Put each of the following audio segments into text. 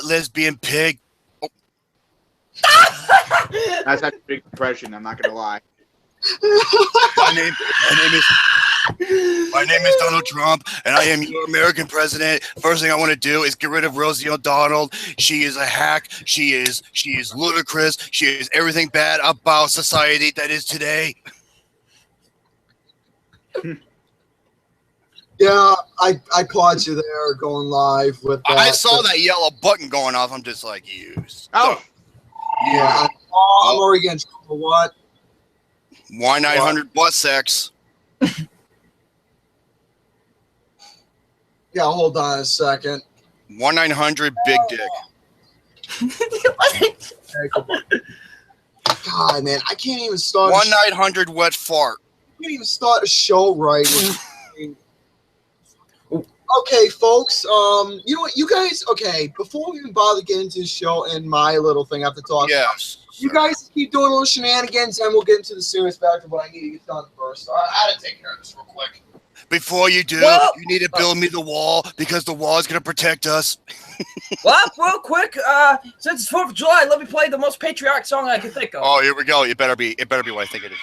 lesbian pig. Oh. That's a big impression. I'm not gonna lie. My name is Donald Trump, and I am your American president. First thing I want to do is get rid of Rosie O'Donnell. She is a hack. She is ludicrous. She is everything bad about society that is today. Yeah, I caught you there going live with that. I saw that yellow button going off. I'm just like, you. Oh, Yeah, I'm already getting trouble. What? Why 900 butt sex? Yeah, hold on a second. 1-900 big dick. God, man, I can't even start. 1-900 wet fart. I can't even start a show right. Okay, folks. You know what, you guys? Okay, before we even bother getting into the show and my little thing I have to talk. Yes. You guys keep doing little shenanigans, and we'll get into the serious factor. But I need to get done first. So I had to take care of this real quick. Before you do, you need to build me the wall because the wall is going to protect us. Well, real quick, since it's 4th of July, let me play the most patriotic song I can think of. Oh, here we go. It better be what I think it is.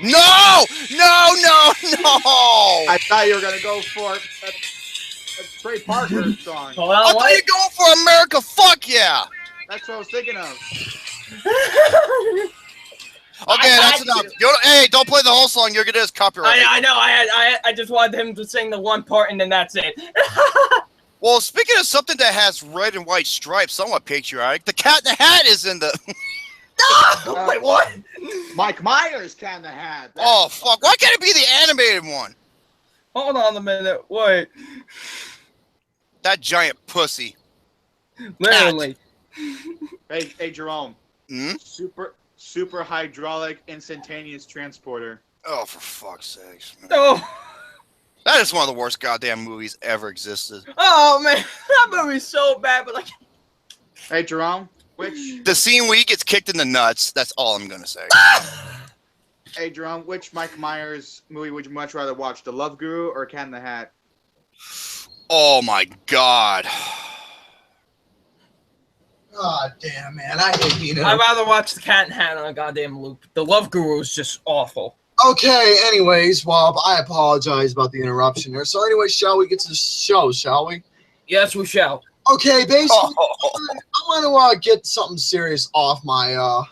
No! I thought you were gonna go for a Trey Parker song. Hold on, I thought you were going for America. Fuck yeah! That's what I was thinking of. Okay, that's enough. Hey, don't play the whole song. You're gonna just copyright. I know. I just wanted him to sing the one part, and then that's it. Well, speaking of something that has red and white stripes, somewhat patriotic, the Cat in the Hat is in the. Wait, what? Mike Myers kind of had. Oh fuck! Why can't it be the animated one? Hold on a minute. Wait. That giant pussy. Literally. Hey, Jerome. Hmm? Super hydraulic instantaneous transporter. Oh, for fuck's sakes! Man. Oh. That is one of the worst goddamn movies ever existed. Oh man, that movie's so bad. But like. Hey, Jerome. The scene where he gets kicked in the nuts, that's all I'm gonna say. Hey Jerome, which Mike Myers movie would you much rather watch, The Love Guru or Cat in the Hat? Oh my god. God damn, man, I hate being. I'd rather watch the Cat in the Hat on a goddamn loop. The Love Guru is just awful. Okay, anyways, Bob, I apologize about the interruption there. So anyway, shall we get to the show, shall we? Yes, we shall. Okay, basically, I want to get something serious off my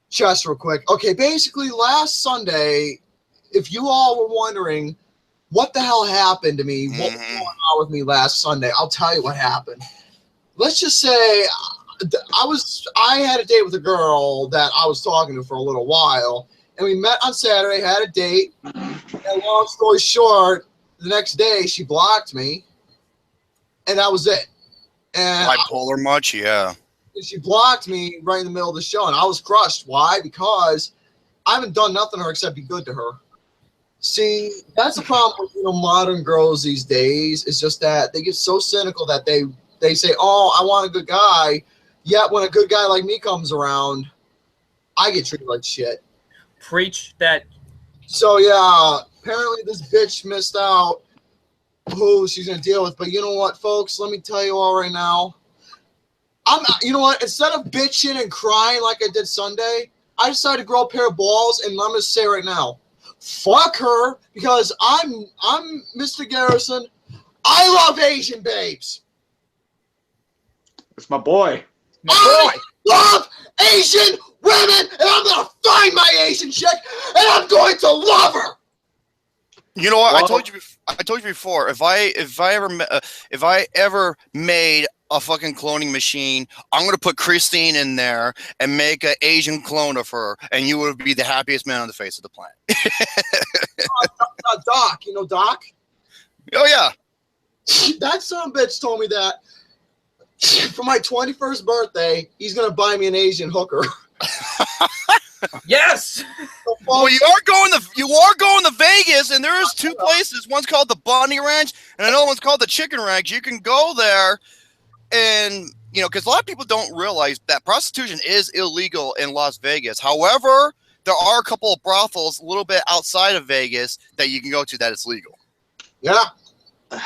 chest real quick. Okay, basically, last Sunday, if you all were wondering what the hell happened to me, what was going on with me last Sunday, I'll tell you what happened. Let's just say I had a date with a girl that I was talking to for a little while, and we met on Saturday, had a date, and long story short, the next day she blocked me, and that was it. And bipolar much? Yeah. She blocked me right in the middle of the show, and I was crushed. Why? Because I haven't done nothing to her except be good to her. See, that's the problem with modern girls these days. It's just that they get so cynical that they say, "Oh, I want a good guy," yet when a good guy like me comes around, I get treated like shit. Preach that. So yeah, apparently this bitch missed out who she's gonna deal with. But you know what, folks? Let me tell you all right now. You know what? Instead of bitching and crying like I did Sunday, I decided to grow a pair of balls, and I'm gonna say right now, fuck her, because I'm Mr. Garrison. I love Asian babes. It's my boy. I love Asian women, and I'm gonna find my Asian chick, and I'm going to love her. You know what? Well, I told you before. If I ever made a fucking cloning machine, I'm gonna put Christine in there and make an Asian clone of her, and you would be the happiest man on the face of the planet. Doc, you know Doc? Oh yeah. That son of a bitch told me that for my 21st birthday, he's gonna buy me an Asian hooker. Yes. Well, you are going to Vegas, and there is two places. One's called the Bunny Ranch, and another one's called the Chicken Ranch. You can go there, and because a lot of people don't realize that prostitution is illegal in Las Vegas. However, there are a couple of brothels a little bit outside of Vegas that you can go to that is legal. Yeah. And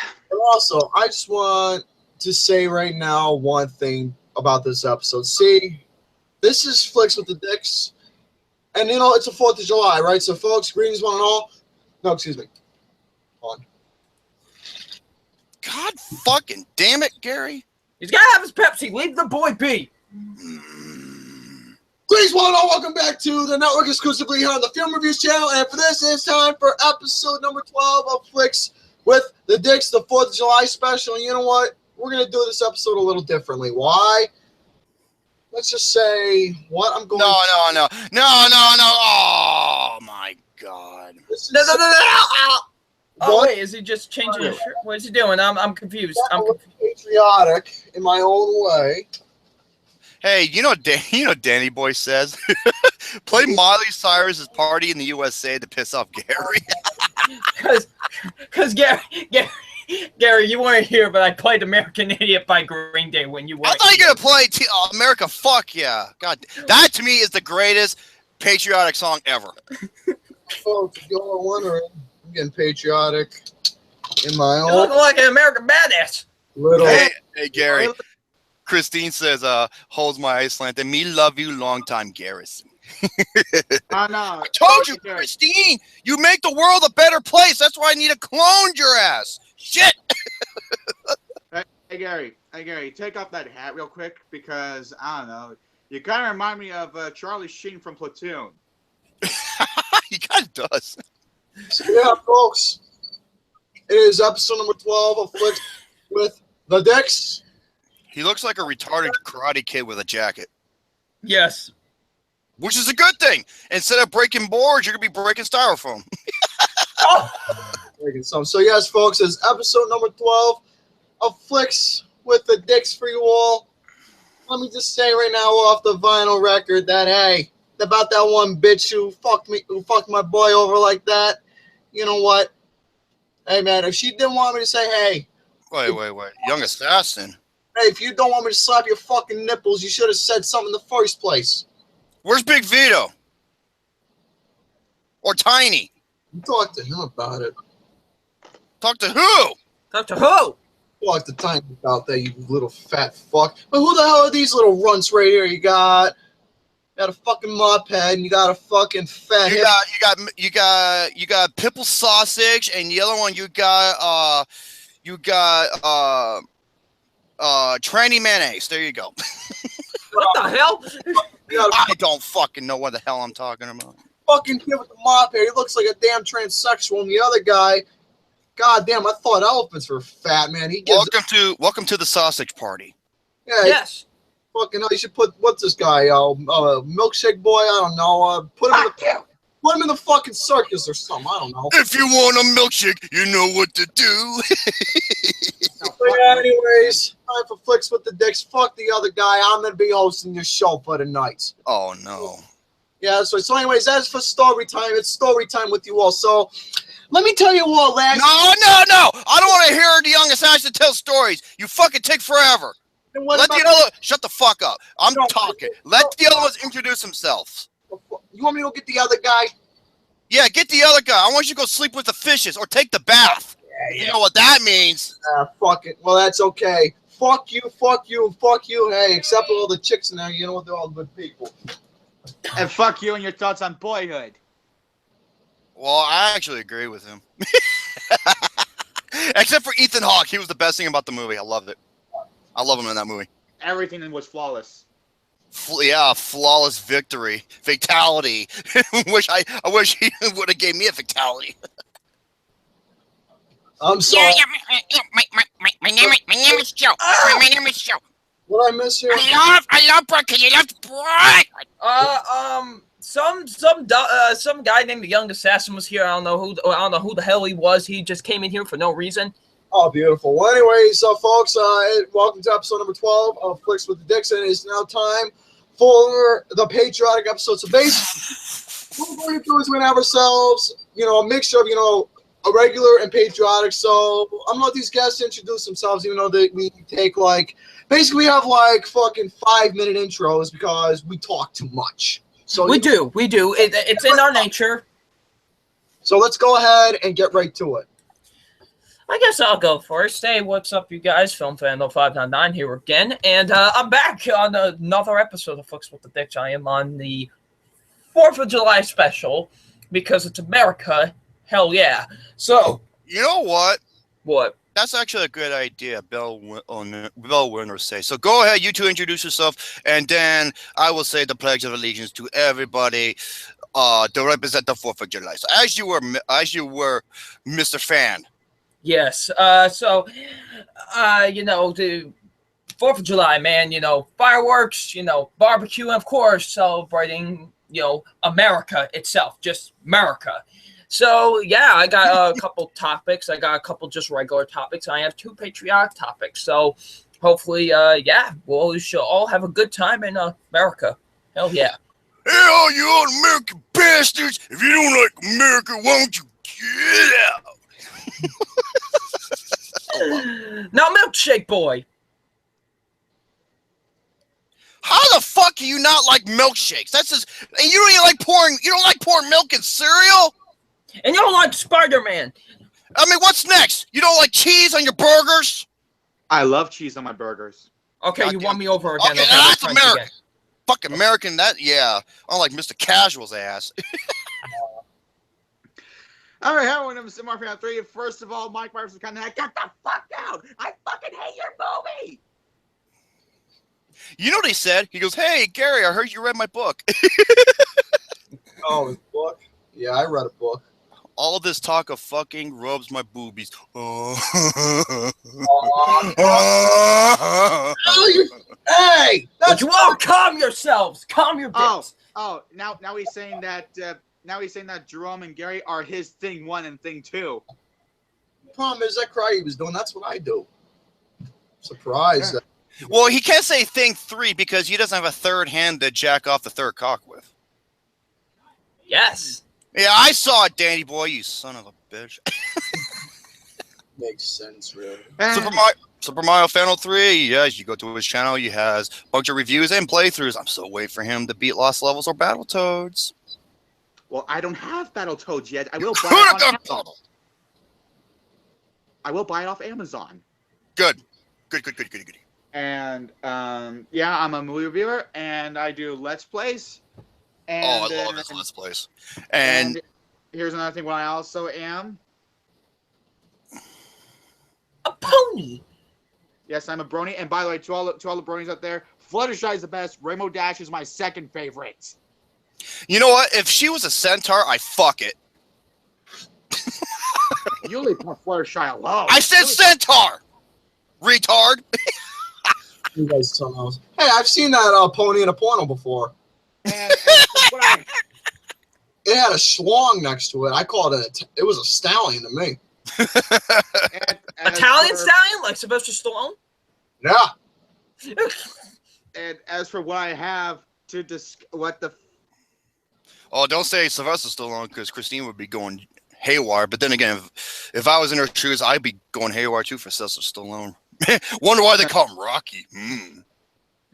also, I just want to say right now one thing about this episode. See, this is Flicks with the Dicks. And, you know, it's the 4th of July, right? So, folks, greetings one and all. No, excuse me. Hold on. God fucking damn it, Gary. He's got to have his Pepsi. Leave the boy be. Greetings one and all. Welcome back to the network exclusively here on the Film Reviews channel. And for this, it's time for episode number 12 of Flicks with the Dicks, the 4th of July special. And you know what? We're going to do this episode a little differently. Why? Let's just say what I'm going No. Oh, my God. No. Oh, wait, is he just changing his shirt? What is he doing? I'm confused. I'm patriotic in my own way. Hey, you know Danny Boy says? Play Miley Cyrus's Party in the USA to piss off Gary. Because Gary, you weren't here, but I played American Idiot by Green Day when you weren't. I thought you were going to play America Fuck Yeah. God, that to me is the greatest patriotic song ever. Oh, if you're wondering, I'm getting patriotic in my own. You look like an American badass. Little. Hey, Gary. Christine says, holds my Iceland, and me love you long time, Garrison. Oh, no. I told you, Christine, you make the world a better place. That's why I need to clone your ass. Shit. Hey, Gary, take off that hat real quick because, I don't know, you kind of remind me of Charlie Sheen from Platoon. He kind of does. So, yeah, folks, it is episode number 12 of Flicks with the Dicks. He looks like a retarded karate kid with a jacket. Yes. Which is a good thing. Instead of breaking boards, you're going to be breaking styrofoam. So, yes, folks, it's episode number 12 of Flicks with the Dicks for you all. Let me just say right now off the vinyl record that, hey, about that one bitch who fucked my boy over like that, you know what? Hey, man, if she didn't want me to say, hey. Wait. Young assassin. Hey, if you don't want me to slap your fucking nipples, you should have said something in the first place. Where's Big Vito? Or Tiny? You talk to him about it. Talk to who? Talk to who? Talk to Tiny about that, you little fat fuck. But who the hell are these little runts right here? You got a fucking mop head, and you got a fucking fat. You got Pipple sausage, and the other one you got tranny mayonnaise. There you go. What the hell? I don't fucking know what the hell I'm talking about. Fucking kid with the mop hair. He looks like a damn transsexual. And the other guy, god damn, I thought elephants were fat, man. Welcome to the sausage party. Yeah. Yes. Fucking hell, you should put what's this guy? Milkshake boy. I don't know. Put him in the fucking circus or something. I don't know. If you want a milkshake, you know what to do. Anyways, time for Flicks with the Dicks. Fuck the other guy. I'm gonna be hosting your show for the night. Oh no. Yeah, so anyways, as for story time, it's story time with you all. So let me tell you all No. I don't want to hear the young assassin tell stories. You fucking take forever. Shut the fuck up. I'm talking. Let the other ones introduce themselves. You want me to go get the other guy? Yeah, get the other guy. I want you to go sleep with the fishes or take the bath. Yeah. You know what that means. Fuck it. Well, that's okay. Fuck you, and fuck you. Hey, except for all the chicks in there, you know what? They're all good people. And fuck you and your thoughts on Boyhood. Well, I actually agree with him. Except for Ethan Hawke. He was the best thing about the movie. I loved it. I love him in that movie. Everything was flawless. Flawless victory. Fatality. I wish he would have gave me a fatality. I'm sorry. Yeah, my name is Joe. My name is Joe. What I miss here? I love Brett because you love Brett. Some guy named the Young Assassin was here. I don't know who the hell he was. He just came in here for no reason. Oh, beautiful. Well, anyways, folks, welcome to episode number 12 of Flicks with the Dicks. And it's now time for the patriotic episode. So basically, what we're going to do is we're going to have ourselves, a mixture of, a regular and patriotic. So I'm going to let these guests introduce themselves, even though we take basically we have fucking 5-minute intros because we talk too much. So we do. It's in our nature. So let's go ahead and get right to it. I guess I'll go first. Hey, what's up, you guys? Film Fan 0599 here again, and I'm back on another episode of Flicks with the Dicks. I am on the 4th of July special because it's America. Hell yeah! So, You know what? what? That's actually a good idea, Bill Winner say. So go ahead, you two introduce yourself, and then I will say the Pledge of Allegiance to everybody to represent the 4th of July. So as you were, Mr. Fan. Yes. You know, the 4th of July, man. You know, fireworks. You know, barbecue, and of course, celebrating. You know, America itself, just America. So, yeah, I got a couple topics. I got a couple just regular topics. I have 2 patriotic topics. So, hopefully, yeah, we should all have a good time in America. Hell yeah. Hey, all you old American bastards! If you don't like America, why don't you get out? Now, Milkshake Boy. How the fuck do you not like milkshakes? That's just, and you don't even like pouring. You don't like pouring milk in cereal. And you don't like Spider-Man. I mean, what's next? You don't like cheese on your burgers? I love cheese on my burgers. Okay, you Goddamn. won me over again. Okay, Okay, that's we're friends American. again. Fuck American. That yeah. Unlike Mr. Casual's ass. All right, everyone, I'm Sim Murphy on 3. First of all, Mike Myers is kind of like, get the fuck out! I fucking hate your movie! You know what he said? He goes, "Hey, Gary, I heard you read my book." Oh, his book? Yeah, I read a book. All this talk of fucking rubs my boobies. Oh. Hey! But you all calm yourselves. Calm your bits. Now he's saying that Jerome and Gary are his thing 1 and thing 2. The problem is that cry he was doing, that's what I do. Surprised. Yeah. Well, he can't say thing 3 because he doesn't have a third hand to jack off the third cock with. Yes. Yeah, I saw it, Danny boy, you son of a bitch. Makes sense, really. Super Mario Fan 03, yes, you go to his channel, he has a bunch of reviews and playthroughs. I'm so waiting for him to beat Lost Levels or Battletoads. Well, I don't have Battletoads yet. I will buy it on Amazon. I will buy it off Amazon. Good. And yeah, I'm a movie reviewer, and I do Let's Plays. And, I love this Let's Plays. And here's another thing. What I also am. A pony. Yes, I'm a brony. And by the way, to all the bronies out there, Fluttershy is the best. Rainbow Dash is my second favorite. you know what? If she was a centaur, I'd fuck it. You leave Fluttershy alone. I said centaur! Retard! You guys somehow. Hey, I've seen that pony in a porno before. And It had a schlong next to it. I called it. It was a stallion to me. Italian stallion like Sylvester Stallone? Yeah. And as for what I have to Oh, don't say Sylvester Stallone because Christine would be going haywire. But then again, if I was in her shoes, I'd be going haywire too for Sylvester Stallone. Wonder why they call him Rocky.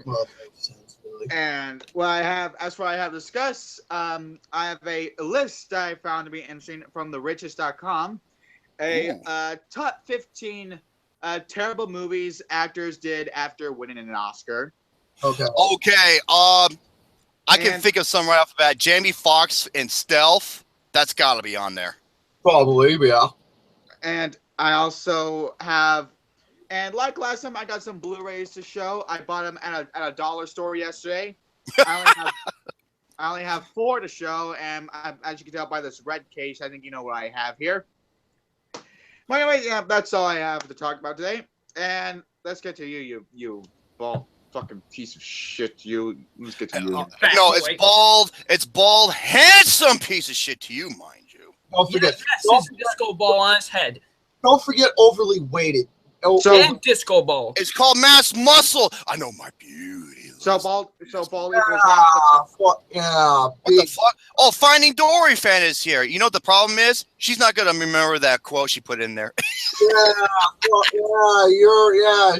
Well, that makes sense, really. And what I have, as for what I have to discuss, I have a list I found to be interesting from therichest.com. Top 15 terrible movies actors did after winning an Oscar. Okay. Okay, I can think of some right off the bat. Jamie Foxx in Stealth. That's got to be on there. Probably, yeah. And I also have, and like last time, I got some Blu-rays to show. I bought them at a dollar store yesterday. I only have 4 to show, and as you can tell by this red case, I think you know what I have here. But anyway, yeah, that's all I have to talk about today. And let's get to you bald fucking piece of shit. Let's get to you. No, it's bald, handsome piece of shit to you, mind you. Don't forget. Yes, his disco ball on his head. Don't forget overly weighted. And disco ball. It's called mass muscle. I know my beauty. So bald equals Yeah. What the fuck? Oh, Finding Dory fan is here. You know what the problem is? She's not gonna remember that quote she put in there.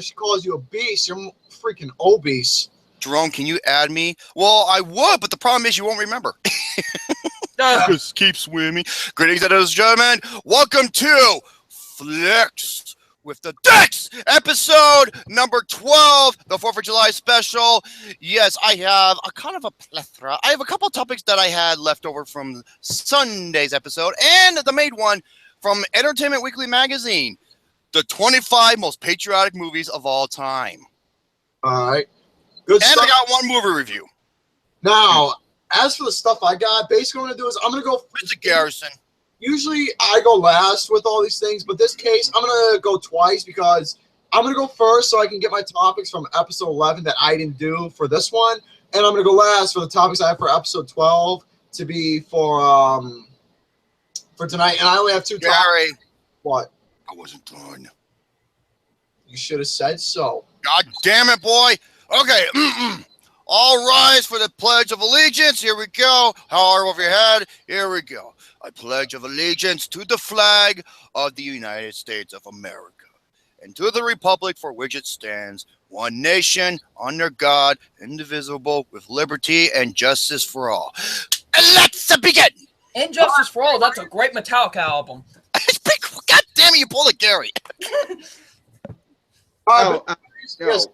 She calls you a beast. You're freaking obese. Jerome, can you add me? Well, I would, but the problem is you won't remember. Just keep swimming. Greetings, ladies and gentlemen. Welcome to Flicks with the Dicks, episode number 12, the 4th of July special. Yes, I have a kind of a plethora. I have a couple of topics that I had left over from Sunday's episode, and the main one from Entertainment Weekly magazine, the 25 most patriotic movies of all time. All right. Good and stuff. I got one movie review. Now, as for the stuff I got, basically what I'm going to do is I'm going to go... Mr. Garrison. Usually I go last with all these things, but this case I'm going to go twice because I'm going to go first so I can get my topics from episode 11 that I didn't do for this one, and I'm going to go last for the topics I have for episode 12 to be for tonight, and I only have two Gary. topics. What? I wasn't done. You should have said so. God damn it, boy. Okay. All rise for the Pledge of Allegiance. Here we go. Power over your head. Here we go. I pledge of allegiance to the flag of the United States of America and to the republic for which it stands, one nation, under God, indivisible, with liberty and justice for all. And let's begin. Injustice for All. That's a great Metallica album. God damn it, you pulled it, Gary. Yes,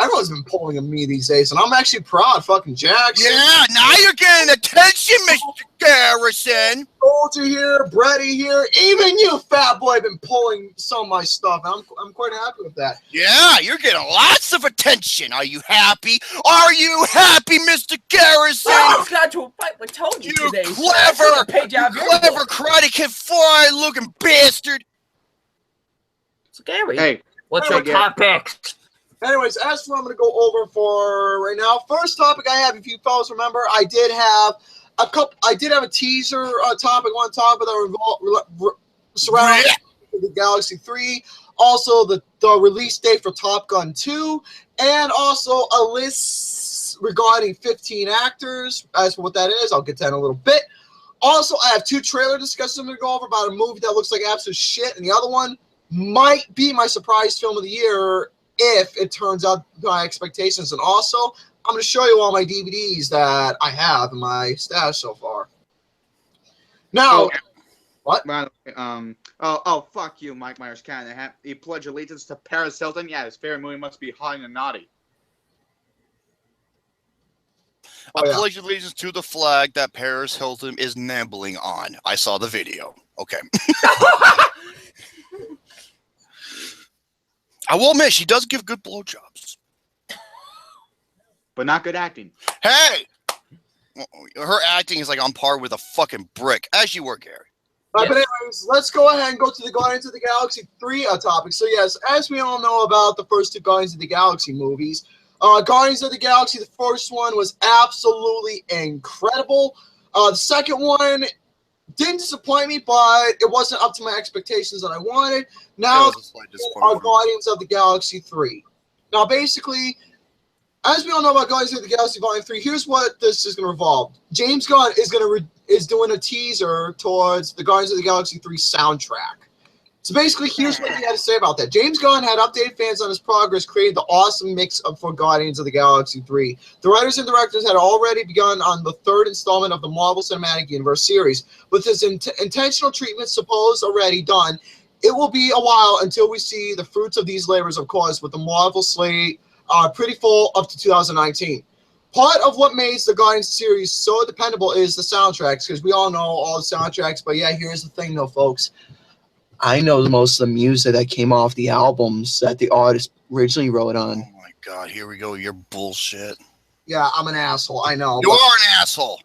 everyone's been pulling on me these days, and I'm actually proud, fucking Jackson. Yeah, now you're getting attention, Mr. Garrison. Soldier here, Bretty here, even you, fat boy, have been pulling some of my stuff, and I'm quite happy with that. Yeah, you're getting lots of attention. Are you happy? Are you happy, Mr. Garrison? I almost got to a fight with Tony You today. clever Karate Kid 4-eye looking bastard. So Gary, Hey, what's your topic? Anyways, as for what I'm going to go over for right now, first topic I have, if you fellas remember, I did have a teaser topic I want to talk about that surrounding the Galaxy 3, also the release date for Top Gun 2, and also a list regarding 15 actors. As for what that is, I'll get to that in a little bit. Also, I have two trailer discussions I'm going to go over about a movie that looks like absolute shit, and the other one might be my surprise film of the year if it turns out my expectations. And also, I'm going to show you all my DVDs that I have in my stash so far. Now, what? Fuck you, Mike Myers-Cannon. You pledge allegiance to Paris Hilton? Yeah, this favorite movie must be Hot and Naughty. I pledge allegiance to the flag that Paris Hilton is nibbling on. I saw the video. Okay. I will admit, she does give good blowjobs. But not good acting. Hey! Her acting is like on par with a fucking brick. As you were, Gary. But anyways, let's go ahead and go to the Guardians of the Galaxy 3 topic. So yes, as we all know about the first two Guardians of the Galaxy movies, Guardians of the Galaxy, the first one was absolutely incredible. The second one didn't disappoint me, but it wasn't up to my expectations that I wanted. Now, our Guardians of the Galaxy 3. Now, basically, as we all know about Guardians of the Galaxy Volume 3, here's what this is going to revolve. James Gunn is doing a teaser towards the Guardians of the Galaxy 3 soundtrack. So basically, here's what he had to say about that. James Gunn had updated fans on his progress, creating the awesome mix-up for Guardians of the Galaxy 3. The writers and directors had already begun on the third installment of the Marvel Cinematic Universe series. With this intentional treatment supposed already done, it will be a while until we see the fruits of these labors, of course, with the Marvel slate pretty full up to 2019. Part of what makes the Guardians series so dependable is the soundtracks, because we all know all the soundtracks. But yeah, here's the thing, though, folks. I know most of the music that came off the albums that the artist originally wrote on. Oh my God, here we go. You're bullshit. Yeah, I'm an asshole. I know. You are an asshole.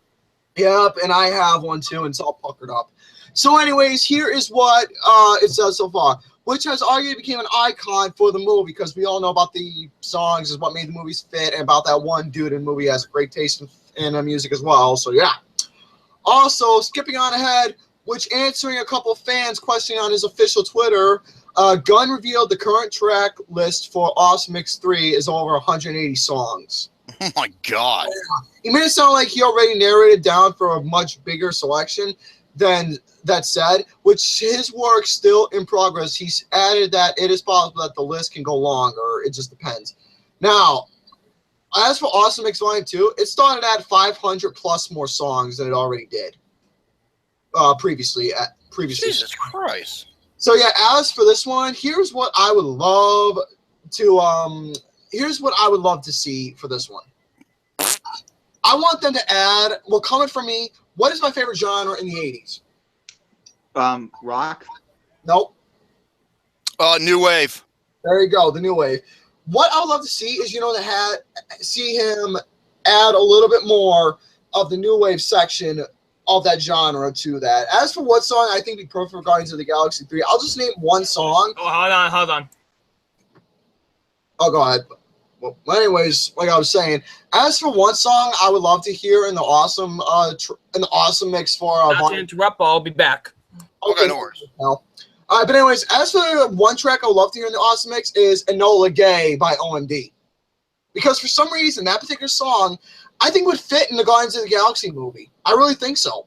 Yep, and I have one too, and it's all puckered up. So anyways, here is what it says so far, which has arguably became an icon for the movie, because we all know about the songs is what made the movies fit, and about that one dude in the movie has great taste in music as well. So yeah. Also, skipping on ahead, which answering a couple fans questioning on his official Twitter, Gunn revealed the current track list for Awesome Mix 3 is over 180 songs. Oh my God. He made it sound like he already narrated down for a much bigger selection than that said, which his work still in progress. He's added that it is possible that the list can go longer. It just depends. Now, as for Awesome Mix Volume 2, it started at 500 plus more songs than it already did. Previously. Jesus Christ. So yeah, as for this one, here's what I would love to see for this one. I want them to add, well, coming from me, what is my favorite genre in the 80s? Rock. Nope. New wave. There you go, the new wave. What I would love to see is, see him add a little bit more of the new wave section of that genre to that. As for what song I think would be perfect for Guardians of the Galaxy 3, I'll just name one song. Oh, hold on. Oh, go ahead. Well, anyways, like I was saying, as for one song I would love to hear in the awesome mix for Not to interrupt, but I'll be back. Okay, no worries. All right, but anyways, as for one track I would love to hear in the awesome mix is Enola Gay by OMD. Because for some reason, that particular song, I think would fit in the Guardians of the Galaxy movie. I really think so.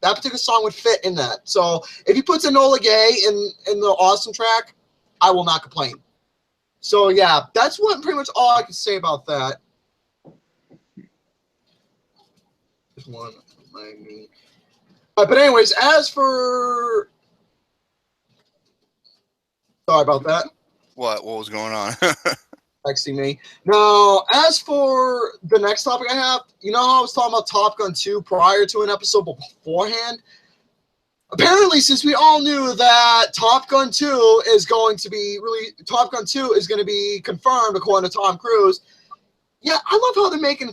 That particular song would fit in that. So if he puts Enola Gay in the awesome track, I will not complain. So yeah, that's what pretty much all I can say about that. Just one, but anyways, as for, sorry about that. What was going on? Texting me. Now, as for the next topic I have, I was talking about Top Gun 2 prior to an episode, but beforehand, apparently, since we all knew that Top Gun 2 is going to be confirmed according to Tom Cruise. Yeah, I love how they're making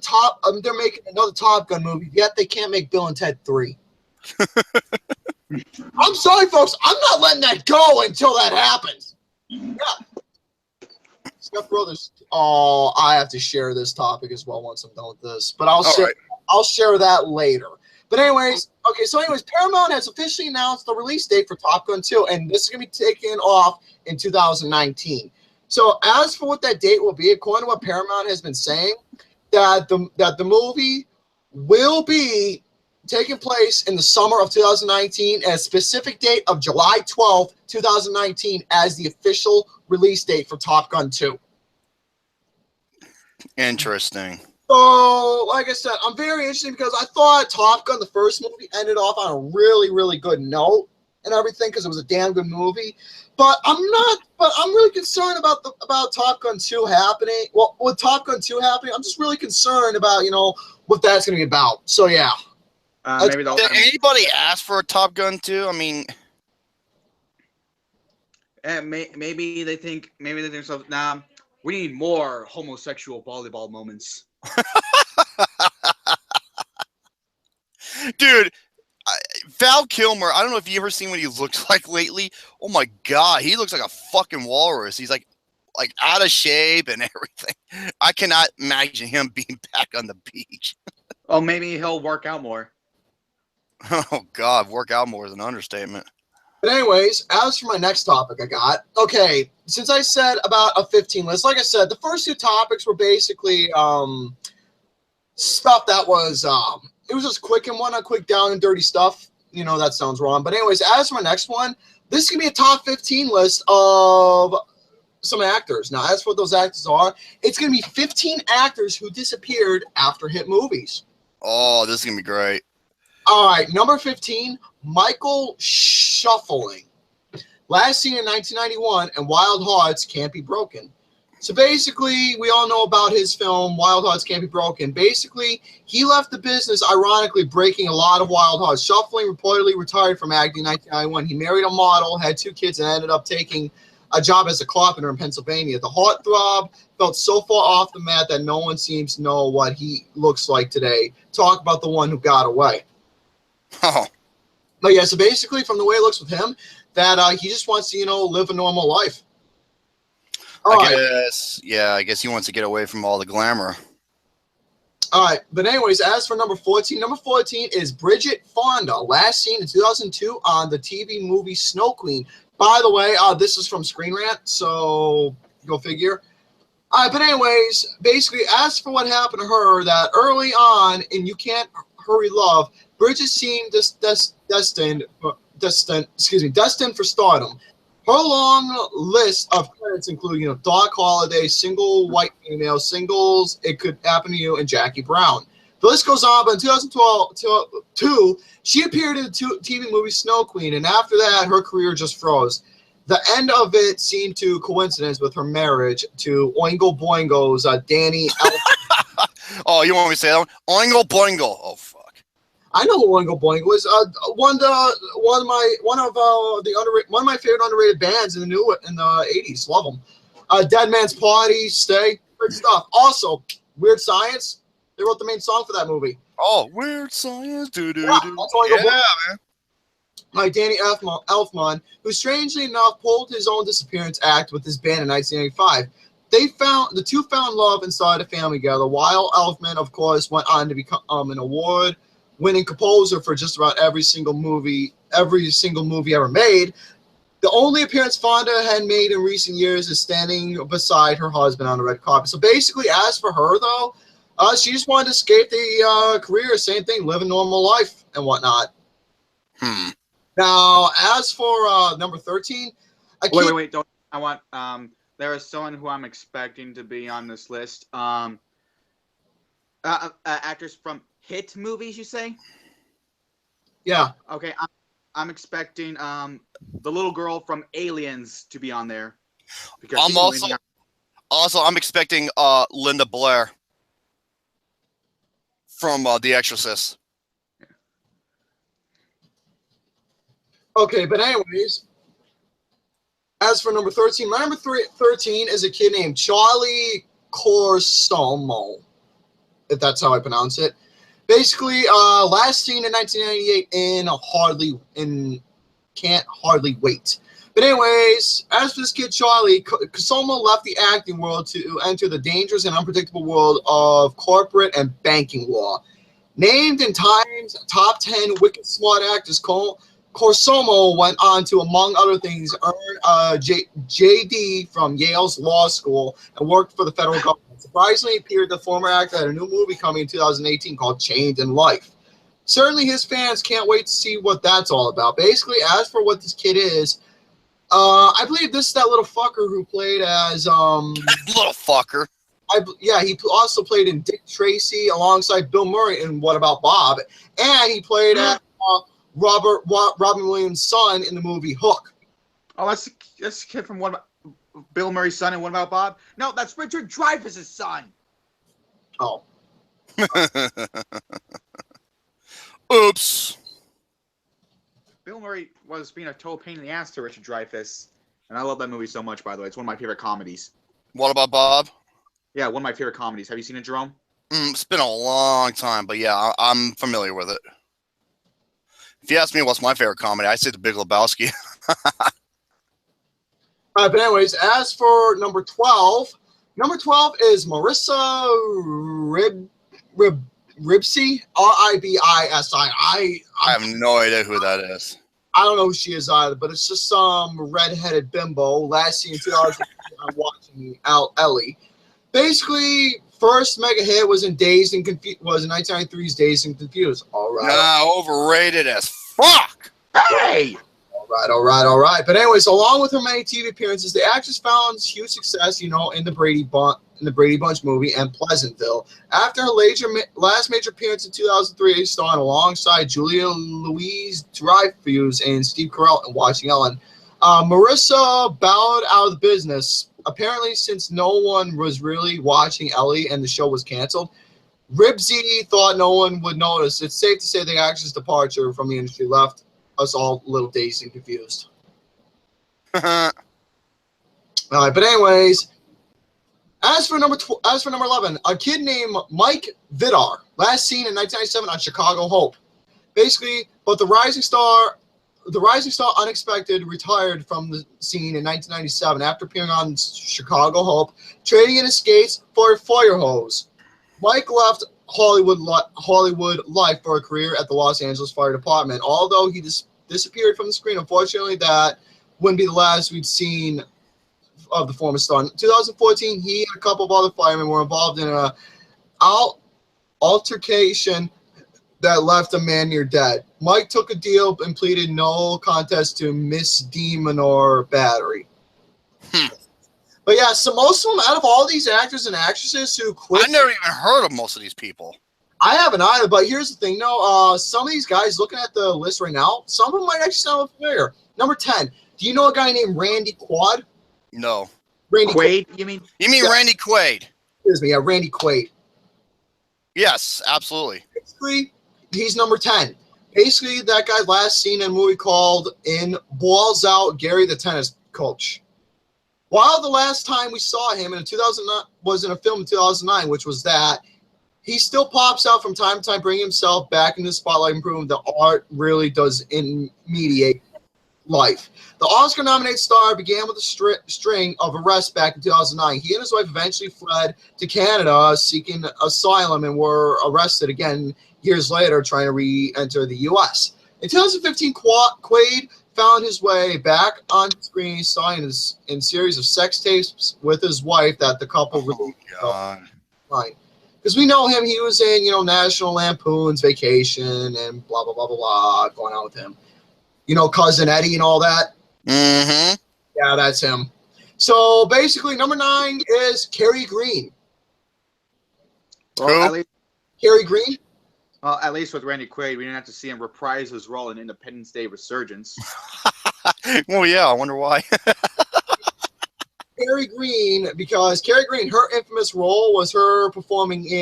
they're making another Top Gun movie, yet they can't make Bill and Ted 3. I'm sorry, folks. I'm not letting that go until that happens. Yeah. Step Brothers. Oh, I have to share this topic as well once I'm done with this, but I'll share that later. But anyways, Paramount has officially announced the release date for Top Gun 2, and this is going to be taken off in 2019. So as for what that date will be, according to what Paramount has been saying, that the movie will be taking place in the summer of 2019 at a specific date of July 12th, 2019 as the official release date for Top Gun 2. Interesting. So, like I said, I'm very interested because I thought Top Gun, the first movie, ended off on a really, really good note and everything because it was a damn good movie. But I'm really concerned about Top Gun 2 happening. Well, with Top Gun 2 happening, I'm just really concerned about, what that's going to be about. So, yeah. Maybe Did anybody ask for a Top Gun 2? I mean, maybe they think so. Nah, we need more homosexual volleyball moments. Dude, Val Kilmer, I don't know if you ever seen what he looks like lately. Oh my God, he looks like a fucking walrus. He's like out of shape and everything. I cannot imagine him being back on the beach. Oh, maybe he'll work out more. Oh God, work out more is an understatement. But anyways, as for my next topic okay, since I said about a 15 list, like I said, the first two topics were basically stuff that was, it was just quick down and dirty stuff. That sounds wrong. But anyways, as for my next one, this is going to be a top 15 list of some actors. Now, as for what those actors are, it's going to be 15 actors who disappeared after hit movies. Oh, this is going to be great. All right, number 15, Michael Shuffling. Last seen in 1991, and Wild Hearts Can't Be Broken. So basically, we all know about his film, Wild Hearts Can't Be Broken. Basically, he left the business, ironically, breaking a lot of Wild Hearts. Shuffling reportedly retired from acting in 1991. He married a model, had 2 kids, and ended up taking a job as a carpenter in Pennsylvania. The heartthrob felt so far off the mat that no one seems to know what he looks like today. Talk about the one who got away. Oh. But yeah, so basically, from the way it looks with him, that he just wants to, live a normal life. I guess he wants to get away from all the glamour. All right, but anyways, as for number 14 is Bridget Fonda, last seen in 2002 on the TV movie Snow Queen. By the way, this is from Screen Rant, so go figure. All right, but anyways, basically, as for what happened to her, that early on in You Can't Hurry Love, Bridget seemed destined for stardom. Her long list of credits include, Doc Holliday, Single White Female, Singles, It Could Happen to You, and Jackie Brown. The list goes on, but in 2012, she appeared in the TV movie Snow Queen, and after that, her career just froze. The end of it seemed to coincidence with her marriage to Oingo Boingo's Danny Oh, you want me to say that one? Oingo Boingo. Oh, fuck. I know who Oingo Boingo is. One of my favorite underrated bands in the 80s. Love them. Dead Man's Party, Stay, great stuff. Also, Weird Science. They wrote the main song for that movie. Oh, Weird Science. Yeah, that's Oingo Boingo. Man. Like Danny Elfman, who strangely enough pulled his own disappearance act with his band in 1985. The two found love and started a family together, while Elfman, of course, went on to become an award-winning composer for just about every single movie ever made. The only appearance Fonda had made in recent years is standing beside her husband on the red carpet. So basically, as for her, though, she just wanted to escape the career, same thing, live a normal life and whatnot. Now, as for number 13, wait, don't I want there is someone who I'm expecting to be on this list. Actors from hit movies, you say? Yeah. Okay, I'm expecting the little girl from Aliens to be on there. Because I'm expecting Linda Blair from The Exorcist. Okay, but anyways, as for number 13, my number 13 is a kid named Charlie Corsomo, if that's how I pronounce it. Basically, last seen in 1998 in Can't Hardly Wait. But anyways, as for this kid Charlie, Corsomo left the acting world to enter the dangerous and unpredictable world of corporate and banking law. Named in Time's top 10 wicked smart actors, Corsomo went on to, among other things, earn a JD from Yale's law school and worked for the federal government. Surprisingly, appeared the former actor had a new movie coming in 2018 called Chained in Life. Certainly, his fans can't wait to see what that's all about. Basically, as for what this kid is, I believe this is that little fucker who played as little fucker. He also played in Dick Tracy alongside Bill Murray in What About Bob, and he played as Robin Williams' son in the movie Hook. Oh, that's the kid from Bill Murray's son in What About Bob? No, that's Richard Dreyfuss' son. Oh. Oops. Bill Murray was being a total pain in the ass to Richard Dreyfuss, and I love that movie so much, by the way. It's one of my favorite comedies. What About Bob? Yeah, one of my favorite comedies. Have you seen it, Jerome? It's been a long time, but yeah, I'm familiar with it. If you ask me what's my favorite comedy, I say The Big Lebowski. All right, but anyways, as for number 12 is Marissa Ribisi, R-I-B-I-S-I. I have no idea who that is. I don't know who she is either, but it's just some redheaded bimbo. Last seen in 2000, I'm watching Ellie. Basically, first mega hit was in 1993's Dazed and Confused. All right. Nah, overrated as fuck. Hey! All right. But anyways, along with her many TV appearances, the actress found huge success, in the Brady Bunch movie and Pleasantville. After her last major appearance in 2003, starring alongside Julia Louis-Dreyfus and Steve Carell in Watching Ellen, Marissa bowed out of the business. Apparently, since no one was really watching Ellie and the show was canceled, Ribsy thought no one would notice. It's safe to say the actress' departure from the industry left us all a little dazed and confused. All right, but anyways, as for number 11, a kid named Mike Vidar, last seen in 1997 on Chicago Hope. Basically, but the rising star unexpected retired from the scene in 1997 after appearing on Chicago Hope, trading in his skates for a fire hose. Mike left Hollywood life for a career at the Los Angeles Fire Department. Although he disappeared from the screen, unfortunately, that wouldn't be the last we'd seen of the former star. In 2014, he and a couple of other firemen were involved in an altercation that left a man near dead. Mike took a deal and pleaded no contest to misdemeanor battery. But yeah, so most of them, out of all these actors and actresses who quit, I never even heard of most of these people. I haven't either. But here's the thing, some of these guys looking at the list right now, some of them might actually sound familiar. Number 10, Do you know a guy named Randy Quaid? No. Randy Quaid, you mean? You mean Randy Quaid? Excuse me, yeah, Randy Quaid. Yes, absolutely. Basically, he's number 10. Basically, that guy last seen in a movie called In Balls Out, Gary the Tennis Coach. While the last time we saw him in 2009 was in a film in 2009, which was that, he still pops out from time to time, bringing himself back into the spotlight and proving the art really does mediate life. The Oscar-nominated star began with a string of arrests back in 2009. He and his wife eventually fled to Canada seeking asylum and were arrested again years later trying to re-enter the U.S. In 2015, Quaid found his way back on screen, starring in series of sex tapes with his wife that the couple really fine. Because we know him, he was in, National Lampoon's Vacation and blah, blah, blah, blah, blah, going on with him. Cousin Eddie and all that. Mm-hmm. Yeah, that's him. So basically, number 9 is Cary Green. Well, Cary Green? Well, at least with Randy Quaid, we didn't have to see him reprise his role in Independence Day Resurgence. Well, yeah, I wonder why. Cary Green, because Cary Green, her infamous role was her performing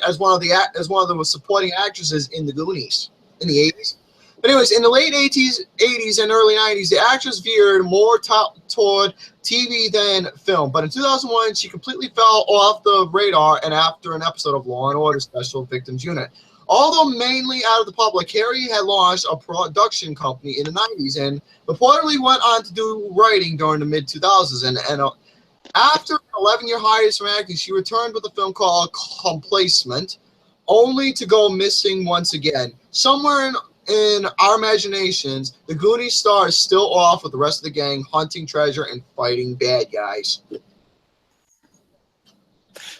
as one of the supporting actresses in the Goonies in the 80s. But anyways, in the late 80s and early 90s, the actress veered more toward TV than film. But in 2001, she completely fell off the radar and after an episode of Law & Order Special Victims Unit. Although mainly out of the public, Cary had launched a production company in the 90s and reportedly went on to do writing during the mid-2000s. And after an 11-year hiatus from acting, she returned with a film called Complacement, only to go missing once again. Somewhere in our imaginations, the Goonies star is still off with the rest of the gang, hunting treasure and fighting bad guys.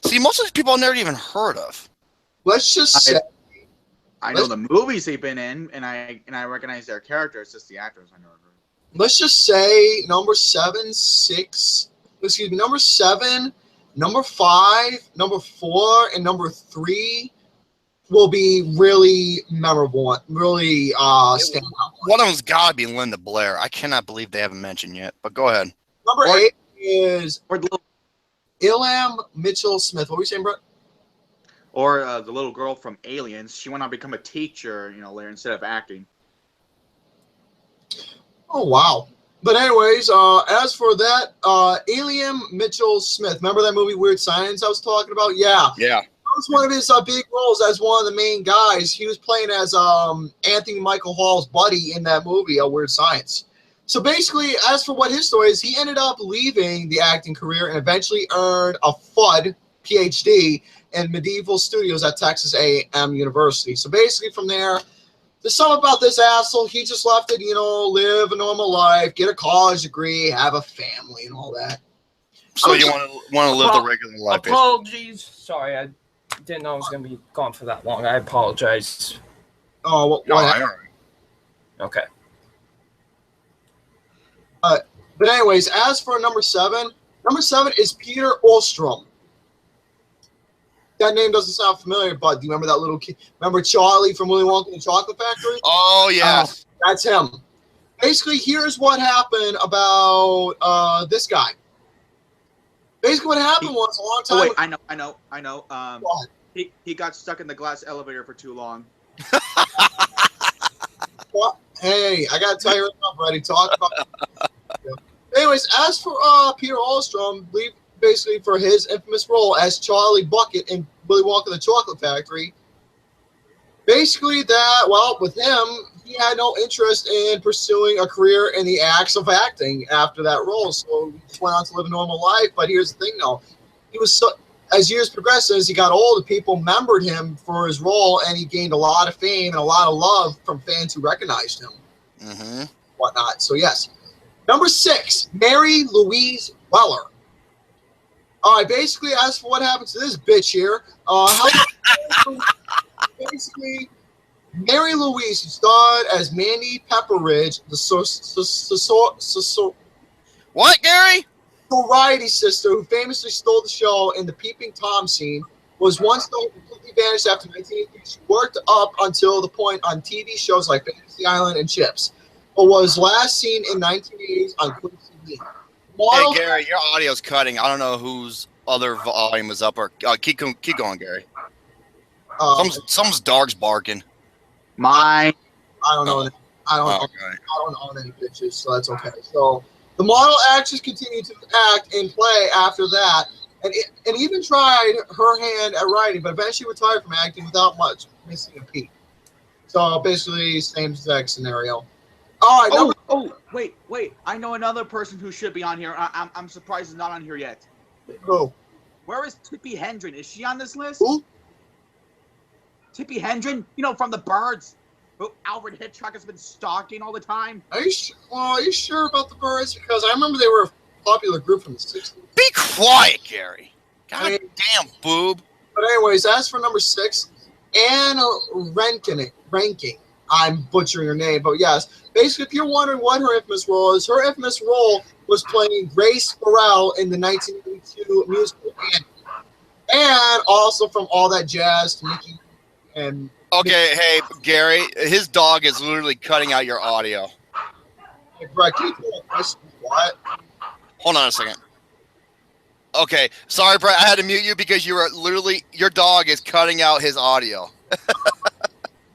See, most of these people I've never even heard of. Let's just say... I know the movies they've been in, and I recognize their characters. It's just the actors I never heard. Let's just say number 7, number 7, number 5, number 4, and number 3 will be really memorable, really stand out. One of them's got to be Linda Blair. I cannot believe they haven't mentioned yet, but go ahead. Number 8 is Ilam Mitchell-Smith. What were you saying, Brett? Or the little girl from Aliens. She went on to become a teacher, later instead of acting. Oh, wow. But anyways, as for that, Ilam Mitchell-Smith. Remember that movie Weird Science I was talking about? Yeah. Yeah. That was one of his big roles as one of the main guys. He was playing as Anthony Michael Hall's buddy in that movie, Weird Science. So basically, as for what his story is, he ended up leaving the acting career and eventually earned a FUD, PhD, in medieval studios at Texas A&M University. So basically from there, to sum about this asshole, he just left it, live a normal life, get a college degree, have a family and all that. So you want to live the regular life. Apologies. Sorry, I didn't know I was going to be gone for that long. I apologize. Oh, what happened? Okay. But anyways, as for number 7 is Peter Ostrom. That name doesn't sound familiar, but do you remember that little kid? Remember Charlie from Willy Wonka and the Chocolate Factory? Oh, yes. That's him. Basically, here's what happened about this guy. Basically, what happened was a long time. Oh, wait, I know. He got stuck in the glass elevator for too long. What? Hey, I gotta tell you right now, Brady. Talk about. Anyways, as for Peter Ostrom, basically for his infamous role as Charlie Bucket in Willy Wonka and the Chocolate Factory, basically with him, he had no interest in pursuing a career in the acts of acting after that role, so he just went on to live a normal life. But here's the thing, though. He was as years progressed, as he got older, people remembered him for his role, and he gained a lot of fame and a lot of love from fans who recognized him. Mm-hmm. Whatnot. So, yes. Number 6, Mary Louise Weller. All right, basically, as for what happens to this bitch here, basically, Mary Louise, who starred as Mandy Pepperidge, What, Gary? Variety sister, who famously stole the show in the Peeping Tom scene, was once though completely vanished after 1983. She worked up until the point on TV shows like Fantasy Island and Chips. but was last seen in 1980s on Queen TV. Hey, Gary, your audio's cutting. I don't know whose other volume is up. Or keep going, Gary. Someone's dog's barking. Mine. I don't know. I don't own any bitches, so that's okay. So the model actress continued to act and play after that, and even tried her hand at writing, but eventually retired from acting without much missing a beat. So basically, same exact scenario. All right. Wait! I know another person who should be on here. I'm surprised he's not on here yet. Who? Where is Tippi Hedren? Is she on this list? Who? Tippi Hedren, you know, from the Birds, who Alfred Hitchcock has been stalking all the time. Are you sure about the Birds? Because I remember they were a popular group from the 60s. Be quiet, Gary. God damn, boob. But anyways, as for number 6, Anne Ranking. I'm butchering her name, but yes. Basically, if you're wondering what her infamous role is, her infamous role was playing Grace Burrell in the 1982 musical Annie. And also from All That Jazz to Mickey and... Okay, hey, Gary, his dog is literally cutting out your audio. Hey, Brett, can you pull this? What? Hold on a second. Okay, sorry, Brett, I had to mute you because you were literally, your dog is cutting out his audio.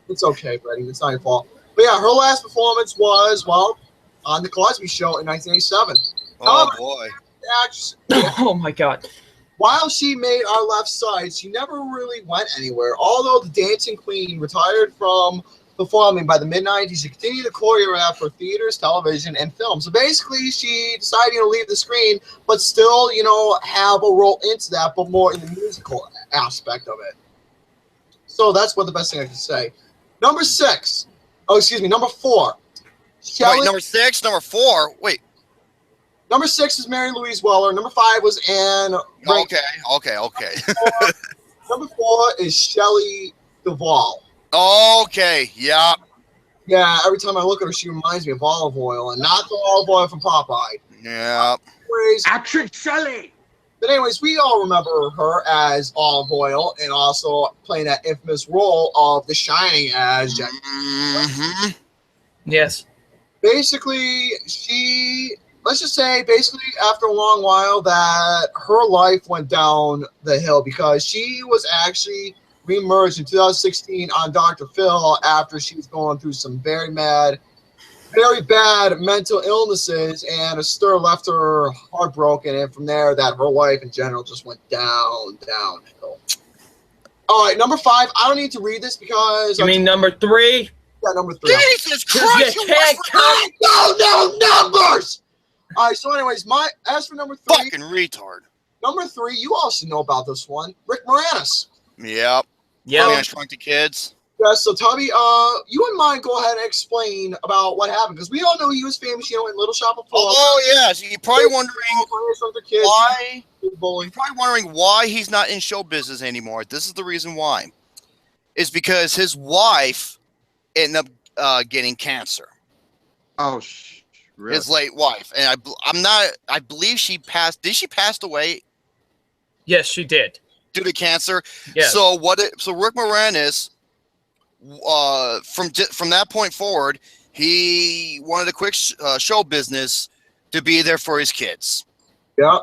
It's okay, Brett. It's not your fault. But yeah, her last performance was, well, on The Cosby Show in 1987. Oh, boy. Oh, my God. While she made Our Left Side, she never really went anywhere. Although the Dancing Queen retired from performing by the mid-90s, she continued to choreograph for theaters, television, and film. So basically, she decided to leave the screen, but still, have a role into that, but more in the musical aspect of it. So that's what the best thing I can say. Number 4. Wait, number 6, number 4. Wait. Number 6 is Mary Louise Weller. Number 5 was Anne. Okay. Number 4 is Shelley Duvall. Okay, yeah. Yeah, every time I look at her, she reminds me of olive oil, and not the olive oil from Popeye. Yeah. Actress Shelley. But anyways, we all remember her as Olive Oil, and also playing that infamous role of The Shining as Jack. Mm-hmm. Yes. Basically, let's just say, after a long while, that her life went down the hill because she was actually reemerged in 2016 on Dr. Phil after she was going through some very bad mental illnesses, and a stir left her heartbroken, and from there, that her life in general just went downhill. All right, number 5. I don't need to read this because... You mean number 3? Yeah, number 3. Jesus Christ! You can't count. No numbers! All right, so anyways, as for number 3... Fucking retard. Number 3, you all should know about this one. Rick Moranis. Yep. Yeah. Shrunk the Kids. Yeah, so Tubby, you wouldn't mind go ahead and explain about what happened, because we all know he was famous, in Little Shop of Horrors. Oh, yeah, so you're probably wondering why. You're Bowling. probably wondering why he's not in show business anymore. This is the reason why. It's because his wife ended up getting cancer. Oh, really? His late wife, and I believe she passed. Did she pass away Yes, she did. due to cancer? Yes. So Rick Moranis, from that point forward, he wanted to quit show business to be there for his kids. Yeah.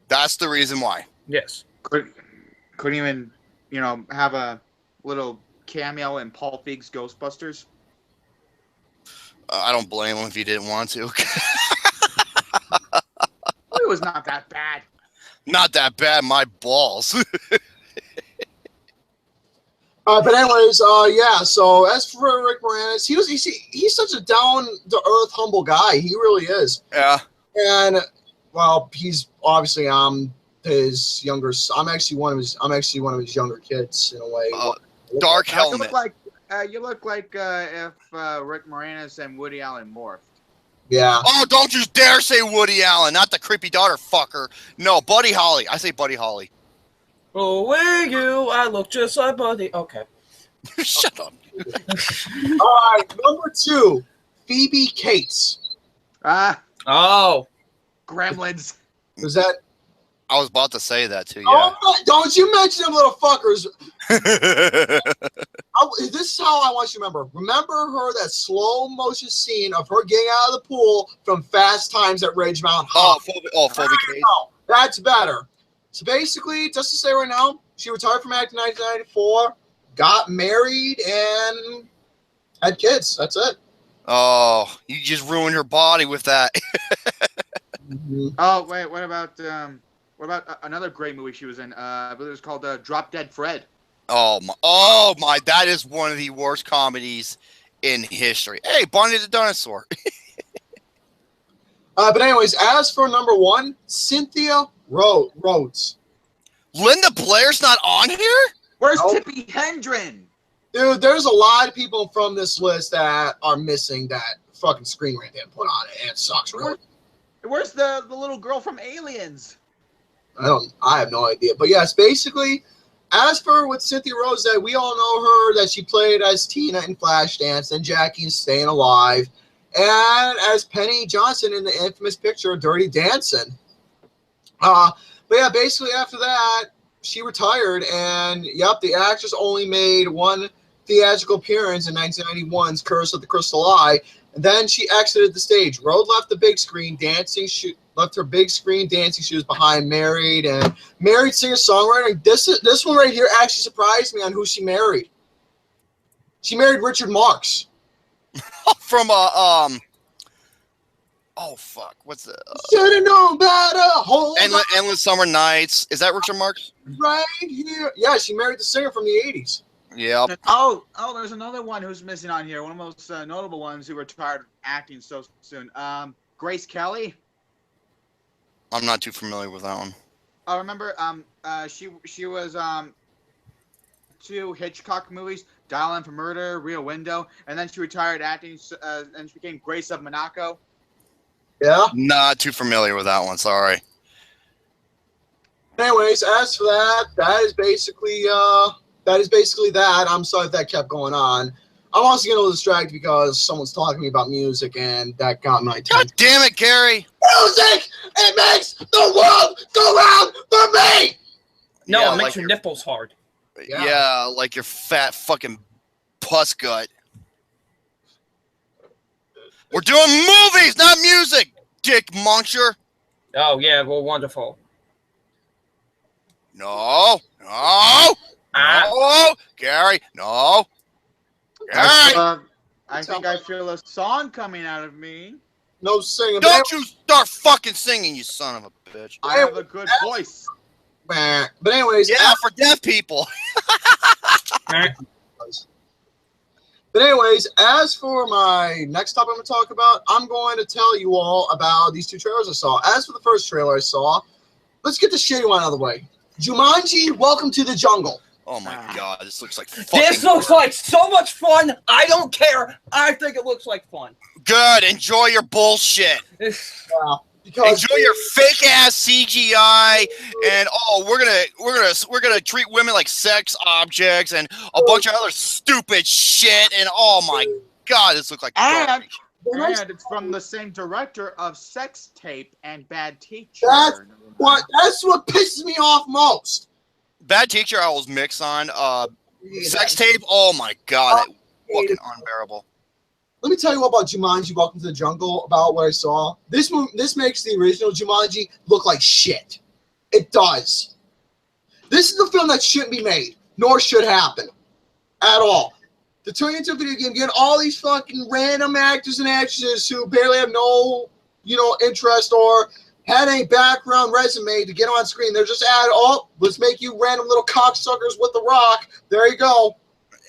That's the reason why. Yes. Couldn't even, have a little cameo in Paul Feig's Ghostbusters. I don't blame him if he didn't want to. It was not that bad. Not that bad, my balls. But anyways, yeah. So as for Rick Moranis, he's such a down to earth, humble guy. He really is. Yeah. And well, he's obviously his younger. I'm actually one of his younger kids in a way. Dark helmet. You look like if Rick Moranis and Woody Allen morphed. Yeah. Oh, don't you dare say Woody Allen, not the creepy daughter fucker. No, Buddy Holly. I say Buddy Holly. Oh, where you? I look just like Buddy. Okay. Shut up. All right, number 2, Phoebe Cates. Oh. Gremlins. Was that? I was about to say that too. Yeah. Oh, don't you mention them little fuckers. This is how I want you to remember. Remember her, that slow motion scene of her getting out of the pool from Fast Times at Ridgemont High. Phoebe Cates. No, that's better. So basically, just to say right now, she retired from acting in 1994, got married, and had kids. That's it. Oh, you just ruined her body with that. Oh wait, what about another great movie she was in? I believe it was called Drop Dead Fred. Oh my! That is one of the worst comedies in history. Hey, Bonnie the Dinosaur. But anyways, as for number one, Cynthia Rhodes. Linda Blair's not on here? Where's Nope. Tippi Hedren? Dude, there's a lot of people from this list that are missing that fucking Screen Rant didn't put on it, and it sucks really. Where's the little girl from Aliens? I have no idea. But yes, basically, as for with Cynthia Rhodes, that we all know her, that she played as Tina in Flashdance and Jackie in Staying Alive, and as Penny Johnson in the infamous picture Dirty Dancing. But yeah, basically after that, she retired, and yep, the actress only made one theatrical appearance in 1991's Curse of the Crystal Eye, and then she exited the stage. Rhodes left the big screen dancing. She left her big screen dancing shoes behind, married singer-songwriter. This one right here actually surprised me on who she married. She married Richard Marx. From oh fuck, what's the Should have known better. Hold Endless Summer Nights? Is that Richard Marx? right here. Yeah, she married the singer from the 80s. Yep. Oh, there's another one who's missing on here. One of the most notable ones who retired from acting so soon. Grace Kelly. I'm not too familiar with that one. I remember she was two Hitchcock movies, Dial M for Murder, Rear Window, and then she retired acting and she became Grace of Monaco. Yeah. Not too familiar with that one. Sorry. Anyways, as for that, that is basically that. I'm sorry if that kept going on. I'm also getting a little distracted because someone's talking to me about music, and that got my attention. God damn it, Gary! Music! It makes the world go round for me! No, Yeah, it makes like your your- nipples hard. Yeah, like your fat fucking pus gut. We're doing movies, not music, Dick Muncher. Oh yeah, well, wonderful. No, Gary, no. Gary, I think I feel a song coming out of me. No singing. don't you start fucking singing, you son of a bitch. I have a good voice. But anyways, Yeah, for deaf people. But anyways, as for my next topic I'm going to talk about, I'm going to tell you all about these two trailers I saw. As for the first trailer I saw, let's get the shitty one out of the way. Jumanji, Welcome to the Jungle. Oh my god, this looks like fucking This looks like so much fun. I don't care. I think it looks like fun. good. Enjoy your bullshit. Because Enjoy your fake ass CGI, and we're gonna treat women like sex objects and a bunch of other stupid shit. And oh my god, this looks like garbage. And it's from the same director of Sex Tape and Bad Teacher. That's what pisses me off most. Bad Teacher, I was mixed on. Sex Tape, oh my god, that fucking unbearable. Let me tell you about Jumanji, Welcome to the Jungle, about what I saw. This makes the original Jumanji look like shit. It does. This is a film that shouldn't be made, nor should happen. At all. To turn into a video game, get all these fucking random actors and actresses who barely have no, interest or had a background resume to get on screen. They're just let's make you random little cocksuckers with The Rock. There you go.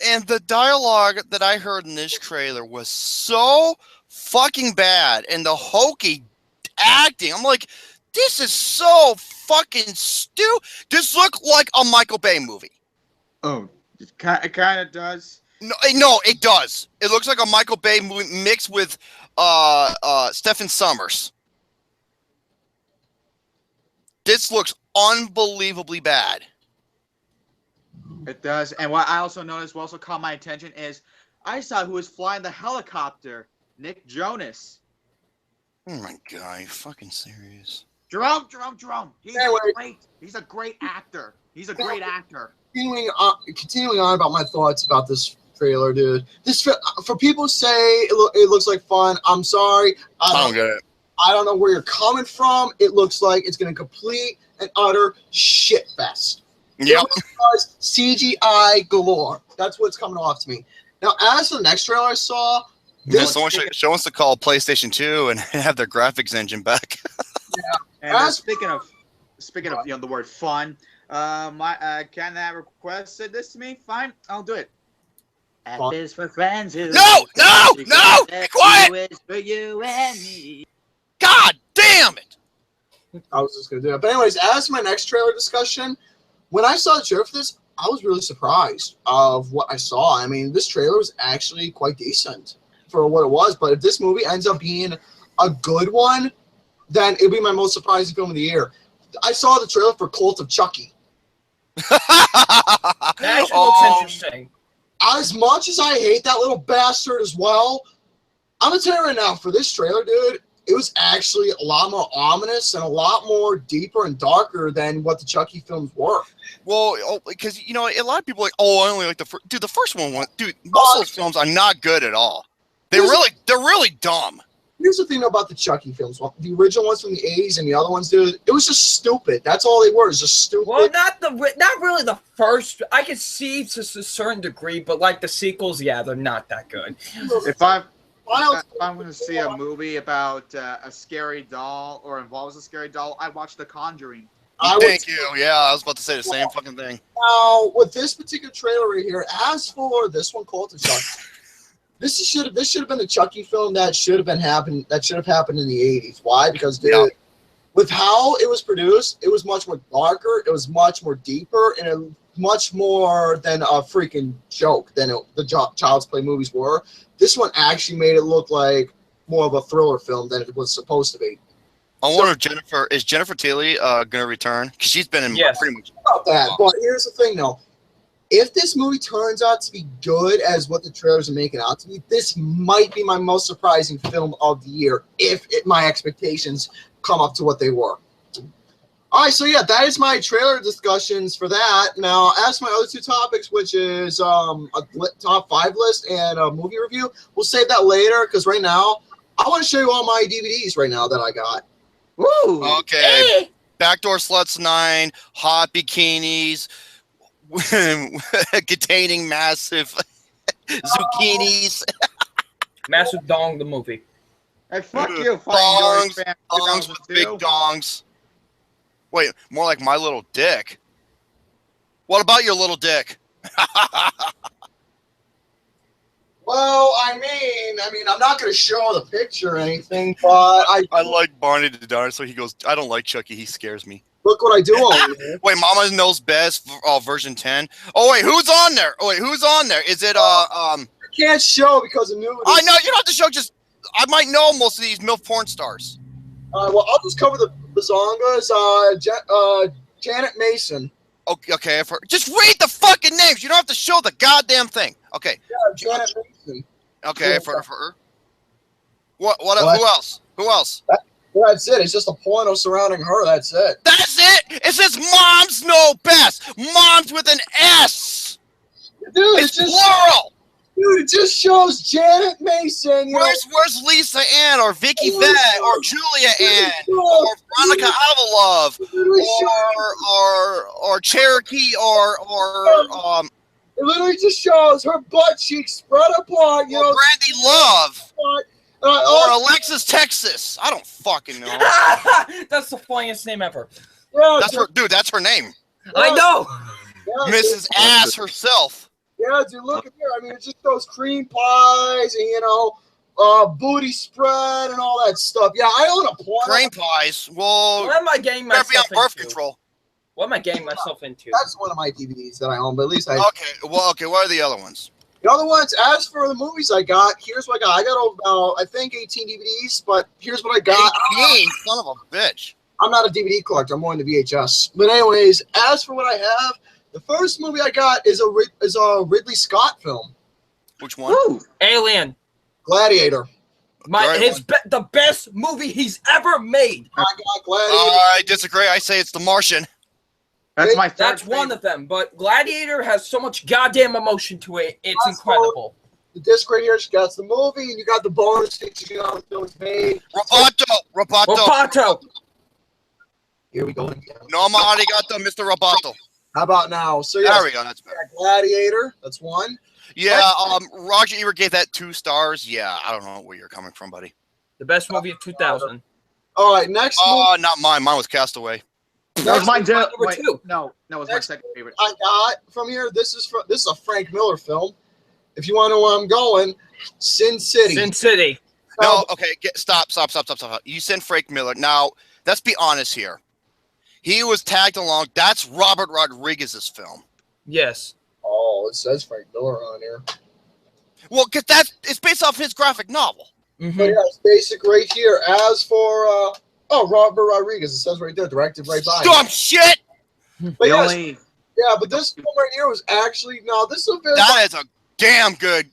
And the dialogue that I heard in this trailer was so fucking bad, and the hokey acting. I'm like, this is so fucking stupid. This looked like a Michael Bay movie. Oh, it kind of does. No, it does. It looks like a Michael Bay movie mixed with Stephen Sommers. This looks unbelievably bad. It does. And what I also noticed, what also caught my attention is I saw who was flying the helicopter. Nick Jonas. Oh my god, are you fucking serious? Jerome. Anyway. He's a great actor. He's a great actor. Continuing on about my thoughts about this trailer, dude. For people who say it looks like fun, I'm sorry. I don't get it. I don't know where you're coming from. It looks like it's going to complete and utter shit fest. Yep. CGI galore. That's what's coming off to me. Now, as for the next trailer I saw, someone wants to call PlayStation 2 and have their graphics engine back. And speaking of the word fun, can that request send this to me? Fine, I'll do it. F is for friends. No! Be quiet! Is for you and me. God damn it! I was just gonna do it. But anyways, as my next trailer discussion, when I saw the trailer for this, I was really surprised of what I saw. I mean, this trailer was actually quite decent for what it was. But if this movie ends up being a good one, then it'll be my most surprising film of the year. I saw the trailer for Cult of Chucky. That actually looks interesting. As much as I hate that little bastard as well, I'm gonna tell you right now, for this trailer, dude, it was actually a lot more ominous and a lot more deeper and darker than what the Chucky films were. Well, because a lot of people are like, I only like the first. Dude, the first one, dude, most of those films are not good at all. They're really dumb. Here's the thing about the Chucky films. The original ones from the 80s and the other ones, dude, it was just stupid. That's all they were, just stupid. Well, not really the first. I can see to a certain degree, but like the sequels, yeah, they're not that good. If I'm going to see a movie about a scary doll or involves a scary doll, I'd watch The Conjuring. Thank you. Yeah, I was about to say the same fucking thing. Now, with this particular trailer right here, as for this one, Cult of Chucky, this should have been the Chucky film that should have happened in the 80s. Why? Because, dude, with how it was produced, it was much more darker, it was much more deeper, and it much more than a freaking joke than the Child's Play movies were. This one actually made it look like more of a thriller film than it was supposed to be. I wonder if Jennifer Tilly going to return? Because she's been in pretty much about that. But here's the thing, though. If this movie turns out to be good as what the trailers are making out to be, this might be my most surprising film of the year if my expectations come up to what they were. All right, so yeah, that is my trailer discussions for that. Now, as for my other two topics, which is a top 5 list and a movie review, we'll save that later because right now, I want to show you all my DVDs right now that I got. Woo! Okay. Backdoor Sluts 9, Hot Bikinis, containing massive zucchinis. Massive Dong, the movie. Hey, fuck you, dongs with big dongs. Wait, more like My Little Dick. What about your little dick? Well, I mean, I'm not going to show the picture or anything, but I like Barney the dinosaur. He goes, I don't like Chucky. He scares me. Look what I do on here. Wait, Mama Knows Best, version 10. Oh wait, who's on there? Oh wait, who's on there? Is it I can't show because of nudity. I know you don't have to show. Just I might know most of these MILF porn stars. Well, I'll just cover the bazongas. Janet Mason. Okay, just read the fucking names. You don't have to show the goddamn thing. Okay. Yeah, Janet Mason. Okay, yeah, for her. What? Who else? Who else? That's it. It's just a porno surrounding her. That's it. That's it. It says Moms Know Best. Moms with an S. Dude, it's plural. Dude, it just shows Janet Mason. Where's Lisa Ann or Vicky Vett or Julia Ann or Veronica Avalov or Cherokee or it literally just shows her butt cheeks spread apart. Brandy Love. Or Alexis Texas. I don't fucking know. That's the funniest name ever. Yeah, that's her name. I know. Yeah, Mrs. Ass herself. Yeah, dude, look at there. I mean, it just those cream pies and, booty spread and all that stuff. Yeah, I own a porn. Cream pies? Well, what am I getting myself into? Be on birth control. What am I getting myself into? That's one of my DVDs that I own, but at least I... Okay, what are the other ones? The other ones, as for the movies I got, here's what I got. I got about, I think, 18 DVDs, but here's what I got. 18? Son of a bitch. I'm not a DVD collector. I'm more into VHS. But anyways, as for what I have, the first movie I got is a Ridley Scott film. Which one? Alien. Gladiator. The best movie he's ever made. I got Gladiator. I disagree. I say it's The Martian. That's my third That's one of them. But Gladiator has so much goddamn emotion to it. It's incredible. The disc right here, you got the movie, and you got the bonus features. You know, the film's made. Roboto. Here we go again. No more arigato, Mr. Roboto. How about now? So yeah, There we go. That's better. Gladiator. That's one. Yeah, Roger Ebert gave that 2 stars. Yeah, I don't know where you're coming from, buddy. The best movie of 2000. All right, next movie. Not mine. Mine was Castaway. That was mine too. number Wait, 2. No, that was my second favorite. I got from here. This is a Frank Miller film. If you want to know where I'm going, Sin City. Sin City. No, okay, stop. You sent Frank Miller. Now, let's be honest here. He was tagged along. That's Robert Rodriguez's film. Yes. Oh, it says Frank Miller on here. Well, because it's based off his graphic novel. Mm-hmm. But yeah, it's basic right here. As for Robert Rodriguez, it says right there, directed right by. Dumb shit. But but this film right here was actually this is a very. That is a damn good.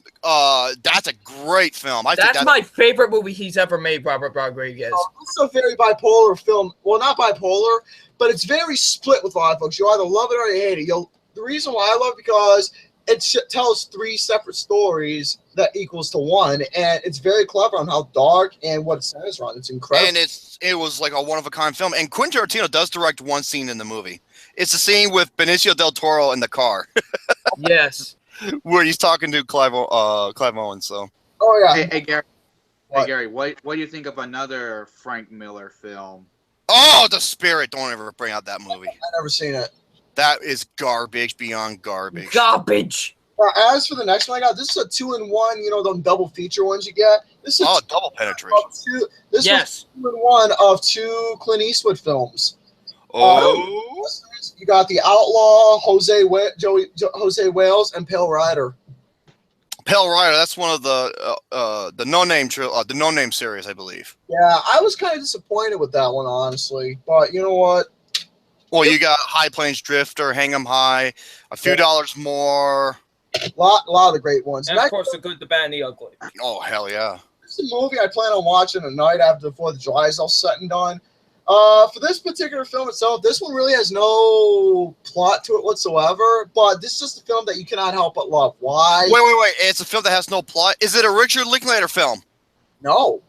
That's a great film. That's my favorite movie he's ever made, Robert Rodriguez. It's a very bipolar film. Well, not bipolar, but it's very split with a lot of folks. You either love it or you hate it. The reason why I love it because it tells 3 separate stories that equals to one, and it's very clever on how dark and what it centers on. It's incredible. And it was like a one-of-a-kind film. And Quentin Tarantino does direct one scene in the movie. It's the scene with Benicio del Toro in the car. Yes. Where he's talking to Clive Owen. So. Oh yeah. Hey Gary. What? Hey Gary, what do you think of another Frank Miller film? Oh, The Spirit! Don't ever bring out that movie. I've never seen it. That is garbage beyond garbage. Garbage. As for the next one I got, this is a 2-in-1. You know, them double feature ones you get. This is double penetration. This was 2-in-1 of 2 Clint Eastwood films. Oh. You got The Outlaw, Jose Wales, and Pale Rider. Pale Rider. That's one of the No Name series, I believe. Yeah, I was kind of disappointed with that one, honestly. But you know what? Well, you got High Plains Drifter, Hang 'em High, A Few Dollars More. A lot of the great ones. And of course, The Good, the Bad, and the Ugly. Oh, hell yeah. It's a movie I plan on watching tonight after the 4th of July is all said and done. For this particular film itself, this one really has no plot to it whatsoever, but this is just a film that you cannot help but love. Why? Wait. It's a film that has no plot? Is it a Richard Linklater film? No.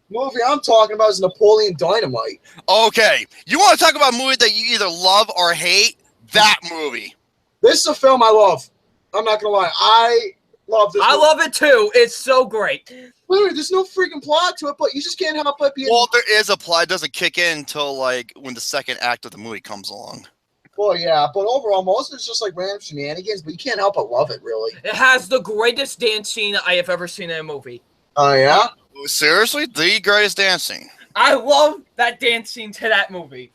Movie I'm talking about is Napoleon Dynamite. Okay. You want to talk about a movie that you either love or hate? That movie. This is a film I love. I'm not going to lie. I love this movie. I love it too. It's so great. Literally, there's no freaking plot to it, but you just can't help but be. Well, there is a plot. It doesn't kick in until like when the second act of the movie comes along. Well, yeah, but overall, most of it's just like random shenanigans, but you can't help but love it, really. It has the greatest dance scene I have ever seen in a movie. Oh, yeah? Seriously? The greatest dance scene. I love that dance scene to that movie.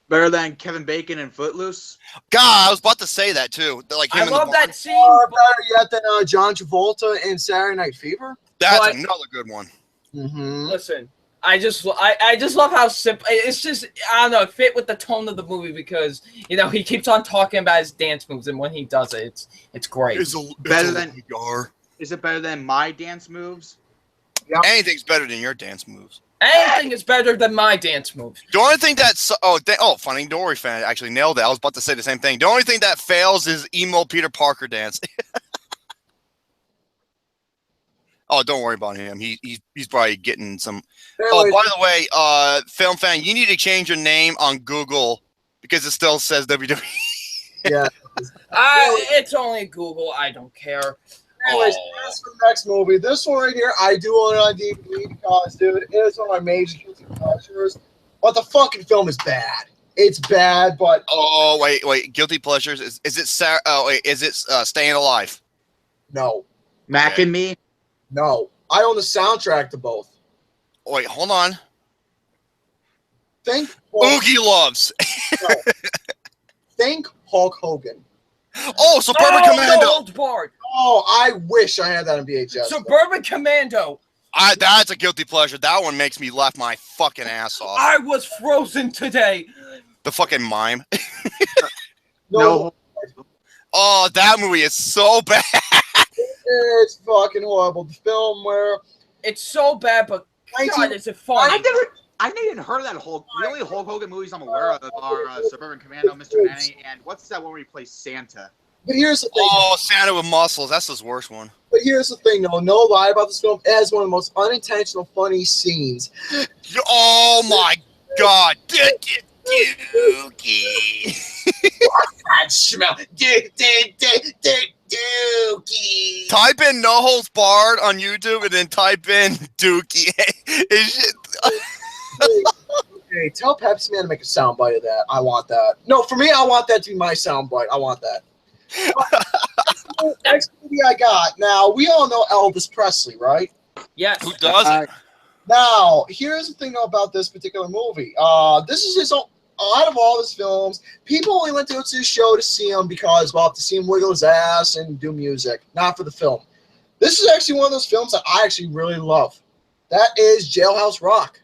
Better than Kevin Bacon in Footloose? God, I was about to say that too. Like him I love that scene. Better yet than John Travolta in Saturday Night Fever? That's another good one. Mm-hmm. Listen, I just love how simple. It's just, I don't know, it fit with the tone of the movie because, you know, he keeps on talking about his dance moves, and when he does it, it's great. Is it better than my dance moves? Yep. Anything's better than your dance moves. Anything is better than my dance moves. The only thing that's funny, Dory fan actually nailed it. I was about to say the same thing. The only thing that fails is emo Peter Parker dance. Oh, don't worry about him. He's probably getting some. Oh, by the way, film fan, you need to change your name on Google because it still says WWE. Yeah. It's only Google. I don't care. Anyways, that's the next movie. This one right here, I do own it on DVD because, dude, it is one of my major guilty pleasures. But the fucking film is bad. It's bad, but oh wait, guilty pleasures. Is it Staying Alive? No. Mac and Me? No. I own the soundtrack to both. Wait, hold on. Think Oogie Loves. No. Think Hulk Hogan. Oh, Suburban Commando. Old Bart. Oh, I wish I had that on VHS. Suburban Commando. That's a guilty pleasure. That one makes me laugh my fucking ass off. I was frozen today. The fucking mime. No. Oh, that movie is so bad. It's fucking horrible. The film where It's so bad, but God, is it funny? I never even heard of that Hulk. The only Hulk Hogan movies I'm aware of are Suburban Commando, Mr. Nanny, and what's that one where he plays Santa? But here's the thing. Oh, Santa with muscles. That's his worst one. But here's the thing, though. No lie about this film. It has one of the most unintentional, funny scenes. Oh my God. Dookie. I smell Dookie. Type in No Holds Barred on YouTube and then type in Dookie. Okay, tell Pepsi Man to make a soundbite of that. I want that. No, for me, I want that to be my soundbite. I want that. Next movie I got. Now, we all know Elvis Presley, right? Yes. Who doesn't? Now, here's the thing about this particular movie. This is his own. Out of all his films, people only went to go to the show to see him because, well, to see him wiggle his ass and do music, not for the film. This is actually one of those films that I actually really love. That is Jailhouse Rock.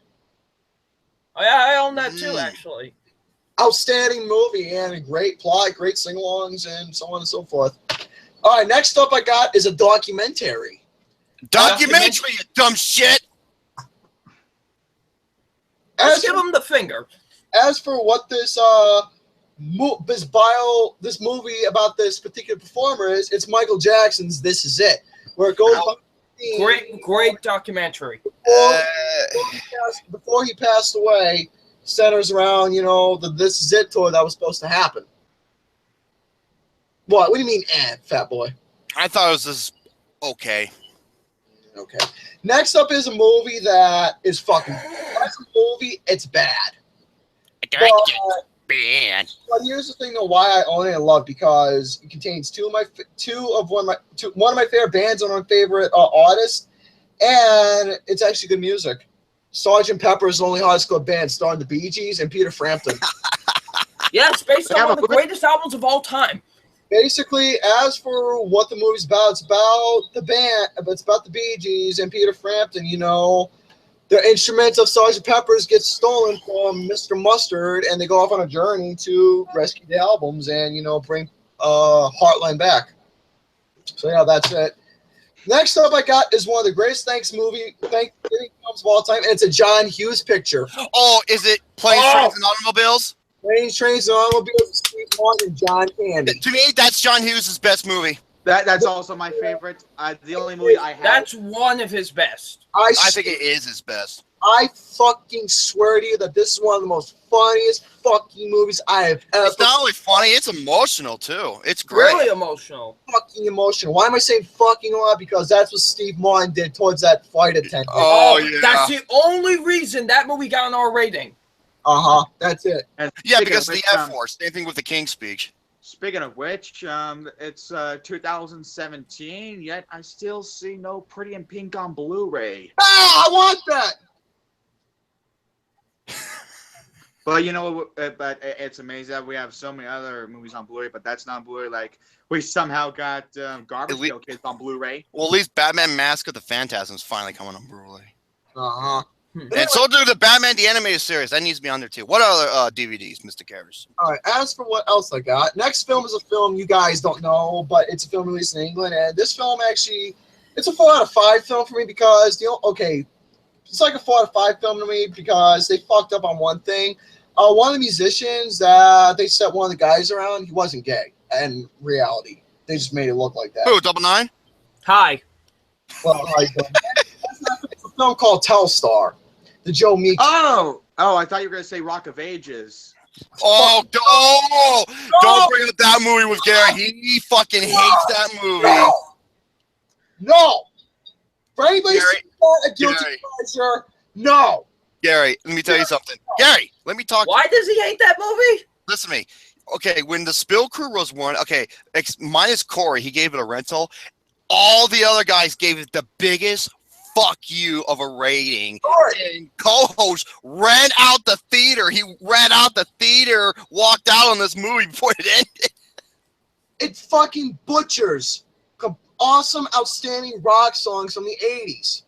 Oh, yeah, I own that too, actually. Outstanding movie and a great plot, great sing-alongs, and so on and so forth. All right, next up I got is a documentary. Documentary, you dumb shit. Just give him the finger. As for what this movie about this particular performer is, it's Michael Jackson's "This Is It," where it goes. Great documentary. Before he passed away, centers around the "This Is It" tour that was supposed to happen. What? What do you mean, fat boy? I thought it was just okay. Okay. Next up is a movie that is fucking. That's a movie. It's bad. Bad. But here's the thing, though, why I own it and love, because it contains one of my favorite bands and one of my favorite artists, and it's actually good music. Sgt. Pepper's Lonely Hearts Club Band, starring the Bee Gees and Peter Frampton. Yes, based on one of the greatest albums of all time. Basically, as for what the movie's about, it's about the band, it's about the Bee Gees and Peter Frampton. The instruments of Sgt. Pepper's get stolen from Mr. Mustard, and they go off on a journey to rescue the albums and, bring Heartland back. So, yeah, that's it. Next up I got is one of the greatest Thanksgiving films of all time, and it's a John Hughes picture. Oh, is it Planes, Trains, and Automobiles? Planes, Trains, and Automobiles, Steve Martin, and John Candy. To me, that's John Hughes' best movie. That's also my favorite. The only movie I have. That's one of his best. I think it is his best. I fucking swear to you that this is one of the most funniest fucking movies I have ever. It's not only funny, it's emotional too. It's great. Really emotional. Fucking emotional. Why am I saying fucking a lot? Because that's what Steve Martin did towards that flight attendant. Oh, yeah. That's the only reason that movie got an R rating. That's it. And Yeah, because of the F-Force. Same thing with the King's Speech. Speaking of which, it's 2017, yet I still see no Pretty in Pink on Blu-ray. Ah, I want that! But but it's amazing that we have so many other movies on Blu-ray, but that's not Blu-ray. Like, we somehow got Garbage Pail Kids on Blu-ray. Well, at least Batman Mask of the Phantasm's finally coming on Blu-ray. And so do the Batman the Animated Series. That needs to be on there too. What other DVDs, Mr. Garrison? All right, as for what else I got, next film is a film you guys don't know, but it's a film released in England, and this film actually, it's a 4 out of 5 film for me because, it's like a 4 out of 5 film to me because they fucked up on one thing. One of the musicians that they set one of the guys around, he wasn't gay in reality. They just made it look like that. Who, 99? Hi. Well, it's a film called Telstar, the Joe Meek. Oh, I thought you were going to say Rock of Ages. Don't bring up that movie with Gary. He fucking hates that movie. No. For anybody a guilty pleasure, no. Gary, let me tell you something. Gary, let me talk. Why does he hate that movie? Listen to me. Okay, when the Spill Crew was one, minus Corey, he gave it a rental. All the other guys gave it the biggest fuck you of a rating. And co-host ran out the theater. He ran out the theater, walked out on this movie before it ended. It fucking butchers awesome, outstanding rock songs from the 80s.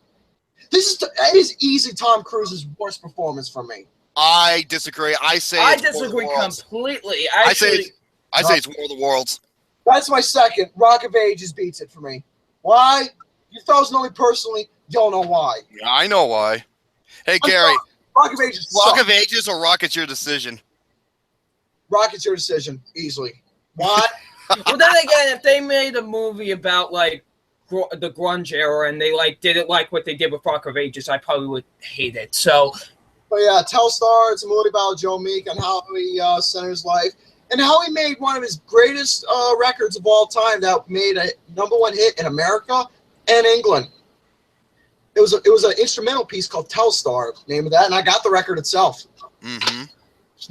That is easily Tom Cruise's worst performance for me. I disagree. I disagree completely. I say it's War of the Worlds. That's my second. Rock of Ages beats it for me. Why? You fellas know me personally. Y'all know why. Yeah, I know why. Hey, Gary. Rock of Ages. Rock of Ages or Rocket's your decision? Rocket's your decision, easily. Why? Well, then again, if they made a movie about like the grunge era and they like did it like what they did with Rock of Ages, I probably would hate it. So, but yeah, Telstar. It's a movie about Joe Meek and how he centered his life and how he made one of his greatest records of all time that made a #1 hit in America and England. It was an instrumental piece called Telstar, name of that, and I got the record itself. Mm-hmm.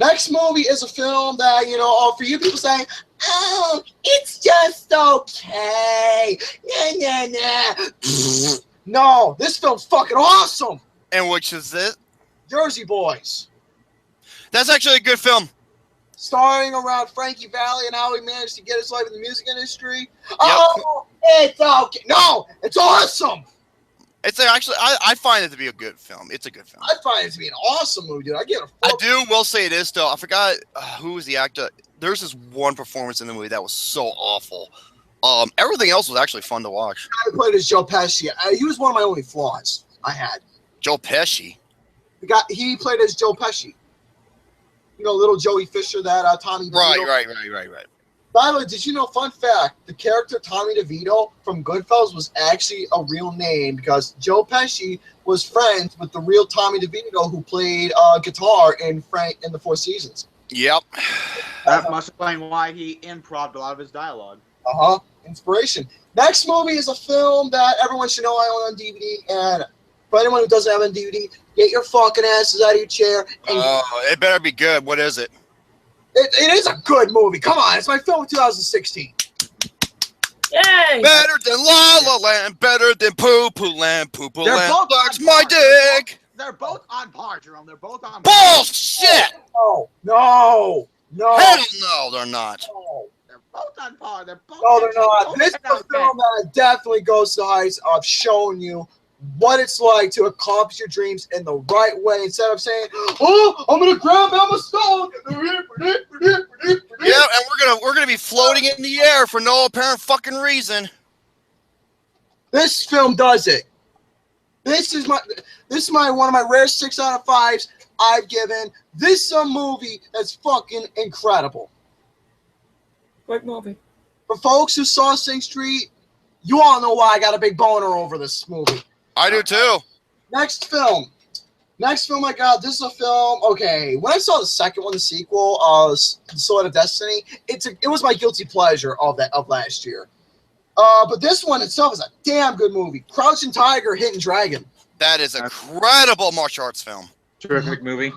Next movie is a film that, for you people saying, oh, it's just okay. Nah, nah, nah. No, this film's fucking awesome. And which is it? Jersey Boys. That's actually a good film. Starring around Frankie Valli and how he managed to get his life in the music industry. Yep. Oh, it's okay. No, it's awesome. It's actually, I find it to be a good film. It's a good film. I find it to be an awesome movie, dude. I will say this, though. I forgot who was the actor. There's this one performance in the movie that was so awful. Everything else was actually fun to watch. I played as Joe Pesci. He was one of my only flaws I had. Joe Pesci? He played as Joe Pesci. Little Joey Fisher, that Tommy DeVito. Right. By the way, did you know, fun fact, the character Tommy DeVito from Goodfellas was actually a real name because Joe Pesci was friends with the real Tommy DeVito who played guitar in the Four Seasons. Yep. That must explain why he improv'd a lot of his dialogue. Uh-huh. Inspiration. Next movie is a film that everyone should know I own on DVD, and for anyone who doesn't have it on DVD, get your fucking asses out of your chair. It better be good. What is it? It is a good movie. Come on, it's my film of 2016. Yay! Better than La La Land, better than Poo Poo Land. Poo Poo Land sucks my dick. They're both on par, Jerome. They're both on par. Bullshit! No. Hell no, they're not. No. They're both on par. They're not. This is a film that definitely goes to the heights of showing you what it's like to accomplish your dreams in the right way instead of saying, "Oh, I'm gonna grab Emma Stone." Yeah, and we're gonna be floating in the air for no apparent fucking reason. This film does it. This is my one of my rare 6 out of 5s I've given. This is a movie that's fucking incredible. Great movie. For folks who saw Sing Street, you all know why I got a big boner over this movie. I do too. Next film I got, this is a film, okay, when I saw the second one, the sequel, Sword of Destiny, it was my guilty pleasure of last year. But this one itself is a damn good movie. Crouching Tiger, Hidden Dragon. That is a incredible martial arts film. Terrific movie.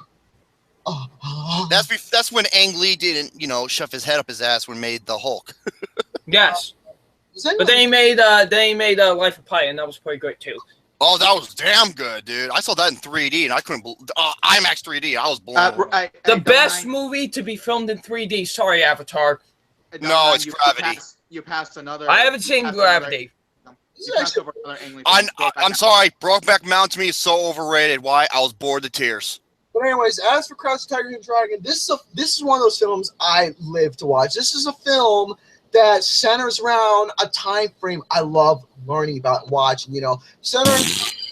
That's when Ang Lee didn't, shove his head up his ass when made the Hulk. Yes. But then he made Life of Pi, and that was pretty great too. Oh, that was damn good, dude. I saw that in 3D, and I couldn't believe IMAX 3D. I was blown away. The best movie to be filmed in 3D. Sorry, Avatar. No, it's Gravity. You passed another. I haven't seen Gravity. I'm sorry. Brokeback Mountain to me is so overrated. Why? I was bored to tears. But anyways, as for Crouching Tiger, Hidden Dragon, this is one of those films I live to watch. This is a film that centers around a time frame I love learning about and watching, centering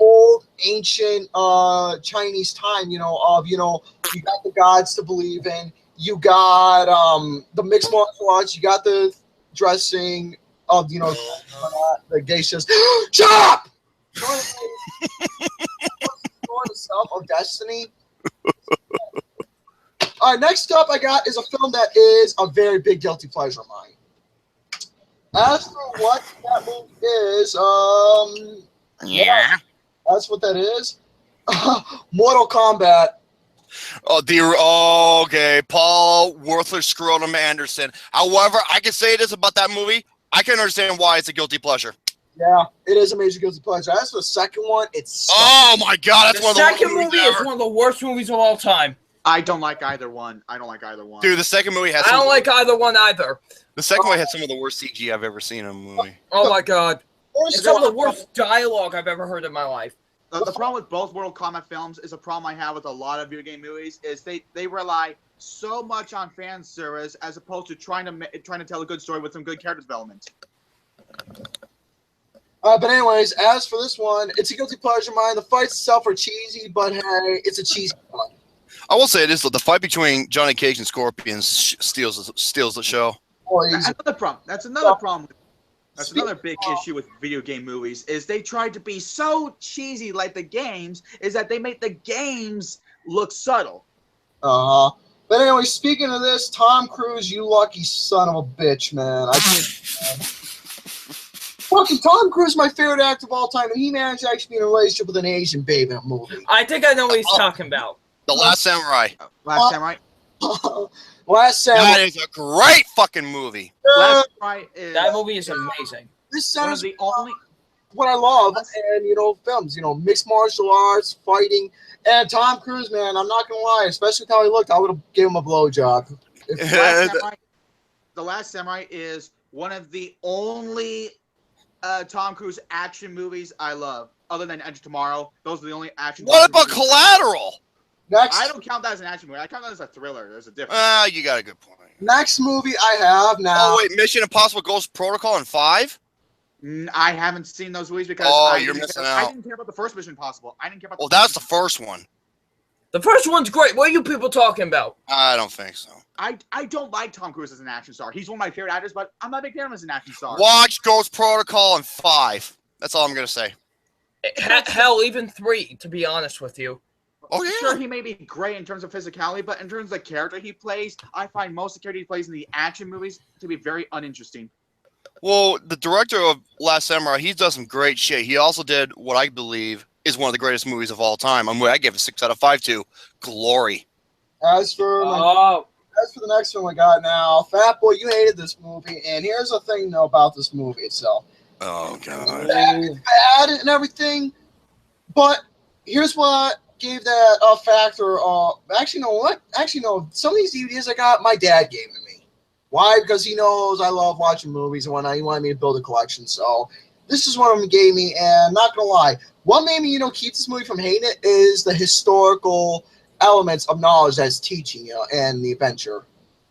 old, ancient Chinese time, you got the gods to believe in, you got the mixed martial arts, you got the dressing of, the geishas. Shut up! Self of Destiny. All right, next up I got is a film that is a very big guilty pleasure of mine. As for what that movie is, Yeah. That's what that is. Mortal Kombat. Okay, Paul Worthless Scrotum Anderson. However, I can say this about that movie. I can understand why it's a guilty pleasure. Yeah, it is a major guilty pleasure. As for the second one, it's... Oh my god, that's one of the worst second movie is one of the worst movies of all time. I don't like either one. Dude, the second movie has... I don't like either one either. The second one had some of the worst CG I've ever seen in a movie. Oh my god. It's some of the worst dialogue I've ever heard in my life. The problem with both Mortal Kombat films is a problem I have with a lot of video game movies is they rely so much on fan service as opposed to trying to tell a good story with some good character development. But anyways, as for this one, it's a guilty pleasure of mine. The fights itself are cheesy, but hey, it's a cheesy one. I will say this: the fight between Johnny Cage and Scorpions steals the show. That's another problem. That's another problem. That's another big issue with video game movies is they try to be so cheesy like the games is that they make the games look subtle. But anyway, speaking of this, Tom Cruise, you lucky son of a bitch, man. Fucking Tom Cruise is my favorite actor of all time, and he managed to actually be in a relationship with an Asian babe in a movie. I think I know what he's talking about. The Last Samurai. Last Samurai. Last Samurai. That is a great fucking movie. Last Samurai is That movie is amazing. This one of sounds the only. what I love, and films, mixed martial arts, fighting, and Tom Cruise, man. I'm not gonna lie, especially with how he looked, I would have given him a blowjob. The Last Samurai is one of the only Tom Cruise action movies I love, other than Edge of Tomorrow. Those are the only action. What about Collateral? Next, I don't count that as an action movie. I count that as a thriller. There's a difference. You got a good point. next movie I have now. Oh wait, Mission Impossible Ghost Protocol and 5. I haven't seen those movies because you're missing out. I didn't care about the first Mission Impossible. I didn't care about. Well, that's the first one. The first one's great. What are you people talking about? I don't think so. I don't like Tom Cruise as an action star. He's one of my favorite actors, but I'm not a big fan of him as an action star. Watch Ghost Protocol and 5. That's all I'm gonna say. Hell, even 3, to be honest with you. Oh yeah. Sure, he may be great in terms of physicality, but in terms of the character he plays, I find most of the character he plays in the action movies to be very uninteresting. Well, the director of Last Samurai, he does some great shit. He also did what I believe is one of the greatest movies of all time. I give it 6 out of 5 to Glory. As for the next film I got now, Fat Boy, you hated this movie, and here's the thing though about this movie itself. Oh god. It's bad and everything, but here's what gave that a factor. Actually, no. Some of these DVDs I got, my dad gave to me. Why? Because he knows I love watching movies and whatnot. He wanted me to build a collection. So this is one of them he gave me. And I'm not gonna lie, what made me keep this movie from hating it is the historical elements of knowledge that's teaching and the adventure.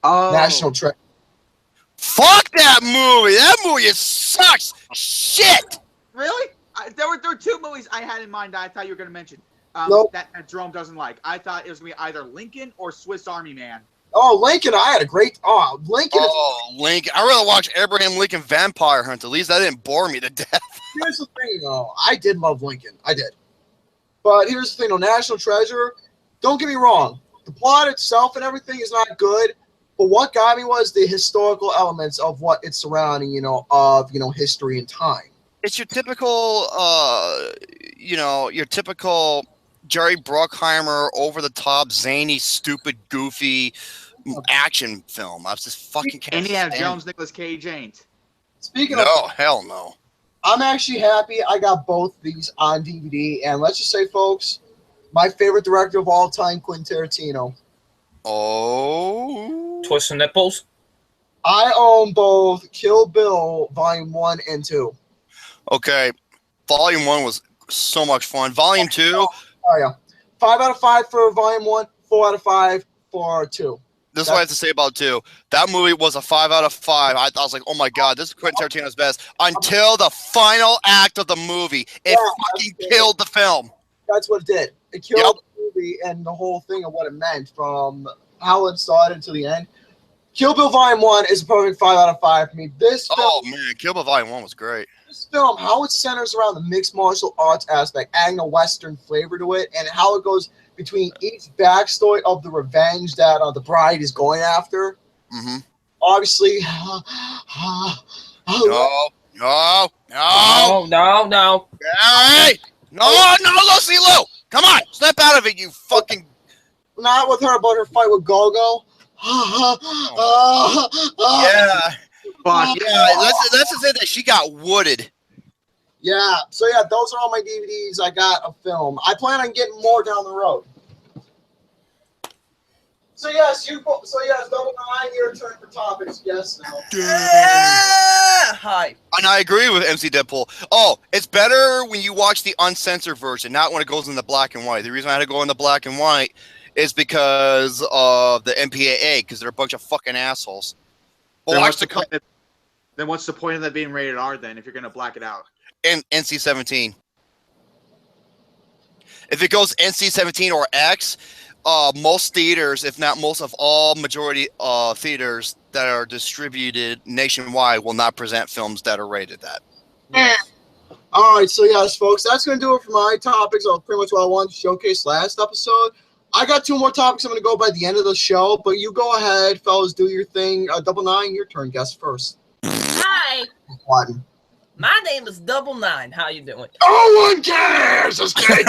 National Treasure. Fuck that movie. That movie sucks. Shit. Really? There were 2 movies I had in mind that I thought you were going to mention. Nope. That Jerome doesn't like. I thought it was going to be either Lincoln or Swiss Army Man. Oh, Lincoln! I had a great. Lincoln. Lincoln! I rather watch Abraham Lincoln Vampire Hunt. At least that didn't bore me to death. Here's the thing, though. I did love Lincoln. I did. But here's the thing, though. National Treasure. Don't get me wrong. The plot itself and everything is not good. But what got me was the historical elements of what it's surrounding. History and time. It's your typical, Jerry Bruckheimer, over-the-top, zany, stupid, goofy action film. I was just fucking can't Indiana stand Jones, Nicolas Cage ain't. Speaking No, of, hell no. I'm actually happy I got both these on DVD. And let's just say, folks, my favorite director of all time, Quentin Tarantino. Oh. Twist the nipples. I own both Kill Bill Volume 1 and 2. Okay. Volume 1 was so much fun. Volume 2. Oh, yeah. 5 out of 5 for Volume 1, 4 out of 5 for 2. This is what I have to say about 2. That movie was a 5 out of 5. I was like, oh my god, this is Quentin Tarantino's best. Until the final act of the movie. It fucking killed the film. That's what it did. It killed the movie and the whole thing of what it meant from how it started to the end. Kill Bill Volume 1 is a perfect 5 out of 5 for me. This film, man, Kill Bill Volume 1 was great. This film, how it centers around the mixed martial arts aspect, adding a Western flavor to it, and how it goes between each backstory of the revenge that the bride is going after. Mm-hmm. Obviously, No. Hey! No, Lucy Lou! Come on! Snap out of it, you fucking... Not with her, but her fight with Gogo. Yeah. Fuck. Yeah, let's just say that she got wooded. Yeah, so yeah, those are all my DVDs I got of film. I plan on getting more down the road. So yes, Double 9, your turn for topics. Yes, now. Hi. And I agree with MC Deadpool. Oh, it's better when you watch the uncensored version, not when it goes in the black and white. The reason I had to go in the black and white is because of the MPAA, because they're a bunch of fucking assholes. But watch the Then what's the point of that being rated R then if you're gonna black it out? And NC-17. If it goes NC-17 or X, most theaters, if not most of all majority theaters that are distributed nationwide, will not present films that are rated that. All right, so yes, folks, that's going to do it for my topics. That's pretty much what I wanted to showcase last episode. I got 2 more topics I'm going to go by the end of the show, but you go ahead, fellas, do your thing. Double Nine, your turn. Guess first. Hi. One. My name is Double Nine. How you doing? No one cares! Okay.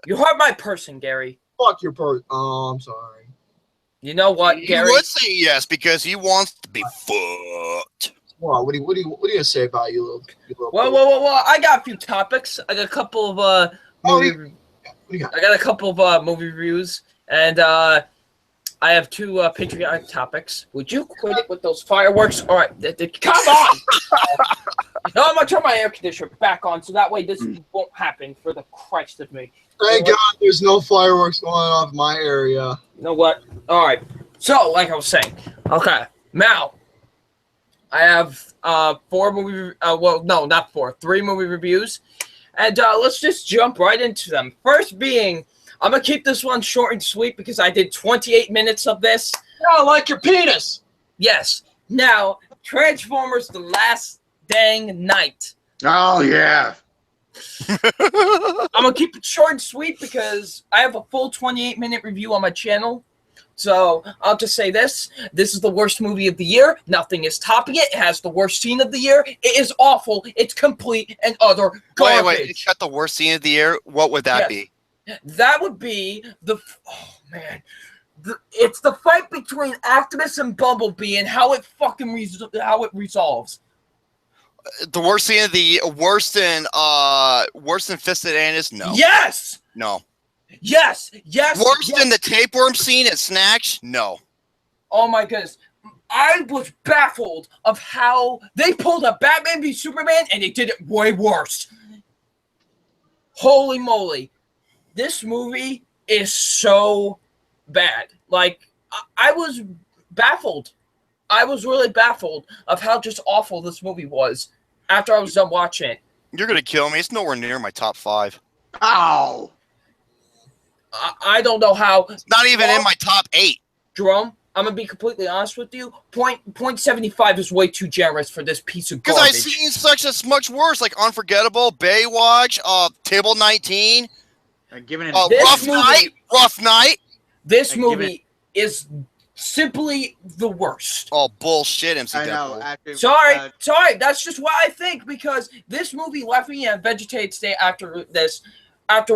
You heard my person, Gary. Fuck your person. Oh, I'm sorry. You know what, Gary? He would say yes because he wants to be fucked. Well, what do you say about you little Well, I got a few topics. I got a couple of movie. What do you got? I got a couple of movie reviews, and I have 2 patriotic topics. Would you quit it with those fireworks? All right, come on! No, I'm gonna turn my air conditioner back on, so that way this won't happen. For the Christ of me! Thank God, there's no fireworks going off in my area. You know what? All right. So, like I was saying, okay. Now, I have 4 movie. Well, no, not 4. 3 movie reviews, and let's just jump right into them. First being, I'm gonna keep this one short and sweet because I did 28 minutes of this. Yeah, like your penis. Yes. Now, Transformers: The Last Dang Night. Oh yeah. I'm gonna keep it short and sweet because I have a full 28-minute review on my channel. So I'll just say this: this is the worst movie of the year. Nothing is topping it. It has the worst scene of the year. It is awful. It's complete and utter garbage. Wait, it's got the worst scene of the year. What would that be? That would be the. Oh man, it's the fight between Optimus and Bumblebee and how it fucking resolves. The worst scene of the worse than Fisted Anus? No. Yes. No. Yes. Worse than the tapeworm scene at Snatch? No. Oh my goodness. I was baffled of how they pulled a Batman v Superman and they did it way worse. Holy moly. This movie is so bad. Like, I was baffled. I was really baffled of how just awful this movie was after I was done watching it. You're going to kill me. It's nowhere near my top 5. Ow. I don't know how. It's not even in my top 8. Jerome, I'm going to be completely honest with you. Point 75 is way too generous for this piece of garbage. Because I've seen such a much worse, like Unforgettable, Baywatch, Table 19, Rough Night. This movie is simply the worst. Oh, bullshit, MC I know. Deadpool. Sorry. That's just what I think, because this movie left me in a vegetated state after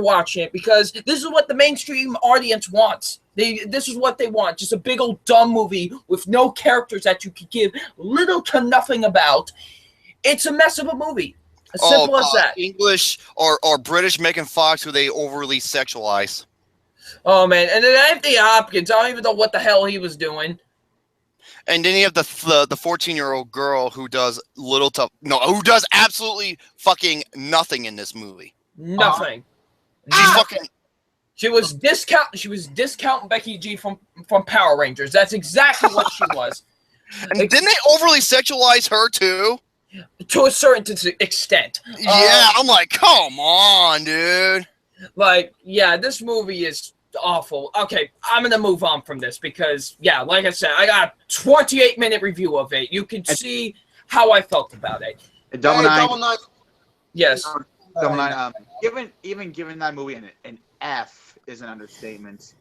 watching it, because this is what the mainstream audience wants. This is what they want. Just a big old dumb movie with no characters that you can give little to nothing about. It's a mess of a movie. As simple as that. English or British Megan Fox, who they overly sexualize. Oh man, and then Anthony Hopkins, I don't even know what the hell he was doing. And then you have the 14-year-old girl who does who does absolutely fucking nothing in this movie. Nothing. She was discounting Becky G from Power Rangers. That's exactly what she was. And didn't they overly sexualize her too? To a certain extent. Yeah, I'm like, come on, dude. Like, yeah, this movie is awful. Okay, I'm gonna move on from this because, yeah, like I said, I got a 28-minute review of it. You can see how I felt about it. Double Nine. Yes. Double Nine. Giving that movie an F is an understatement.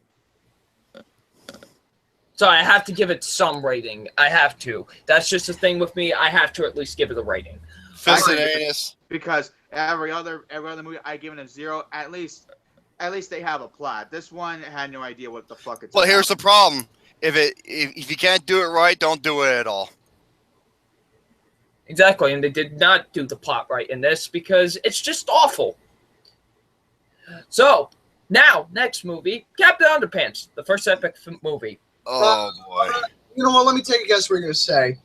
So I have to give it some rating. I have to. That's just the thing with me. I have to at least give it a rating. Fisted Anus. Because every other movie I give it a 0. At least they have a plot. This one had no idea what the fuck it's about. Here's the problem. If you can't do it right, don't do it at all. Exactly, and they did not do the plot right in this because it's just awful. So, now, next movie, Captain Underpants, the first epic movie. Oh, boy. You know what? Let me take a guess what you're going to say.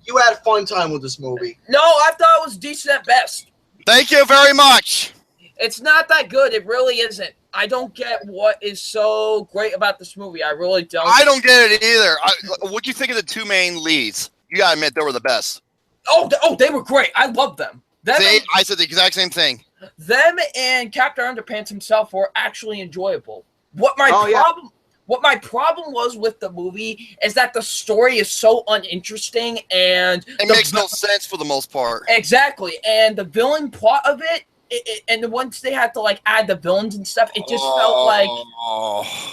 You had a fun time with this movie. No, I thought it was decent at best. Thank you very much. It's not that good. It really isn't. I don't get what is so great about this movie. I really don't. I don't get it either. What do you think of the 2 main leads? You gotta admit they were the best. They were great. I loved them. I said the exact same thing. Them and Captain Underpants himself were actually enjoyable. What my problem was with the movie is that the story is so uninteresting and it makes no sense for the most part. Exactly, and the villain plot of it, and once they had to like add the villains and stuff, it just felt like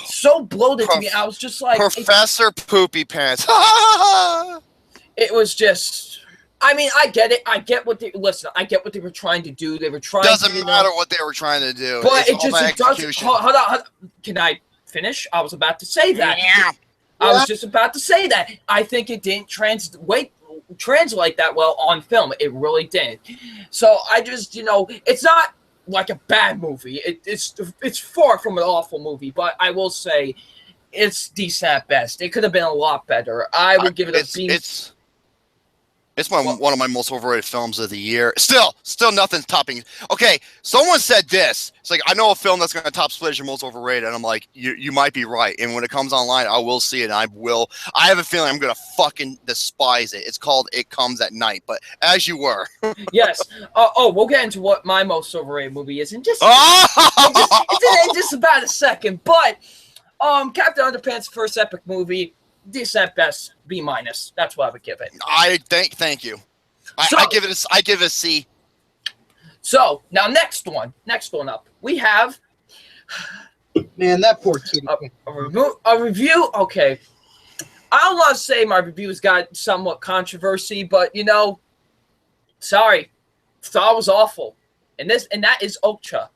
so bloated to me. I was just like, Professor Poopy Pants. It was just. I mean, I get it. I get what they were trying to do. They were trying. Doesn't matter what they were trying to do. But it doesn't. Hold on. Can I finish? I was about to say that. Yeah. I was just about to say that. I think it didn't translate that well on film. It really didn't. So I just, it's not like a bad movie. It's far from an awful movie, but I will say it's decent at best. It could have been a lot better. I would give it a B. It's one of my most overrated films of the year. Still nothing's topping. Okay, someone said this. It's like, I know a film that's going to top split as your most overrated, and I'm like, you might be right. And when it comes online, I will see it, and I have a feeling I'm going to fucking despise it. It's called It Comes at Night, but as you were. Yes. We'll get into what my most overrated movie is in just about a second. But Captain Underpants' first epic movie, decent at best, B-. That's what I would give it. Thank you. I give it a C. So now next one up, we have Man, that poor kitty. a review. Okay, I don't want to say my reviews got somewhat controversy, but sorry, thought it was awful, and that is Okja.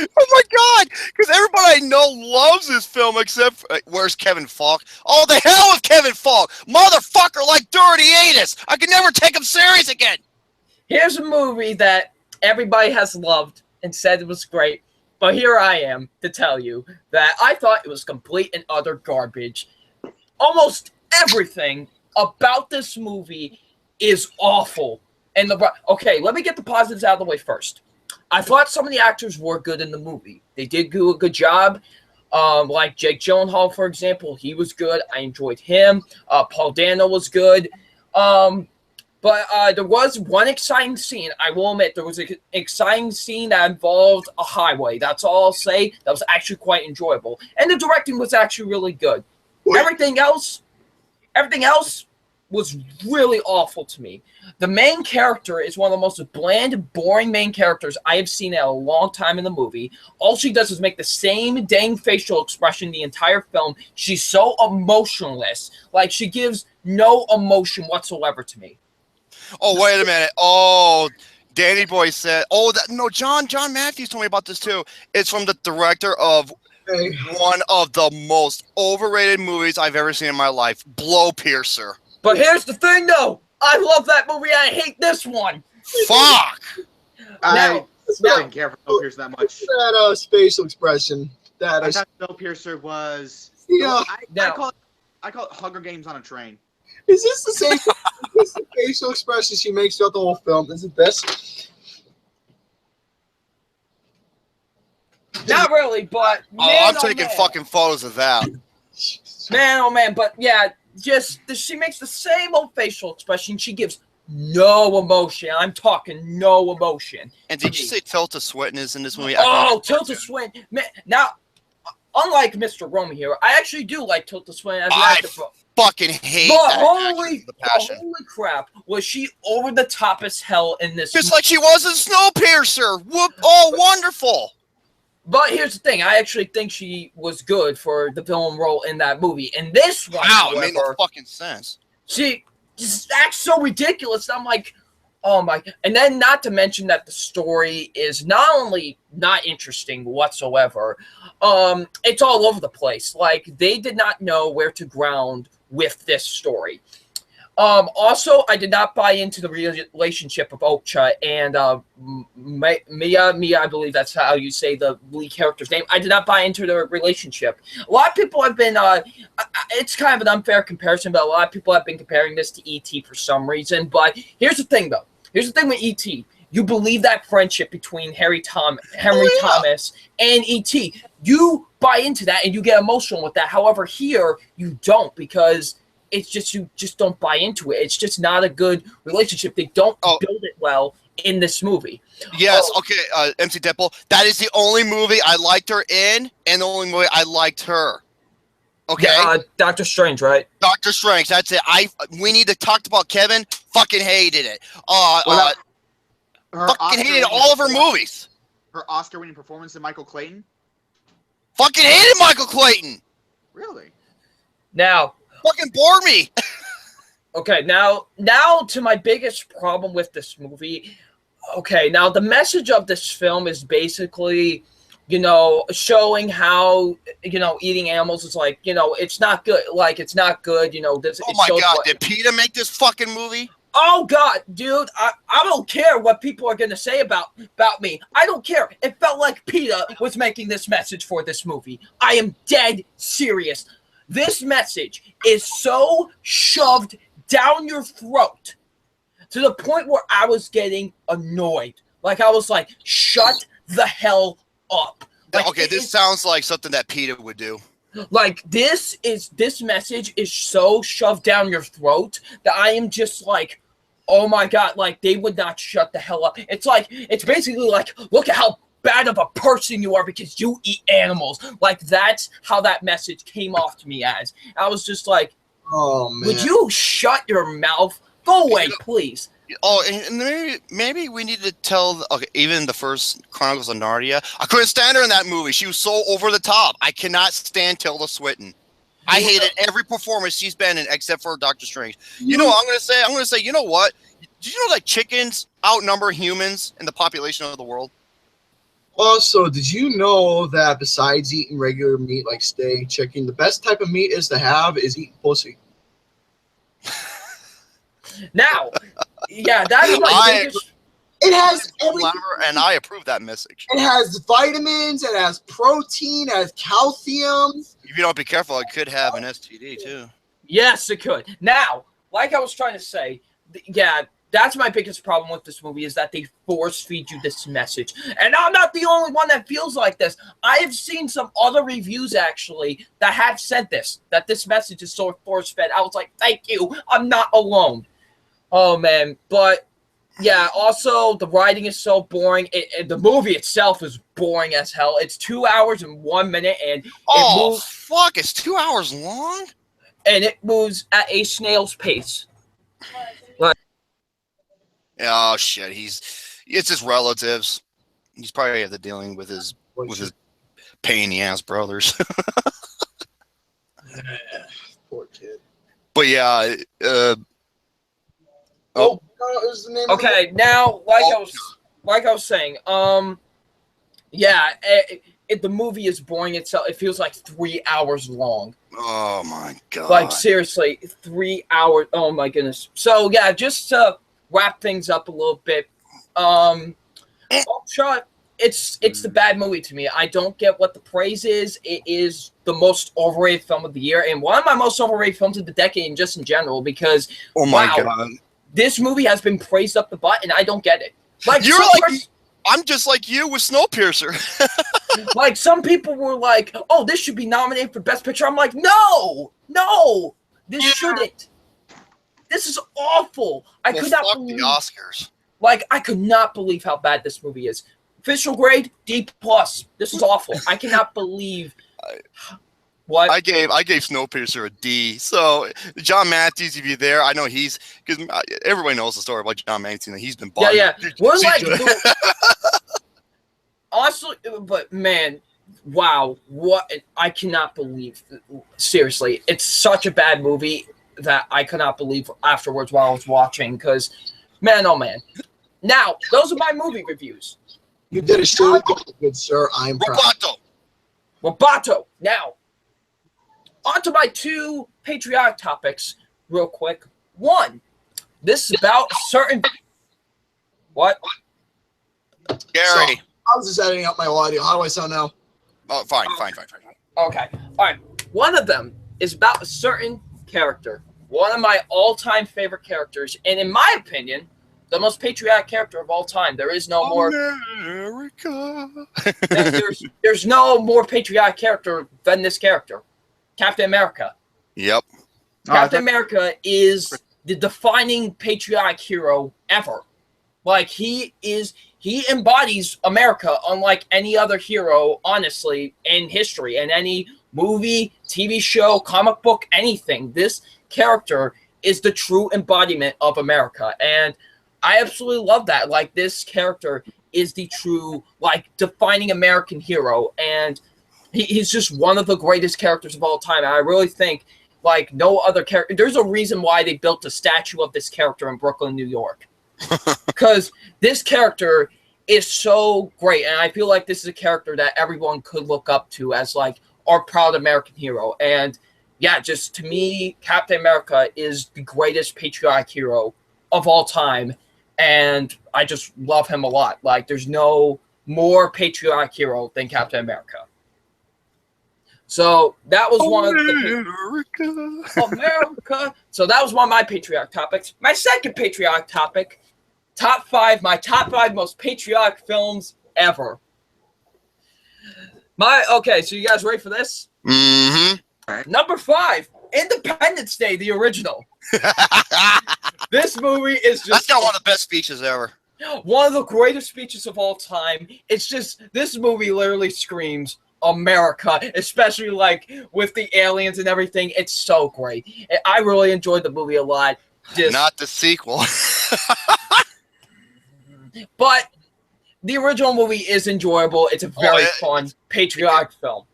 Oh my God! Because everybody I know loves this film except where's Kevin Falk? Oh, the hell with Kevin Falk, motherfucker! Like Dirty Anus. I can never take him serious again. Here's a movie that everybody has loved and said it was great, but here I am to tell you that I thought it was complete and utter garbage. Almost everything about this movie is awful. And okay, let me get the positives out of the way first. I thought some of the actors were good in the movie. They did do a good job. Like Jake Gyllenhaal, for example, he was good. I enjoyed him. Paul Dano was good. But there was one exciting scene. I will admit there was an exciting scene that involved a highway. That's all I'll say. That was actually quite enjoyable. And the directing was actually really good. Everything else was really awful to me. The main character is one of the most bland, boring main characters I have seen in a long time in the movie. All she does is make the same dang facial expression the entire film. She's so emotionless. Like, she gives no emotion whatsoever to me. Oh, wait a minute. Oh, Danny Boy said, John Matthews told me about this too. It's from the director of one of the most overrated movies I've ever seen in my life, Blowpiercer. But here's the thing, though. I love that movie. I hate this one. Fuck. I didn't care for Snowpiercer that much. That facial expression. I thought Snowpiercer was. Yeah. I call it Hunger Games on a train. Is this the same facial expression she makes throughout the whole film? Is it this? Not really, but I'm taking fucking photos of that. Man, oh man, but yeah. She makes the same old facial expression. She gives no emotion. I'm talking no emotion. And did you say Tilda Swinton is in this movie? Tilda Swinton. Man, now, unlike Mr. Romy here, I actually do like Tilda Swinton as an actor. Fucking hate but that. Holy crap, was she over the top as hell in this Just like she was in Snowpiercer. Whoop! Oh, wonderful. But here's the thing. I actually think she was good for the villain role in that movie. And this one, however, it made no fucking sense. She just acts so ridiculous. I'm like, oh my. And then not to mention that the story is not only not interesting whatsoever, it's all over the place. Like, they did not know where to ground with this story. Also, I did not buy into the relationship of Okja and Mia, I believe that's how you say the lead character's name. I did not buy into their relationship. A lot of people have been, it's kind of an unfair comparison, but a lot of people have been comparing this to E.T. for some reason. But here's the thing, though. Here's the thing with E.T. You believe that friendship between Henry Thomas and E.T. You buy into that and you get emotional with that. However, here, you don't, because it's just you just don't buy into it. It's just not a good relationship. They don't build it well in this movie. Yes, okay, MC Deadpool. That is the only movie I liked her in, and the only movie I liked her. Okay, Doctor Strange, right? Doctor Strange. That's it. We need to talk about Kevin. Fucking hated it. Fucking hated all of her movies. Her Oscar-winning performance in Michael Clayton. Fucking hated Michael Clayton. Really? Now, fucking bored me. Okay, now to my biggest problem with this movie. Okay, now the message of this film is basically, showing how, eating animals is like, it's not good. Like, it's not good, This, oh my God, did PETA make this fucking movie? Oh God, dude, I don't care what people are gonna say about me. I don't care. It felt like PETA was making this message for this movie. I am dead serious. This message is so shoved down your throat to the point where I was getting annoyed. Like, I was like, shut the hell up. Like, okay, this sounds like something that PETA would do. Like, this message is so shoved down your throat that I am just like, oh my God, like, they would not shut the hell up. It's basically like, look at how bad of a person you are because you eat animals. Like, that's how that message came off to me as. I was just like, oh man, would you shut your mouth? Go away, please. Oh, and maybe we need to tell. Okay, even the first Chronicles of Narnia, I couldn't stand her in that movie. She was so over the top. I cannot stand Tilda Swinton. I hated every performance she's been in except for Doctor Strange. You know what I'm gonna say? I'm gonna say, you know what? Did you know that chickens outnumber humans in the population of the world? Also, did you know that besides eating regular meat like steak, chicken, the best type of meat is to have is eating pussy? Now, yeah, that's my biggest. It has everything, and I approve that message. It has vitamins, it has protein, it has calcium. If you don't be careful, it could have an STD too. Yes, it could. Now, like I was trying to say, yeah, that's my biggest problem with this movie is that they force feed you this message. And I'm not the only one that feels like this. I have seen some other reviews actually that have said this, that this message is so force fed. I was like, thank you, I'm not alone. Oh man, but yeah, also the writing is so boring. The movie itself is boring as hell. It's 2 hours and 1 minute, and fuck, it's 2 hours long, and it moves at a snail's pace. Like, oh shit, it's his relatives. He's probably have to dealing with his pain in the ass brothers. Poor kid. But yeah, is the name okay, now like I was saying, yeah, the movie is boring itself. It feels like 3 hours long. Oh my God! Like seriously, 3 hours. Oh my goodness. So yeah, just to wrap things up a little bit. Okja, it's the bad movie to me. I don't get what the praise is. It is the most overrated film of the year, and one of my most overrated films of the decade, and just in general, because oh my God. This movie has been praised up the butt, and I don't get it. Like I'm just like you with Snowpiercer. Like some people were like, "Oh, this should be nominated for Best Picture." I'm like, no, this shouldn't. This is awful. I could not believe the Oscars. Like I could not believe how bad this movie is. Official grade D+. This is awful. I cannot believe. What? I gave Snowpiercer a D. So John Matthews, if you're there, I know because everybody knows the story about John Matthews. He's been bought. Yeah. We're like, honestly, but man, wow, what? I cannot believe. Seriously, it's such a bad movie that I could not believe afterwards while I was watching. Because, man, oh man. Now, those are my movie reviews. You did a show, good sir. I'm proud. Roboto. Now. On to my two patriotic topics real quick. One, this is about certain... What? Gary. So, I was just editing up my audio. How do I sound now? Oh, fine. Okay. All right. One of them is about a certain character. One of my all-time favorite characters. And in my opinion, the most patriotic character of all time. There is no more... America. There's no more patriotic character than this character. Captain America. Yep. Captain America is the defining patriotic hero ever. Like, he embodies America unlike any other hero, honestly, in history. In any movie, TV show, comic book, anything. This character is the true embodiment of America. And I absolutely love that. Like, this character is the true, like, defining American hero. And he's just one of the greatest characters of all time. And I really think, like, no other character... There's a reason why they built a statue of this character in Brooklyn, New York. Because this character is so great, and I feel like this is a character that everyone could look up to as, like, our proud American hero. And yeah, just to me, Captain America is the greatest patriotic hero of all time, and I just love him a lot. Like, there's no more patriotic hero than Captain America. So that was one of the America. So that was one of my patriotic topics. My second patriotic topic. My top five most patriotic films ever. Okay, so you guys ready for this? Mm-hmm. Number 5, Independence Day, the original. This movie is just... That's got one of the best speeches ever. One of the greatest speeches of all time. It's just, this movie literally screams America, especially, like, with the aliens and everything. It's so great. I really enjoyed the movie a lot. Not the sequel. But the original movie is enjoyable. It's a very fun, patriotic film.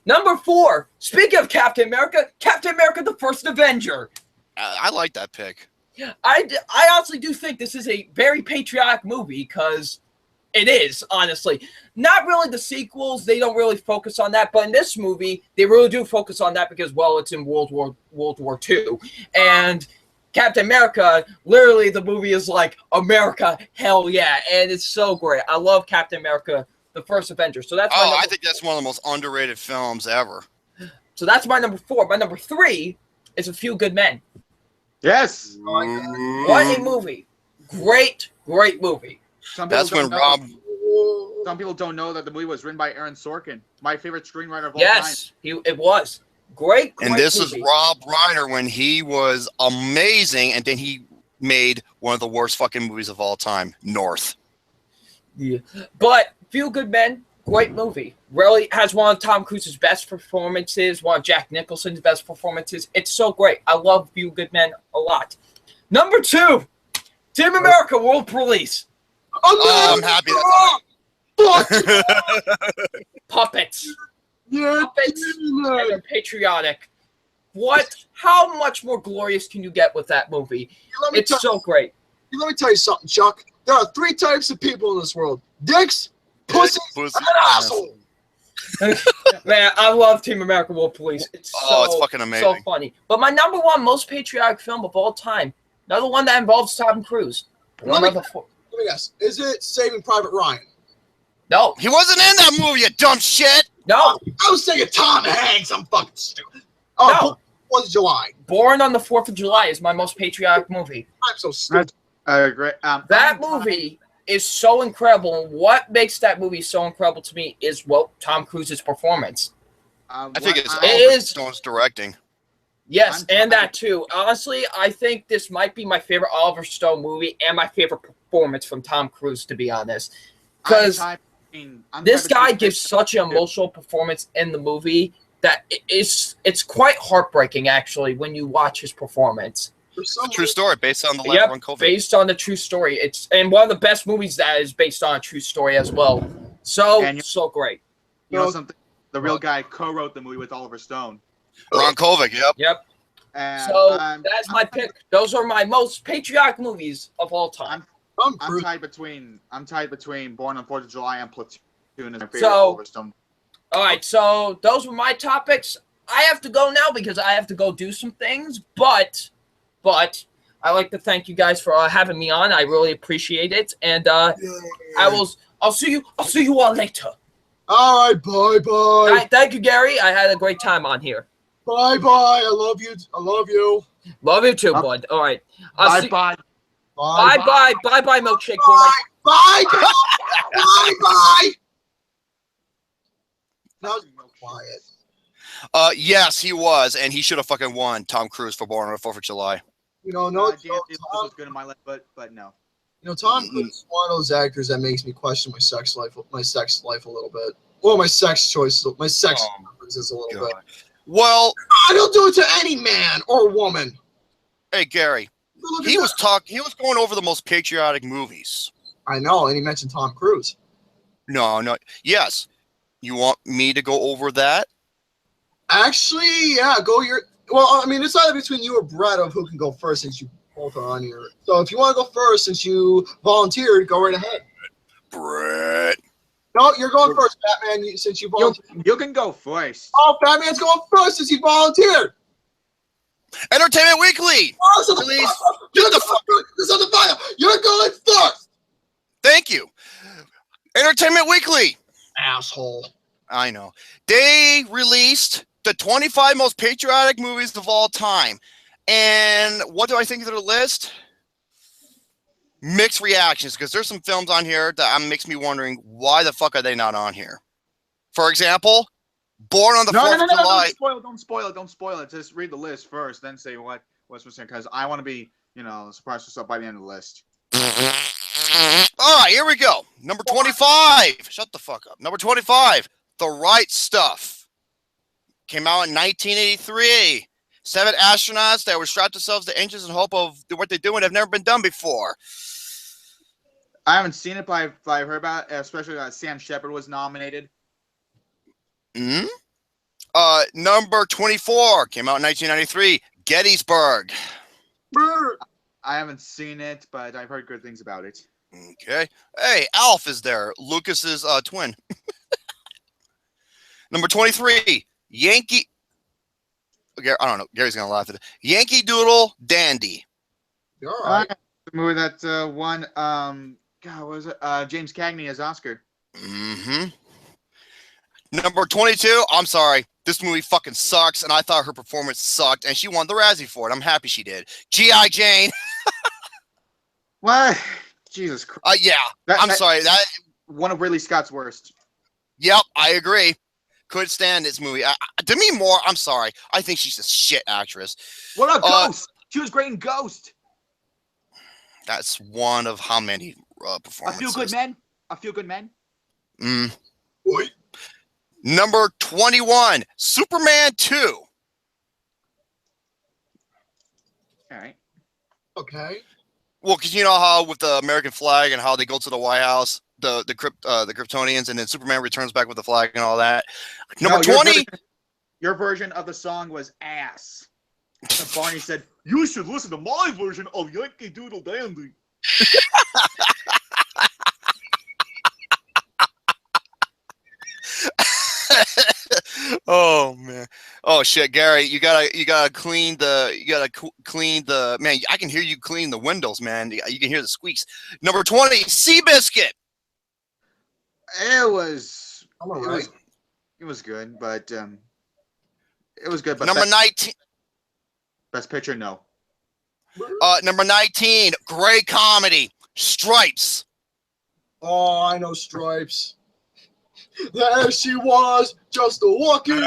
Number 4, speaking of Captain America, the First Avenger. I like that pick. I honestly do think this is a very patriotic movie, because it is, honestly. Not really the sequels. They don't really focus on that. But in this movie, they really do focus on that because, well, it's in World War II. And Captain America, literally the movie is like, America, hell yeah. And it's so great. I love Captain America, the First Avenger. So that's I think that's one of the most underrated films ever. So that's my number 4. My number 3 is A Few Good Men. Yes. What a movie. Great movie. That's when Rob... Some people don't know that the movie was written by Aaron Sorkin, my favorite screenwriter of all time. Yes, it was. Great and this movie. is Rob Reiner when he was amazing, and then he made one of the worst fucking movies of all time, North. Yeah. But Few Good Men, great movie. Really has one of Tom Cruise's best performances, one of Jack Nicholson's best performances. It's so great. I love Few Good Men a lot. Number 2, Team America World Police. I'm happy that's Puppets. Yeah, Puppets and they're patriotic. How much more glorious can you get with that movie? It's so great. Let me tell you something, Chuck. There are 3 types of people in this world: dicks, pussies, and assholes. Man, I love Team America World Police. It's fucking amazing. So funny. But my number 1 most patriotic film of all time, another one that involves Tom Cruise. Let me guess. Is it Saving Private Ryan? No. He wasn't in that movie, you dumb shit. No. I was thinking Tom Hanks. I'm fucking stupid. No. 4th of July. Born on the 4th of July is my most patriotic movie. I'm so stupid. Great. That movie is so incredible. What makes that movie so incredible to me is, well, Tom Cruise's performance. I think it's Oliver Stone's directing. Yes, and that too. Honestly, I think this might be my favorite Oliver Stone movie and my favorite performance from Tom Cruise, to be honest. Because this guy gives such an emotional performance in the movie that it's quite heartbreaking, actually, when you watch his performance. It's a true story based on the lab on COVID. Based on the true story. It's one of the best movies that is based on a true story as well. So great. You know something? The real guy co-wrote the movie with Oliver Stone. Ron Kovic, Yep. So that's my pick. Those are my most patriotic movies of all time. I'm tied between Born on 4th of July and Platoon as my favorite Oliver Stone. All right, so those were my topics. I have to go now because I have to go do some things, but I like to thank you guys for having me on. I really appreciate it, and I'll see you all later. All right, bye. All right, thank you, Gary. I had a great time on here. Bye. I love you. Love you too, bud. All right. Bye. Bye, milkshake boy. Bye. Now quiet. Yes, he was, and he should have fucking won. Tom Cruise for Born on the 4th of July. No, James was good in my life, but no. Tom Cruise is one of those actors that makes me question my sex life a little bit. Well, my sex choices, my sex preferences a little bit. Well, I don't do it to any man or woman. Hey, Gary, he was going over the most patriotic movies. I know, and he mentioned Tom Cruise. No. Yes. You want me to go over that? Actually, yeah, well, I mean, it's either between you or Brett of who can go first since you both are on here. So if you want to go first since you volunteered, go right ahead. Brett. No, you're going first, Batman, since you volunteered. You can go first. Oh, Batman's going first since he volunteered. Entertainment Weekly. Oh, You're the fire. You're going first. Thank you. Entertainment Weekly. Asshole. I know. They released the 25 most patriotic movies of all time. And what do I think of their list? Mixed reactions, because there's some films on here that makes me wondering why the fuck are they not on here. For example, Born on the 4th of July. Don't spoil it. Just read the list first, then say what's missing, because I want to be, surprised yourself by the end of the list. All right, here we go. Number 25. Shut the fuck up. Number 25, The Right Stuff. Came out in 1983. 7 astronauts that were strapped themselves to engines in hope of what they're doing have never been done before. I haven't seen it, but I've heard about it, especially that Sam Shepard was nominated. Hmm. Number 24 came out in 1993. Gettysburg. I haven't seen it, but I've heard good things about it. Okay. Hey, Alf is there. Lucas's twin. Number 23, Yankee. I don't know. Gary's gonna laugh at it. Yankee Doodle Dandy. You're all right. The movie that won. God, what was it? James Cagney as Oscar. Mm-hmm. Number 22. I'm sorry. This movie fucking sucks, and I thought her performance sucked, and she won the Razzie for it. I'm happy she did. G.I. Jane. What? Jesus Christ. Yeah. I'm sorry. That one of Ridley Scott's worst. Yep, I agree. Couldn't stand this movie. Demi Moore, I'm sorry. I think she's a shit actress. What about Ghost? She was great in Ghost. That's one of how many performances. A Few Good Men. Boy. Number 21, Superman 2. All right. Okay. Well, because you know how with the American flag and how they go to the White House, the Kryptonians, and then Superman returns back with the flag and all that. Number 20. Your version of the song was ass. And Barney said, "You should listen to my version of Yankee Doodle Dandy." Oh man. Oh shit, Gary, you gotta clean the man. I can hear you clean the windows, man. You can hear the squeaks. Number 20, Seabiscuit. It was good, but it was good. But number 19. Best Picture, no. Number 19, great comedy, Stripes. Oh, I know Stripes. There she was, just a walking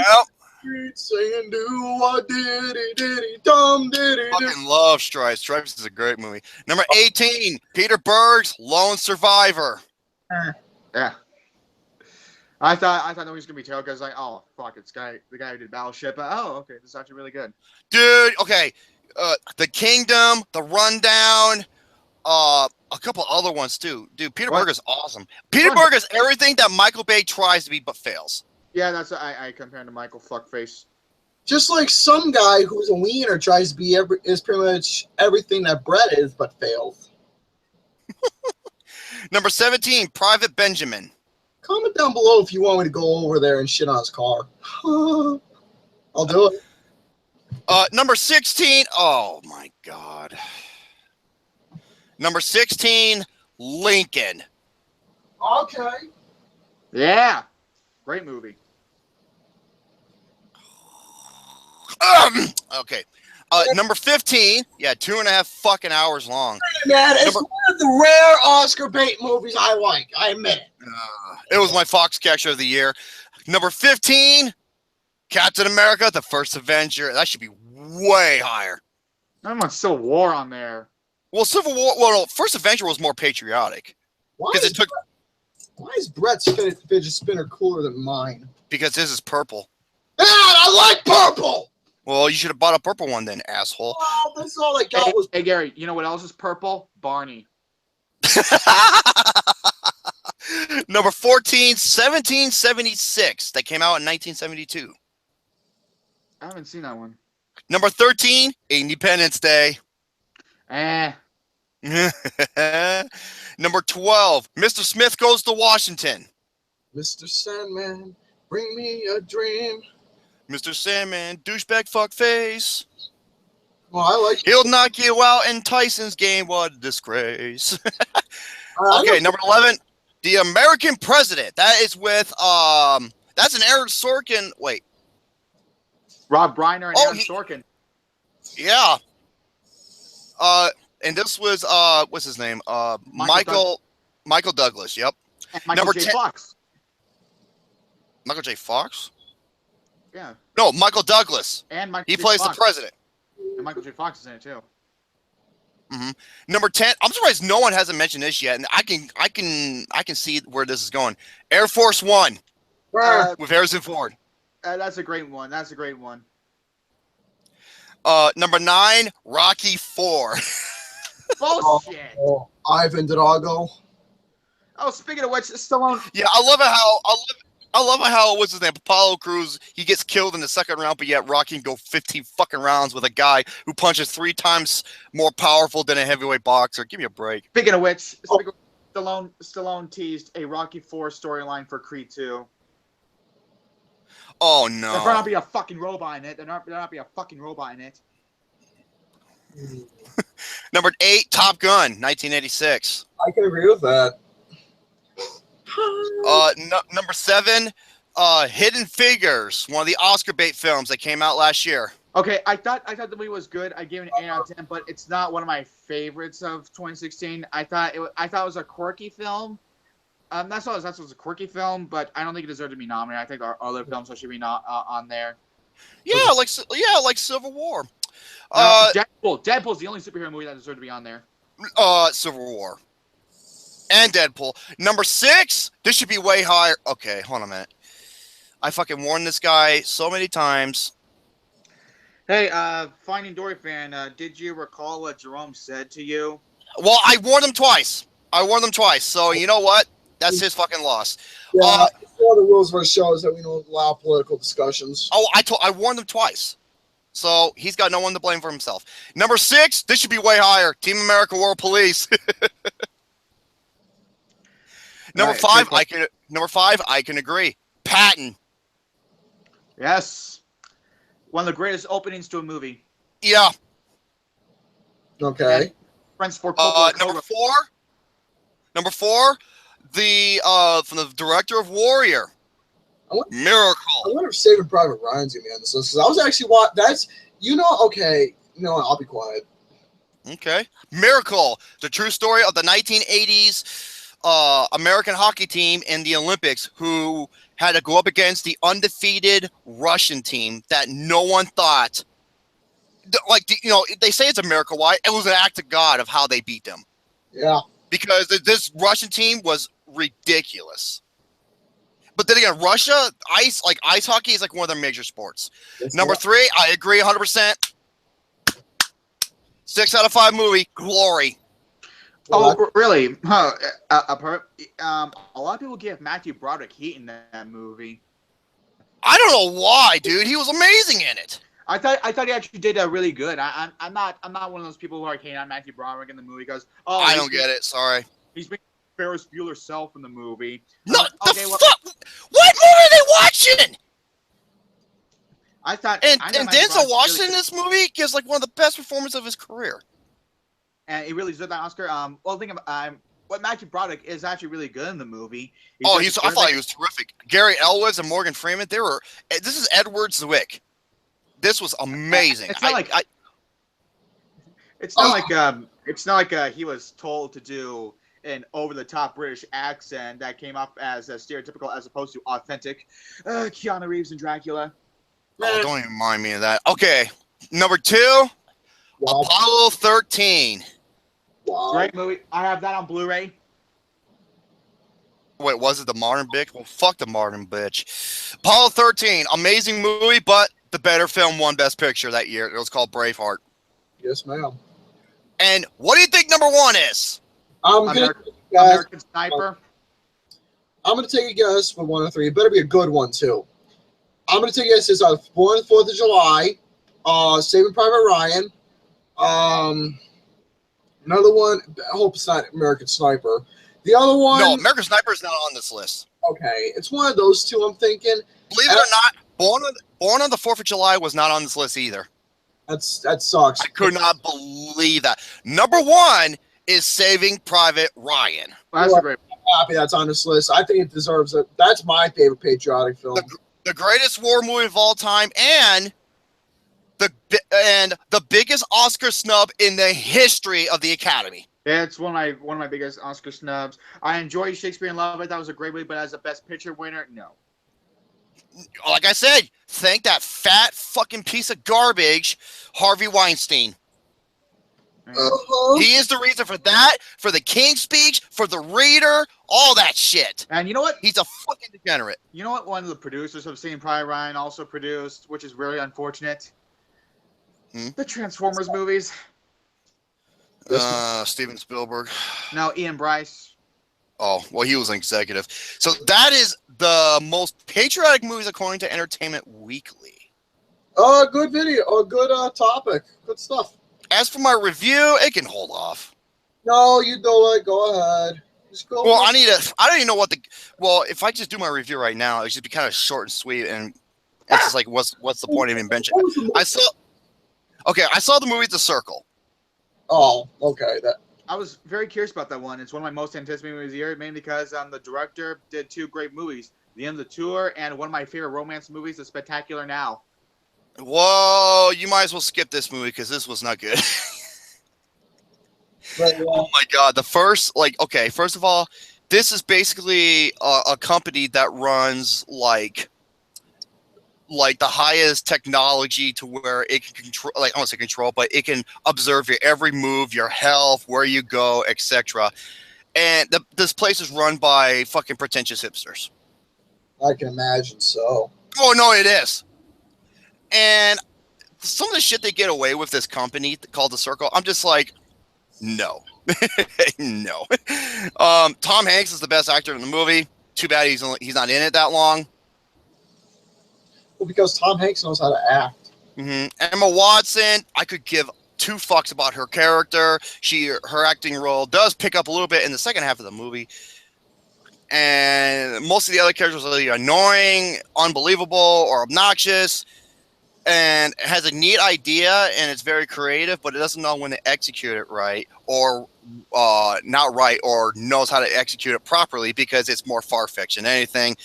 street, saying do a diddy diddy dum diddy. Fucking love Stripes. Stripes is a great movie. Number 18, Peter Berg's Lone Survivor. Yeah. I thought that was gonna be terrible because oh fuck, it's the guy who did Battleship. Oh, okay, this is actually really good. Dude, okay. The Kingdom, The Rundown, a couple other ones too. Dude, Peter Berg is awesome. Peter Berg is everything that Michael Bay tries to be but fails. Yeah, that's I compare him to Michael Fuckface. Just like some guy who's a wiener tries to be is pretty much everything that Brett is but fails. Number 17, Private Benjamin. Comment down below if you want me to go over there and shit on his car. I'll do it. Number 16, oh my God. Number 16, Lincoln. Okay. Yeah. Great movie. Okay. Number 15, yeah, 2.5 fucking hours long. Man, it's one of the rare Oscar bait movies I like. I admit it. It was my Fox Catcher of the Year. Number 15, Captain America, the First Avenger. That should be way higher. I'm on Civil War on there. Well, Civil War. Well, no, First Avenger was more patriotic Why because is, it took why is Brett's fidget spinner cooler than mine? because his is purple. Man, I like purple! Well, you should have bought a purple one then, asshole. Oh, that's all I got was... Hey, Gary, you know what else is purple? Barney. Number 14, 1776. That came out in 1972. I haven't seen that one. Number 13, Independence Day. Number 12, Mr. Smith Goes to Washington. Mr. Sandman, bring me a dream. Mr. Sandman, douchebag fuckface. Well, I like... He'll knock you out in Tyson's game. What a disgrace. I Okay, like- number 11, The American President. That is with that's an Aaron Sorkin. Wait, Rob Reiner and Oh, Aaron Sorkin. yeah. And this was what's his name? Michael Douglas. Yep. And Michael number J. 10 Fox. Michael J. Fox. Yeah. No, Michael Douglas. And Michael He J. plays Fox. the president. And Michael J. Fox is in it too. Number 10. I'm surprised no one hasn't mentioned this yet, and I can see where this is going. Air Force One with Harrison Ford. That's a great one. That's a great one. Number 9, Rocky 4. Bullshit. Oh, Ivan Drago. Oh, speaking of which, Stallone. Yeah, I love it how what's his name? Apollo Crews, he gets killed in the second round, but yet Rocky can go 15 fucking rounds with a guy who punches 3 times more powerful than a heavyweight boxer. Give me a break. Speaking of which, Stallone teased a Rocky 4 storyline for Creed 2. Oh There no. better not be a fucking robot in it. There better not be a fucking robot in it. Number 8, Top Gun, 1986. I can agree with that. Number 7, Hidden Figures, one of the Oscar bait films that came out last year. Okay, I thought the movie was good. I gave it an 8 out of 10, but it's not one of my favorites of 2016. I thought it was a quirky film. That's what it was a quirky film, but I don't think it deserved to be nominated. I think our other films should be not on there. Yeah, like Civil War. Deadpool's the only superhero movie that deserved to be on there. Civil War. And Deadpool. Number 6, this should be way higher. Okay, hold on a minute. I fucking warned this guy so many times. Hey, Finding Dory fan, did you recall what Jerome said to you? Well, I warned him twice. So you know what? That's his fucking loss. Yeah, one of the rules of our show is that we don't allow political discussions. Oh, I warned him twice. So he's got no one to blame for himself. Number 6, this should be way higher. Team America World Police. Number 5, I can agree. Patton. Yes. One of the greatest openings to a movie. Yeah. Okay. Friends for Coppola. Number 4, the from the director of Warrior. Miracle. I wonder if Saving Private Ryan's gonna be on this list, because I was actually okay. I'll be quiet. Okay. Miracle, the true story of the 1980s American hockey team in the Olympics who had to go up against the undefeated Russian team that no one thought, they say it's a miracle. Why? It was an act of God of how they beat them. Yeah. Because this Russian team was ridiculous. But then again, Russia, ice hockey is like one of their major sports. Number 3, I agree 100%. 6 out of 5 movie, Glory. Oh, really? Huh. A lot of people give Matthew Broderick heat in that movie. I don't know why, dude. He was amazing in it. I thought he actually did really good. I'm not one of those people who are hating on Matthew Broderick in the movie because I don't get it. Sorry. He's being Ferris Bueller self in the movie. No, okay, fuck. What movie are they watching? I thought And Matthew Denzel Broderick's Washington really in this movie gives like one of the best performances of his career. and he really deserved that Oscar. What Matthew Broderick is actually really good in the movie. I thought he was terrific. Gary Elwes and Morgan Freeman. This is Edward Zwick. This was amazing. It's not like he was told to do an over-the-top British accent that came up as stereotypical as opposed to authentic. Keanu Reeves and Dracula. Oh, don't even mind me of that. Okay, number 2, Wow. Apollo 13. Wow. Great movie. I have that on Blu-ray. Wait, was it the modern bitch? Well, fuck the modern bitch. Apollo 13, amazing movie, but the better film won Best Picture that year. It was called Braveheart. Yes, ma'am. And what do you think number 1 is? I'm gonna American Sniper. I'm gonna take a guess for 1 or 3. It better be a good one too. I'm gonna take a guess. It's Born on the 4th of July, Saving Private Ryan, another one. I hope it's not American Sniper. The other one. No, American Sniper is not on this list. Okay, it's one of those two. I'm thinking. Believe it or not, Born on the 4th of July was not on this list either. That sucks. I could not believe that. Number 1 is Saving Private Ryan. That's a great. I'm happy that's on this list. I think it deserves it. That's my favorite patriotic film. The greatest war movie of all time, and the biggest Oscar snub in the history of the Academy. Yeah, it's one of my biggest Oscar snubs. I enjoy Shakespeare in Love. That was a great movie, but as a Best Picture winner, no. Like I said, thank that fat fucking piece of garbage, Harvey Weinstein. Uh-huh. He is the reason for that, for the King's Speech, for the Reader, all that shit. And you know what? He's a fucking degenerate. You know what? One of the producers of Saving Private Ryan also produced, which is really unfortunate. The Transformers movies. Steven Spielberg. No, Ian Bryce. Oh, well, he was an executive. So that is the most patriotic movies according to Entertainment Weekly. Good video. Good topic. Good stuff. As for my review, it can hold off. No, you do it. Go ahead. Just go. Well, I don't even know what well, if I just do my review right now, it should be kind of short and sweet, and it's just like, what's the point of even mentioning? I saw the movie The Circle. Oh, okay. I was very curious about that one. It's one of my most anticipated movies of the year, mainly because the director did 2 great movies, The End of the Tour and one of my favorite romance movies, The Spectacular Now. Whoa, you might as well skip this movie because this was not good. Oh my god, first of all, this is basically a company that runs like the highest technology to where it can control, like, I don't say control, but it can observe your every move, your health, where you go, etc. And this place is run by fucking pretentious hipsters. I can imagine so. Oh no, it is. And some of the shit they get away with, this company called The Circle, I'm just like, no. No. Tom Hanks is the best actor in the movie. Too bad he's not in it that long. Well, because Tom Hanks knows how to act. Emma Watson, I could give 2 fucks about her character. Her acting role does pick up a little bit in the second half of the movie. And most of the other characters are either annoying, unbelievable, or obnoxious. And it has a neat idea, and it's very creative, but it doesn't know when to execute it right, or not right, or knows how to execute it properly because it's more far-fetched than anything.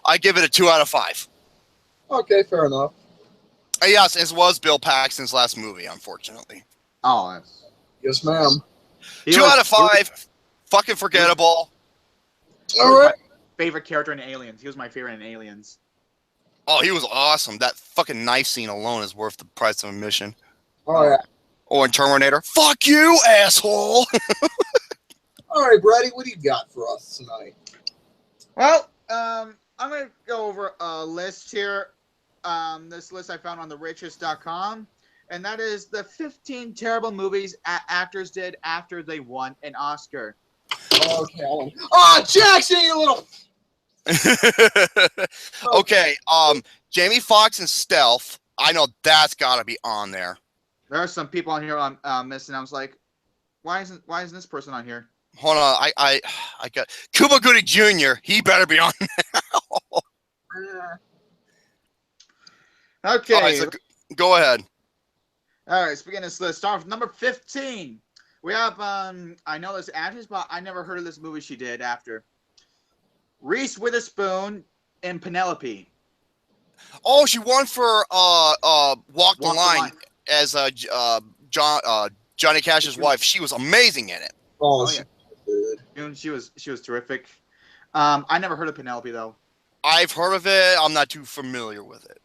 I give it a 2 out of 5. Okay, fair enough. Yes, as was Bill Paxton's last movie, unfortunately. Oh, that's... Yes, ma'am. 2 out of 5. Fucking forgettable. All right. Favorite character in Aliens. He was my favorite in Aliens. Oh, he was awesome. That fucking knife scene alone is worth the price of admission. All right. Or in Terminator. Fuck you, asshole! All right, Brady, what do you got for us tonight? Well, I'm going to go over a list here. This list I found on therichest.com. And that is the 15 terrible movies actors did after they won an Oscar. Okay. Oh, Jackson, you little... Okay, Jamie Foxx and Stealth. I know that's got to be on there. There are some people on here I'm missing. I was like, why isn't this person on here? Hold on, I got Cuba Gooding Jr. He better be on there. Okay. All right, so go ahead. All right, let's begin this list. Start with number 15. We have I know this actress, but I never heard of this movie she did after. Reese Witherspoon in Penelope. Oh, she won for Walk the Line as Johnny Cash's wife. She was amazing in it. Oh yeah. She was terrific. I never heard of Penelope though. I've heard of it. I'm not too familiar with it.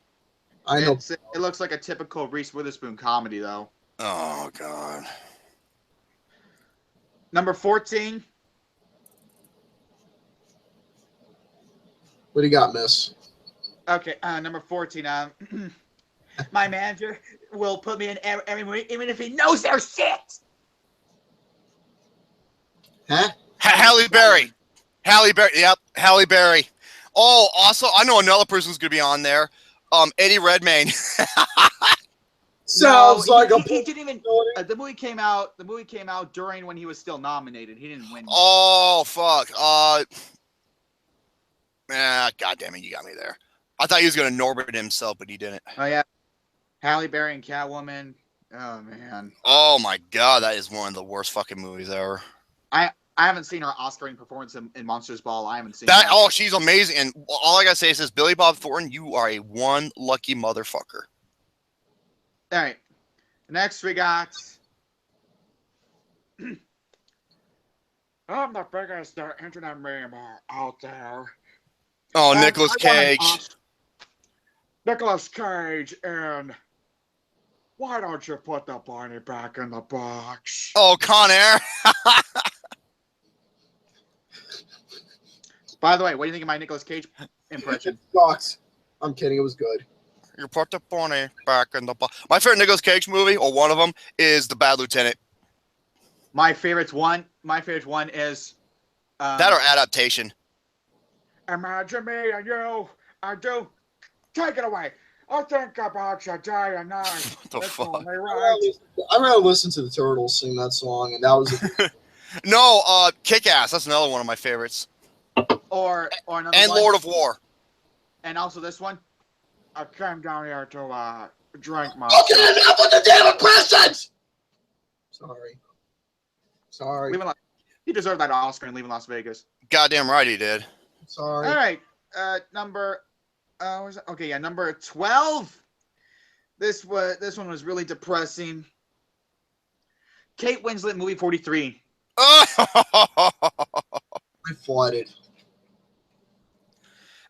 I know. It looks like a typical Reese Witherspoon comedy, though. Oh God. Number 14. What do you got, Miss? Okay, number 14. My manager will put me in every movie, even if he knows they're shit. Huh? Halle Berry. Halle Berry. Yep, Halle Berry. Oh, also, I know another person who's gonna be on there. Eddie Redmayne. Sounds like a. He didn't even. The movie came out. The movie came out during when he was still nominated. He didn't win. Oh fuck. God damn it, you got me there. I thought he was gonna Norbert himself, but he didn't. Oh yeah, Halle Berry and Catwoman. Oh man. Oh my God, that is one of the worst fucking movies ever. I haven't seen her Oscar-winning performance in Monsters Ball. I haven't seen That. that. Oh, she's amazing. And all I gotta say is this: Billy Bob Thornton, you are a one lucky motherfucker. All right. Next we got. I'm the biggest internet meme out there. Oh, Nicolas Cage. Nicolas Cage, and why don't you put the bunny back in the box? Oh, Con Air. By the way, what do you think of my Nicolas Cage impression? Sucks. I'm kidding. It was good. You put the bunny back in the box. My favorite Nicolas Cage movie, or one of them, is The Bad Lieutenant. My favorite one is That or Adaptation. Imagine me and you. I do. Take it away. I think about you day and night. What the It's fuck? only right. I rather listen to the Turtles sing that song, and that was. No, Kick-Ass. That's another one of my favorites. Or another And one. Lord of War. And also this one. I came down here to drink my. Okay, enough with the damn impressions. Sorry. He deserved that Oscar in Leaving Las Vegas. Goddamn right he did. Sorry. All right, number. Okay, yeah, number 12. This one was really depressing. Kate Winslet, movie 43. Oh, I flooded.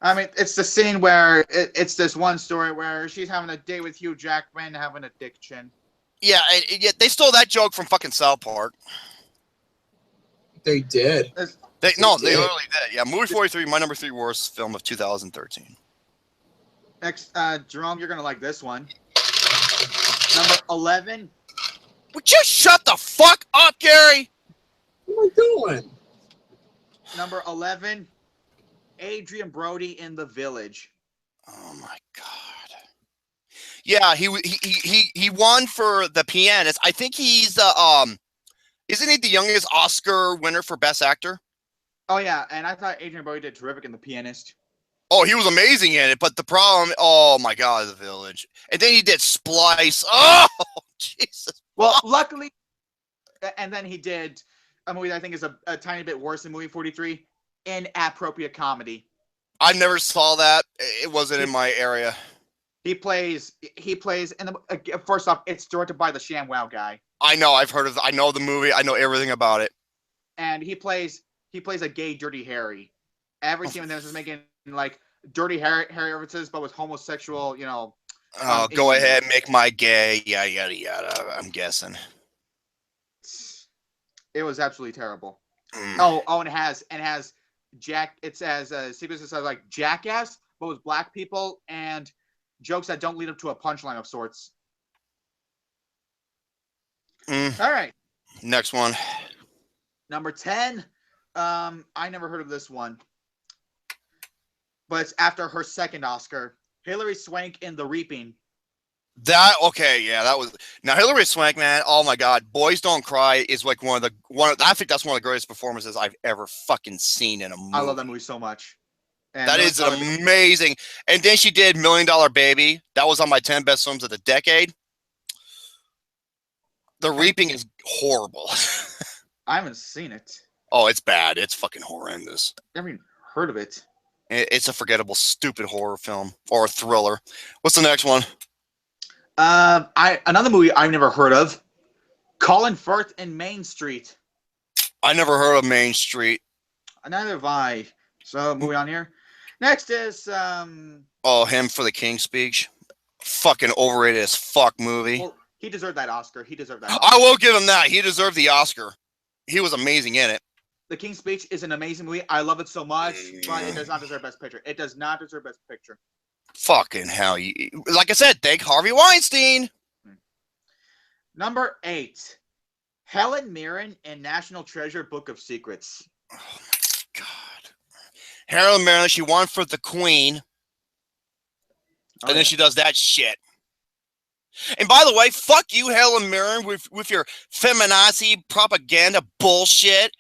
I mean, it's the scene where it's this one story where she's having a date with Hugh Jackman, having a dick chin. yeah, they stole that joke from fucking South Park. They did. They did. literally did. Yeah, movie 43, my number 3 worst film of 2013. Next, Jerome, you're gonna like this one. Number 11. Would you shut the fuck up, Gary? What am I doing? Number 11. Adrian Brody in The Village. Oh my God. Yeah, he won for The Pianist. I think he's isn't he the youngest Oscar winner for Best Actor? Oh yeah, and I thought Adrian Brody did terrific in The Pianist. Oh, he was amazing in it, but the problem, oh my God, The Village. And then he did Splice. Oh, Jesus. Well, luckily, and then he did a movie that I think is a tiny bit worse than movie 43, Inappropriate Comedy. I never saw that. It wasn't in my area. He plays, and first off, it's directed by the ShamWow guy. I know, I know the movie. I know everything about it. And he plays a gay Dirty Harry. Every scene with him is making like Dirty Harry references, but with homosexual, Oh, go ahead, make my gay, yada yada yada. I'm guessing. It was absolutely terrible. Mm. Oh, and it has Jack. It says sequence that says like Jackass, but with black people and jokes that don't lead up to a punchline of sorts. Mm. All right, Next one. number 10. I never heard of this one, but it's after her second Oscar. Hilary Swank in The Reaping. That was now Hilary Swank, man. Oh my God, Boys Don't Cry is like one of I think that's one of the greatest performances I've ever fucking seen in a movie. I love that movie so much. And That is amazing. And then she did $1 Million Baby. That was on my 10 best films of the decade. The Reaping is horrible. I haven't seen it. Oh, it's bad. It's fucking horrendous. I haven't even heard of it. It's a forgettable, stupid horror film or thriller. What's the next one? Another movie I've never heard of. Colin Firth in Main Street. I never heard of Main Street. Neither have I. So moving on here. Next is Oh, him for the King's Speech. Fucking overrated as fuck movie. Well, he deserved that Oscar. He deserved that I Oscar. will give him that. He deserved the Oscar. He was amazing in it. The King's Speech is an amazing movie. I love it so much, but it does not deserve Best Picture. It does not deserve Best Picture. Fucking hell. Like I said, thank Harvey Weinstein. Number 8. Helen Mirren in National Treasure Book of Secrets. Oh my God. Helen Mirren, she won for the Queen. And then she does that shit. And by the way, fuck you, Helen Mirren, with your feminazi propaganda bullshit.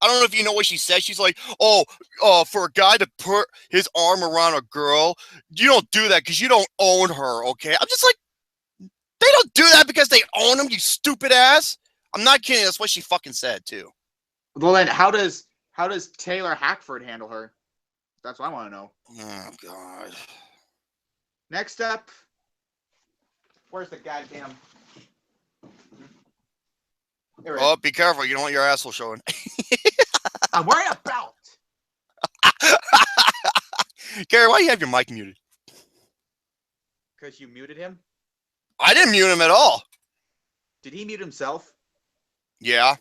I don't know if you know what she said. She's like, for a guy to put his arm around a girl, you don't do that because you don't own her, okay? I'm just like, they don't do that because they own them, you stupid ass. I'm not kidding. That's what she fucking said, too. Well, then how does Taylor Hackford handle her? That's what I want to know. Oh, God. Next up, where's the goddamn... Oh, be careful. You don't want your asshole showing. I'm wearing a belt. Gary, why do you have your mic muted? Because you muted him? I didn't mute him at all. Did he mute himself? Yeah.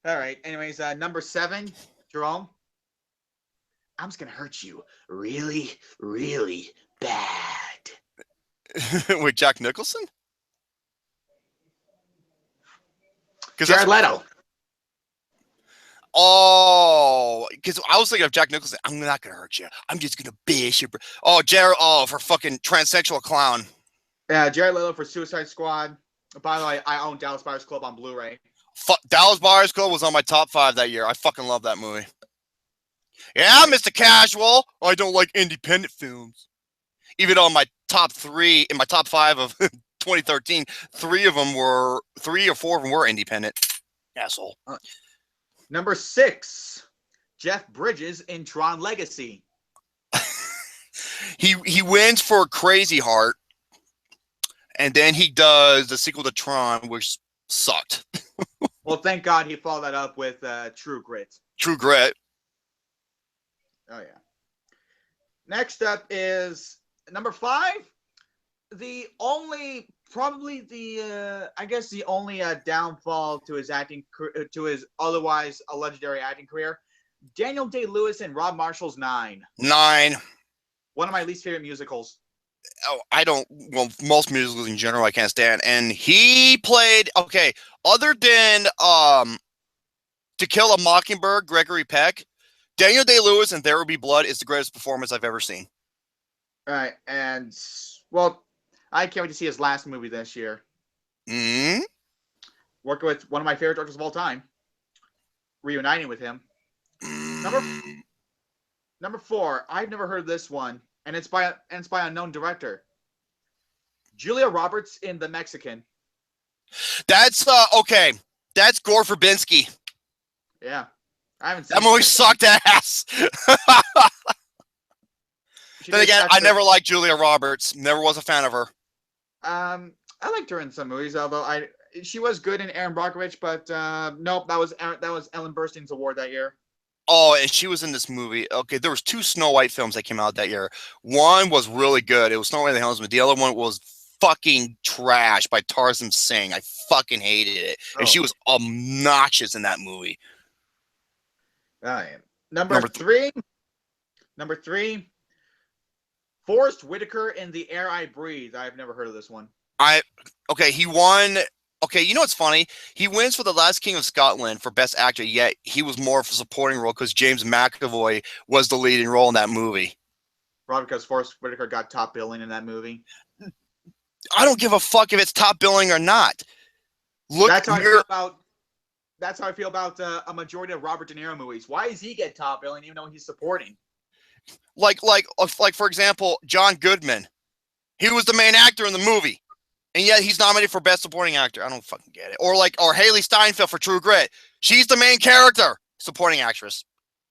All right. Anyways, number 7, Jerome. I'm just going to hurt you really, really bad. With Jack Nicholson? Jared Leto. Oh, because I was thinking of Jack Nicholson. I'm not going to hurt you. I'm just going to bash you. Oh, Jared, for fucking transsexual clown. Yeah, Jared Leto for Suicide Squad. By the way, I own Dallas Buyers Club on Blu-ray. Dallas Buyers Club was on my top 5 that year. I fucking love that movie. Yeah, Mr. Casual. I don't like independent films. Even though in my top 5 of 2013, 3 or 4 of them were independent. Asshole. Number 6, Jeff Bridges in Tron Legacy. He wins for Crazy Heart, and then he does the sequel to Tron, which sucked. Well, thank God he followed that up with True Grit. True Grit. Oh, yeah. Next up is number 5. The only downfall to his otherwise a legendary acting career, Daniel Day-Lewis and Rob Marshall's 9. 9. One of my least favorite musicals. Oh, most musicals in general I can't stand. And he played, other than To Kill a Mockingbird, Gregory Peck, Daniel Day-Lewis and There Will Be Blood is the greatest performance I've ever seen. All right, and, well, I can't wait to see his last movie this year. Mm-hmm. Working with one of my favorite directors of all time. Reuniting with him. Number 4, I've never heard this one, and it's by an unknown director. Julia Roberts in The Mexican. That's okay. That's Gore Verbinski. Yeah, I haven't seen that movie. Sucked ass. Then again, I never liked Julia Roberts. Never was a fan of her. I liked her in some movies, although she was good in Aaron Brockovich, but nope, that was Ellen Burstyn's award that year. Oh, and she was in this movie. Okay, there was 2 Snow White films that came out that year. One was really good. It was Snow White and the Helmsman. The other one was fucking trash by Tarzan Singh. I fucking hated it. And she was obnoxious in that movie. All right. Number three, Forrest Whitaker in The Air I Breathe. I've never heard of this one. He won. Okay, you know what's funny? He wins for The Last King of Scotland for Best Actor, yet he was more of a supporting role because James McAvoy was the leading role in that movie. Probably because Forrest Whitaker got top billing in that movie. I don't give a fuck if it's top billing or not. Look, that's how I feel about a majority of Robert De Niro movies. Why does he get top billing even though he's supporting? Like for example, John Goodman. He was the main actor in the movie, and yet he's nominated for Best Supporting Actor. I don't fucking get it. Or Haley Steinfeld for True Grit. She's the main character, supporting actress.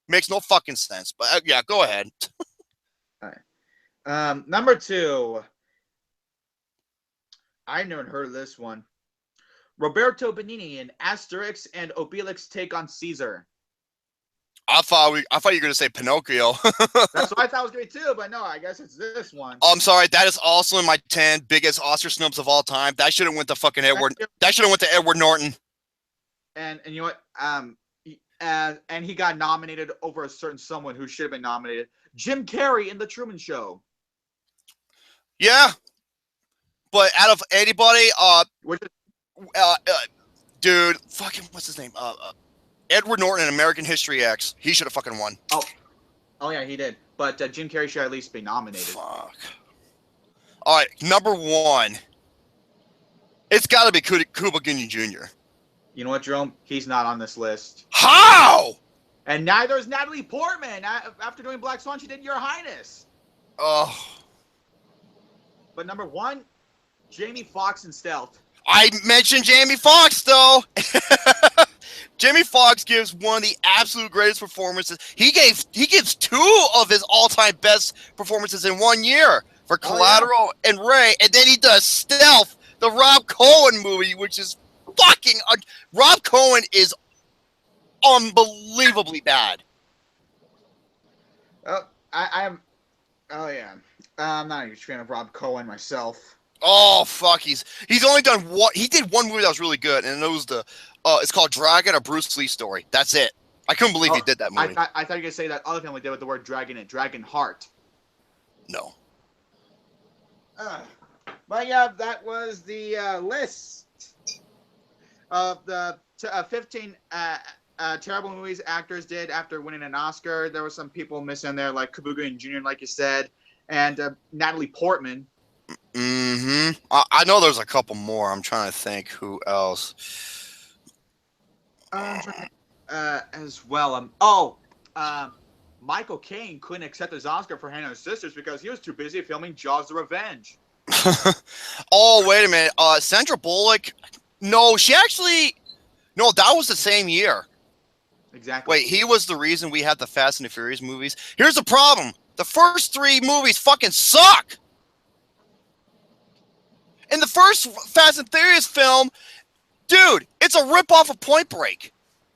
Makes no fucking sense. But yeah, go ahead. All right. Number 2. I've never heard of this one. Roberto Benigni in Asterix and Obelix Take on Caesar. I thought you were gonna say Pinocchio. That's what I thought it was going to be too, but no, I guess it's this one. I'm sorry. That is also in my 10 biggest Oscar snubs of all time. That should have went to fucking Edward. That should have went to Edward Norton. And you know what? And he got nominated over a certain someone who should have been nominated. Jim Carrey in The Truman Show. Yeah, but out of anybody, dude, fucking what's his name? Edward Norton in American History X. He should have fucking won. Oh yeah, he did. But Jim Carrey should at least be nominated. Fuck. All right, number 1. It's got to be Cuba Gooding Jr. You know what, Jerome? He's not on this list. How? And neither is Natalie Portman. After doing Black Swan, she did Your Highness. Oh. But number 1, Jamie Foxx in Stealth. I mentioned Jamie Foxx though. Jamie Foxx gives one of the absolute greatest performances. He gives 2 of his all-time best performances in 1 year for Collateral and Ray, and then he does Stealth, the Rob Cohen movie, which is fucking. Rob Cohen is unbelievably bad. I'm not a huge fan of Rob Cohen myself. Oh fuck, he's only done what he did one movie that was really good, and it was it's called Dragon, a Bruce Lee story. That's it. I couldn't believe he did that movie. I thought you were gonna say that other thing we did with the word dragon in it, Dragon Heart. No. But yeah, that was the list of the 15 terrible movies actors did after winning an Oscar. There were some people missing there, like Cuba Gooding Jr., like you said, and Natalie Portman. Mm-hmm. I know there's a couple more. I'm trying to think who else. As well. Michael Caine couldn't accept his Oscar for Hannah and Sisters because he was too busy filming Jaws: The Revenge. Oh, wait a minute. Sandra Bullock. No, that was the same year. Exactly. Wait, he was the reason we had the Fast and the Furious movies. Here's the problem. The first 3 movies fucking suck. In the first Fast and Furious film, dude, it's a ripoff of Point Break.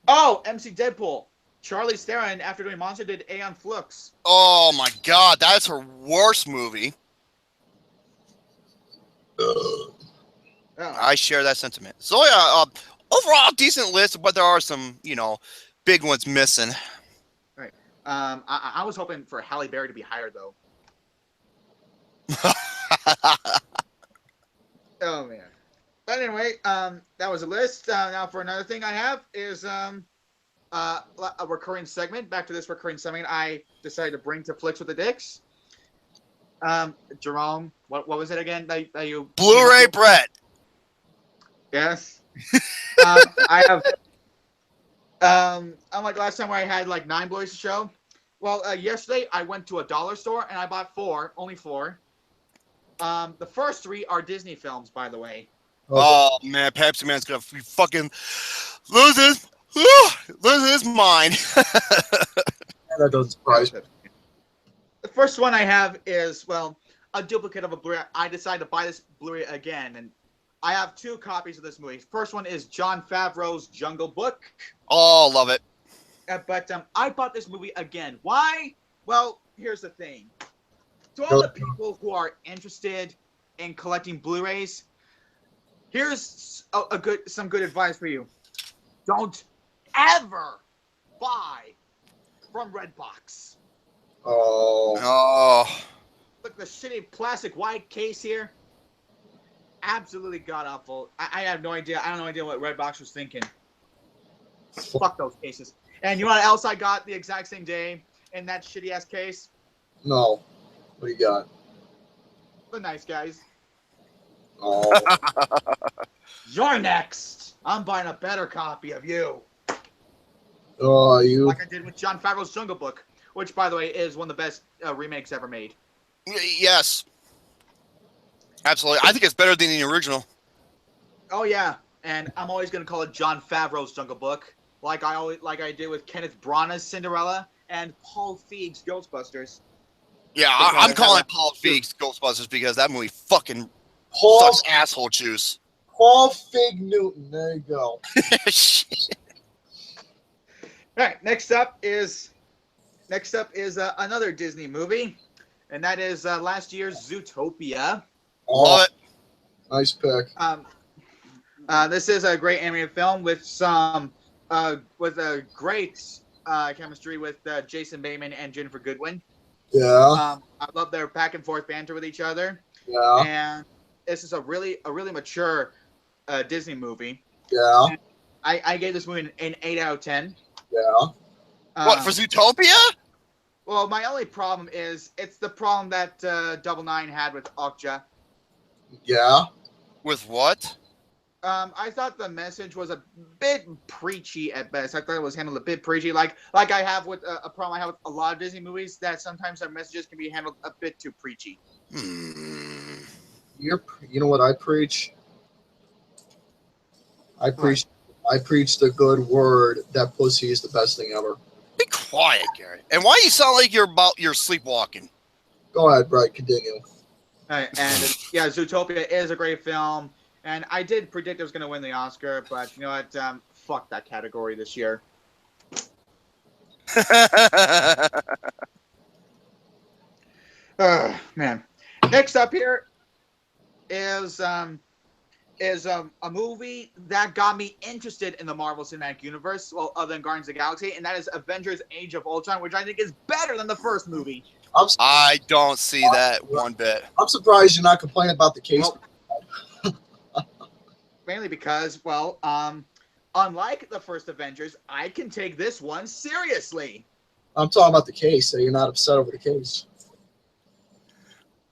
Oh, MC Deadpool. Charlize Theron, after doing Monster, did Aeon Flux. Oh my god, that's her worst movie. I share that sentiment. So yeah, overall decent list, but there are some, big ones missing. Right. I was hoping for Halle Berry to be higher though. Oh man. But anyway, that was a list. Now for another thing I have is a recurring segment. Back to this recurring segment I decided to bring to Flicks with the Dicks. Jerome, what was it again that you Blu-Ray Brett. Yes. I have unlike last time where I had like 9 Blu-rays to show. Well, yesterday I went to a dollar store and I bought 4, only 4. The first 3 are Disney films, by the way. Oh man, Pepsi Man's gonna fucking lose his mind. That doesn't surprise me. The first one I have is, a duplicate of a Blu-ray. I decided to buy this Blu-ray again, and I have 2 copies of this movie. First one is Jon Favreau's Jungle Book. Oh, love it. But I bought this movie again. Why? Well, here's the thing. To all the people who are interested in collecting Blu-rays, here's some good advice for you. Don't ever buy from Redbox. Oh. Look, the shitty plastic white case here. Absolutely god awful. I have no idea. I have no idea what Redbox was thinking. Fuck those cases. And you know what else I got the exact same day in that shitty ass case? No. What do you got? The Nice Guys. Oh. You're next. I'm buying a better copy of you. Oh, you. Like I did with Jon Favreau's Jungle Book, which, by the way, is one of the best remakes ever made. Yes. Absolutely. I think it's better than the original. Oh, yeah. And I'm always going to call it Jon Favreau's Jungle Book, like I did with Kenneth Branagh's Cinderella and Paul Feig's Ghostbusters. Yeah, I'm calling Paul Feig's Ghostbusters because that movie fucking sucks asshole juice. Paul Fig Newton. There you go. All right, next up is another Disney movie, and that is last year's Zootopia. Love it. Nice pick. This is a great animated film with a great chemistry with Jason Bateman and Jennifer Goodwin. Yeah. I love their back and forth banter with each other. Yeah. And this is a really mature Disney movie. Yeah. And I gave this movie an 8 out of 10. Yeah. What, for Zootopia? Well, my only problem is it's the problem that Double Nine had with Okja. Yeah. With what? I thought the message was a bit preachy at best. I thought it was handled a bit preachy, like I have with a problem I have with a lot of Disney movies, that sometimes their messages can be handled a bit too preachy. You know what I preach? I preach the good word that pussy is the best thing ever. Be quiet, Gary. And why you sound like you're sleepwalking? Go ahead, Brett. Continue. And yeah, Zootopia is a great film, and I did predict it was going to win the Oscar, but you know what? Fuck that category this year. Man. Next up here is a movie that got me interested in the Marvel Cinematic Universe, well, other than Guardians of the Galaxy, and that is Avengers: Age of Ultron, which I think is better than the first movie. I don't see that one bit. I'm surprised you're not complaining about the case. Mainly because, well, unlike the first Avengers, I can take this one seriously. I'm talking about the case, so you're not upset over the case.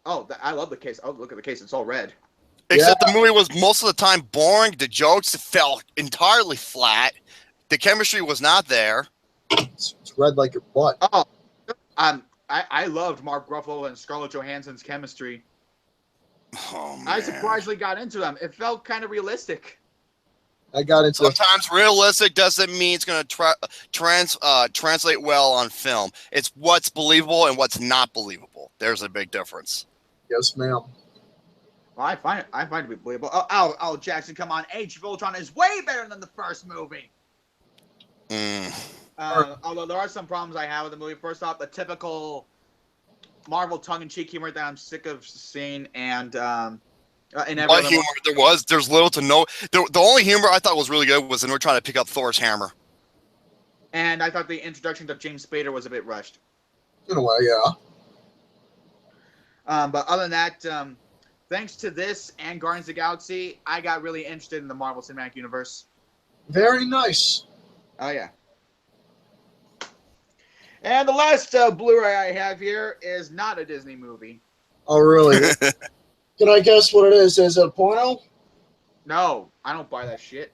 Oh, I love the case. Oh, look at the case. It's all red. Except the movie was most of the time boring. The jokes fell entirely flat. The chemistry was not there. It's red like your butt. Oh, I loved Mark Ruffalo and Scarlett Johansson's chemistry. Oh, man. I surprisingly got into them. It felt kind of realistic. I got into Sometimes realistic doesn't mean it's going to translate well on film. It's what's believable and what's not believable. There's a big difference. Yes, ma'am. Well, I find it to be believable. Oh, Jackson, come on. Age of Ultron is way better than the first movie. Although there are some problems I have with the movie. First off, the typical Marvel tongue-in-cheek humor that I'm sick of seeing, and what humor there was? There's little to no. The only humor I thought was really good was when we were trying to pick up Thor's hammer. And I thought the introduction to James Spader was a bit rushed. In a way, yeah. But other than that, thanks to this and Guardians of the Galaxy, I got really interested in the Marvel Cinematic Universe. Very nice. Oh, yeah. And the last Blu-ray I have here is not a Disney movie. Oh, really? Can I guess what it is? Is it a porno? No, I don't buy that shit.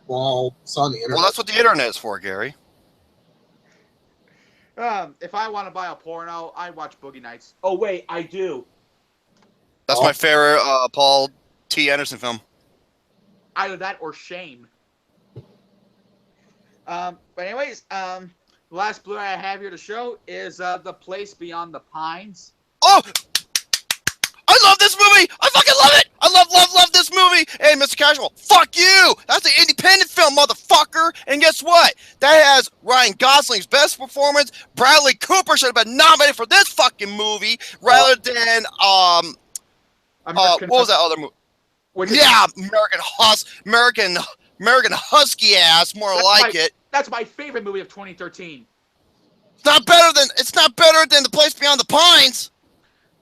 Well, it's on the internet. Well, that's what the internet is for, Gary. If I want to buy a porno, I watch Boogie Nights. Oh, wait, I do. That's my favorite Paul T. Anderson film. Either that or Shame. But anyways, the last Blu-ray I have here to show is The Place Beyond the Pines. Oh! I love this movie! I fucking love it! I love this movie! Hey, Mr. Casual, fuck you! That's an independent film, motherfucker! And guess what? That has Ryan Gosling's best performance. Bradley Cooper should have been nominated for this fucking movie rather than, what was that other movie? Yeah, American Husky ass, more like it. That's my favorite movie of 2013. It's not better than The Place Beyond the Pines.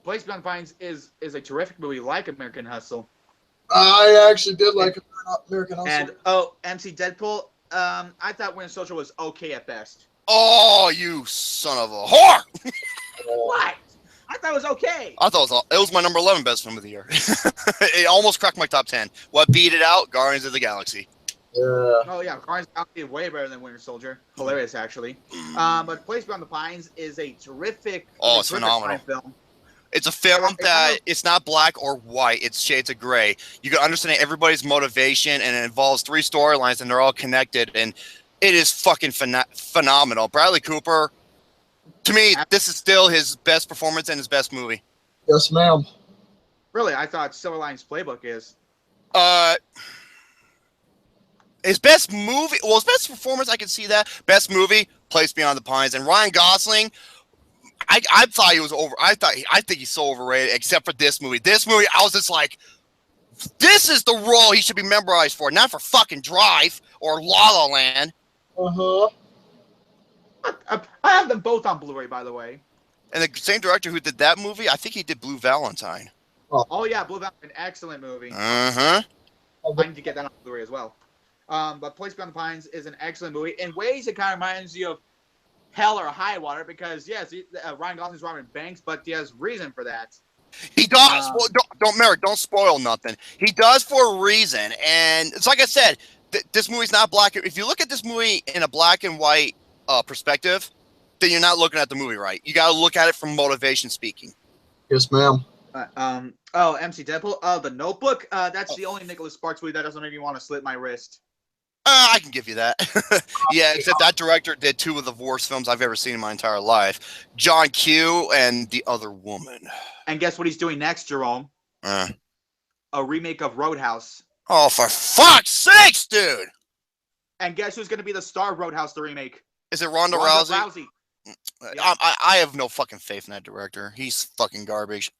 Place Beyond the Pines is a terrific movie, like American Hustle. I actually did like American Hustle. And MC Deadpool. I thought Winter Soldier was okay at best. Oh, you son of a whore! What? I thought it was okay. I thought it was my number 11 best film of the year. It almost cracked my top 10. What beat it out? Guardians of the Galaxy. Yeah. Oh yeah, Guardians of the Galaxy is way better than Winter Soldier. Hilarious, actually. But Place Beyond the Pines is a terrific. It's phenomenal film. It's a film that it's not black or white. It's shades of gray. You can understand everybody's motivation, and it involves 3 storylines, and they're all connected, and it is fucking phenomenal. Bradley Cooper, to me, this is still his best performance and his best movie. Yes, ma'am. Really, I thought Silver Linings Playbook is. His best movie, well, his best performance, I can see that. Best movie, Place Beyond the Pines, and Ryan Gosling. I thought he was over. I think he's so overrated, except for this movie. This movie, I was just like, this is the role he should be memorized for, not for fucking Drive or La La Land. Uh-huh. I have them both on Blu-ray, by the way. And the same director who did that movie, I think he did Blue Valentine. Oh yeah, Blue Valentine, excellent movie. Uh-huh. I need to get that on Blu-ray as well. But Place Beyond the Pines is an excellent movie. In ways, it kind of reminds you of Hell or High Water because, yes, Ryan Gosling's Robin Banks, but he has reason for that. He does. Well, don't spoil nothing. He does for a reason. And it's like I said, this movie's not black. If you look at this movie in a black and white perspective, then you're not looking at the movie right. You got to look at it from motivation speaking. Yes, ma'am. MC Deadpool. The Notebook. That's the only Nicholas Sparks movie that doesn't make me want to slit my wrist. I can give you that. Yeah, except that director did two of the worst films I've ever seen in my entire life. John Q and The Other Woman. And guess what he's doing next, Jerome? A remake of Roadhouse. Oh, for fuck's sakes, dude! And guess who's going to be the star of Roadhouse, the remake? Is it Ronda Rousey? Yeah. I have no fucking faith in that director. He's fucking garbage.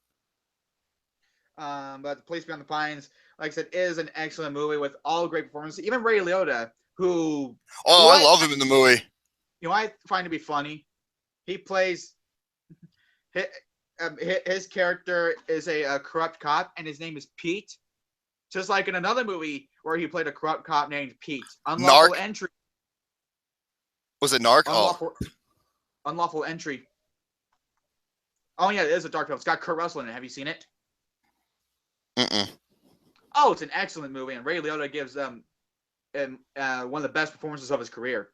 But The Place Beyond the Pines, like I said, is an excellent movie with all great performances. Even Ray Liotta, who... Oh, I love him in the movie. You know, I find to be funny. He plays... His character is a corrupt cop, and his name is Pete. Just like in another movie where he played a corrupt cop named Pete. Unlawful Entry. Was it Narc? Unlawful Entry. Oh, yeah, it is a dark film. It's got Kurt Russell in it. Have you seen it? Mm-mm. Oh, it's an excellent movie, and Ray Liotta gives one of the best performances of his career.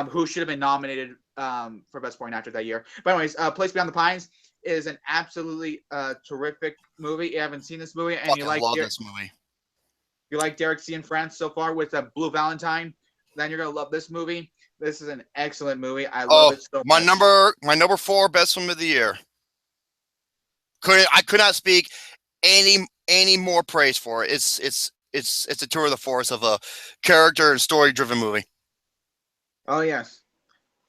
Who should have been nominated for Best Supporting Actor that year. But anyways, Place Beyond the Pines is an absolutely terrific movie. You haven't seen this movie, and I love this movie. You like Derek C. and France so far with Blue Valentine, then you're gonna love this movie. This is an excellent movie. I love it so much. My number 4 best film of the year. I could not speak any more praise for it. It's a tour of the force of a character and story driven movie. Oh yes,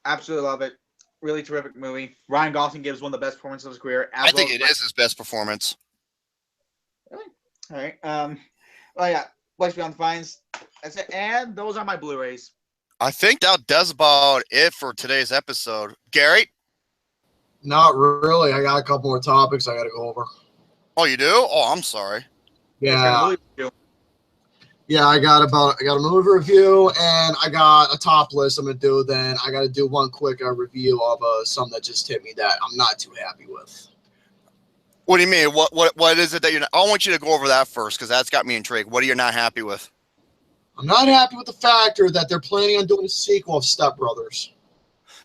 absolutely love it. Really terrific movie. Ryan Gosling gives one of the best performances of his career. I think it is his best performance. Really? All right. Oh yeah, Place Beyond the Pines. That's it. And those are my Blu-rays. I think that does about it for today's episode. Gary? Not really. I got a couple more topics I got to go over. Oh, you do? Oh, I'm sorry. Yeah. Yeah, I got a movie review, and I got a top list I'm gonna do. Then I got to do one quick review of some that just hit me that I'm not too happy with. What do you mean? What is it that you're not? I want you to go over that first because that's got me intrigued. What are you not happy with? I'm not happy with the factor that they're planning on doing a sequel of Step Brothers.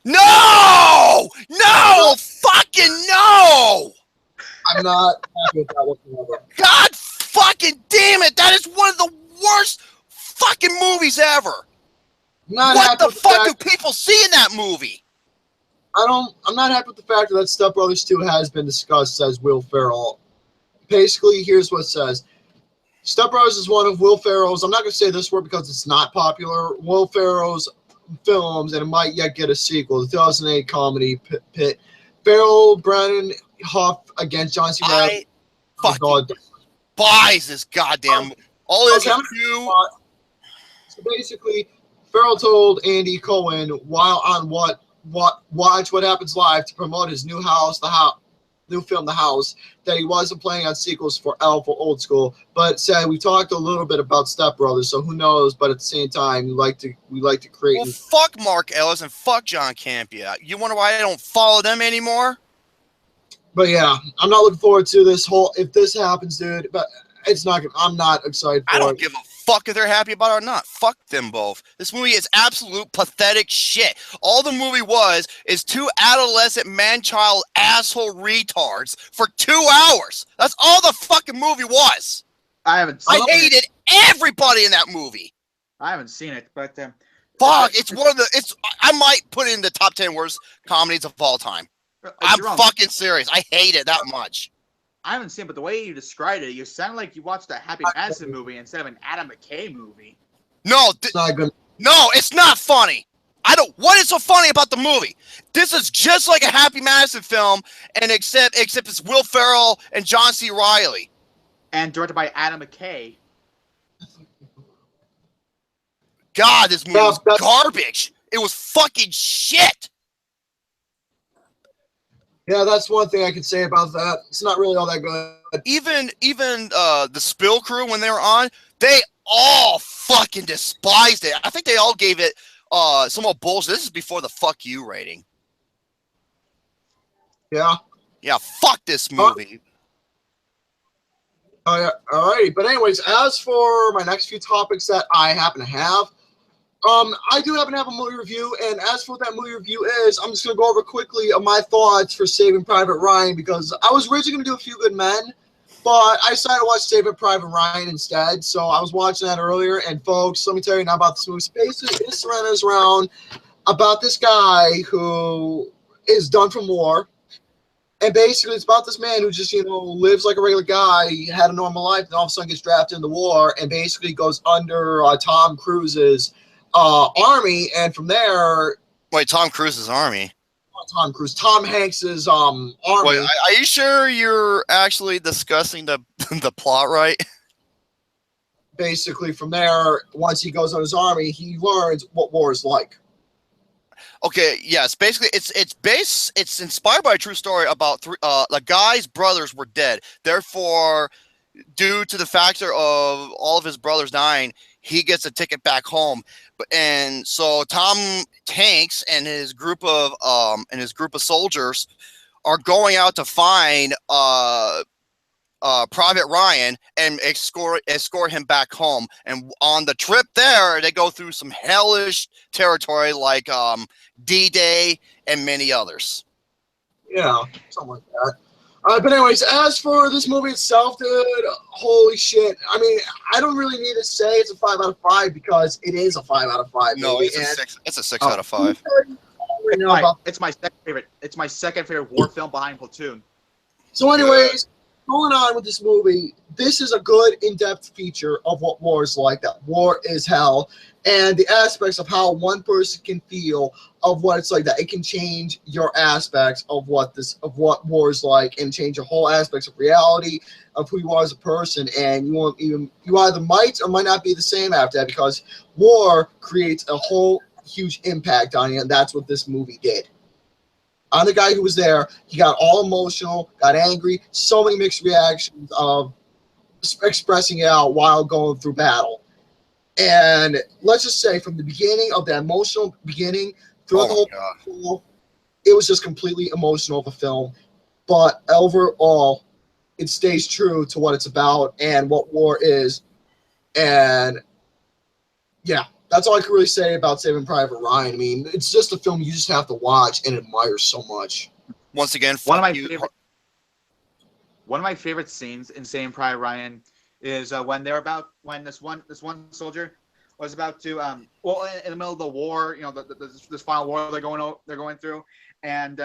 No! No! Fucking no! I'm not happy with that whatsoever. God fucking damn it! That is one of the worst fucking movies ever. What the fuck do people see in that movie? I'm not happy with the fact that Step Brothers 2 has been discussed, says Will Ferrell. Basically, here's what it says. Step Brothers is one of Will Ferrell's, I'm not going to say this word because it's not popular, Will Ferrell's films, and it might yet get a sequel. The 2008 comedy Pit. Ferrell, Brennan Huff against John C. I fucking buys this goddamn... all this is new. So basically, Ferrell told Andy Cohen while on Watch What Happens Live to promote his new film, The House, that he wasn't planning on sequels for Elf or Old School, but said we talked a little bit about Step Brothers, so who knows? But at the same time, we like to create. Well, fuck Mark Ellis and fuck John Campea. You wonder why I don't follow them anymore? But yeah, I'm not looking forward to this whole. If this happens, dude, but it's not. I'm not excited for it. I don't give a fuck if they're happy about it or not. Fuck them both. This movie is absolute pathetic shit. All the movie is two adolescent man-child asshole retards for 2 hours. That's all the fucking movie was. I hated everybody in that movie. I haven't seen it, but fuck, it's one of the. I might put it in the top 10 worst comedies of all time. I'm fucking serious. I hate it that much. I haven't seen it, but the way you described it, you sound like you watched a Happy Madison movie instead of an Adam McKay movie. No, It's not good. no, it's not funny. I don't. What is so funny about the movie? This is just like a Happy Madison film, and except it's Will Ferrell and John C. Reilly. And directed by Adam McKay. God, this movie was garbage. It was fucking shit. Yeah, that's one thing I could say about that. It's not really all that good. Even the Spill crew, when they were on, they all fucking despised it. I think they all gave it some old bullshit. This is before the fuck you rating. Yeah. Yeah, fuck this movie. Oh yeah, alrighty. But anyways, as for my next few topics that I happen to have, I do happen to have a movie review, and as for what that movie review is, I'm just gonna go over quickly of my thoughts for Saving Private Ryan, because I was originally gonna do A Few Good Men, but I decided to watch Saving Private Ryan instead. So I was watching that earlier, and folks, let me tell you now about this movie. Basically, it surrounds around about this guy who is done from war. And basically, it's about this man who just, lives like a regular guy. He had a normal life, and all of a sudden gets drafted in the war, and basically goes under Tom Cruise's army. And from there, Wait, Tom Cruise's army? not Tom Cruise, Tom Hanks's army. Wait, are you sure you're actually discussing the the plot right? Basically, from there, once he goes on his army, he learns what war is like. Okay, yes. Basically, it's inspired by a true story about the guy's brothers were dead. Therefore, due to the factor of all of his brothers dying, he gets a ticket back home. And so Tom Hanks and his group of soldiers are going out to find Private Ryan and escort him back home. And on the trip there, they go through some hellish territory like D-Day and many others. Yeah, something like that. But anyways, as for this movie itself, dude, holy shit. I mean, I don't really need to say it's a 5 out of 5 because it is a 5 out of 5. No, movie. it's a 6. It's a 6 out of 5. It's my second favorite. It's my second favorite war film behind Platoon. So anyways, going on with this movie, this is a good in-depth feature of what war is like, that war is hell, and the aspects of how one person can feel of what it's like, that it can change your aspects of what war is like, and change your whole aspects of reality of who you are as a person, and you either might or might not be the same after that, because war creates a whole huge impact on you, and that's what this movie did. I'm the guy who was there. He got all emotional, got angry, so many mixed reactions of expressing it out while going through battle. And let's just say from the beginning of the emotional beginning throughout the whole film, it was just completely emotional of a film. But overall, it stays true to what it's about and what war is. And yeah. That's all I can really say about Saving Private Ryan. I mean, it's just a film you just have to watch and admire so much. Once again, one of my favorite scenes in Saving Private Ryan is when this one soldier was about to in the middle of the war, this final war they're going through, and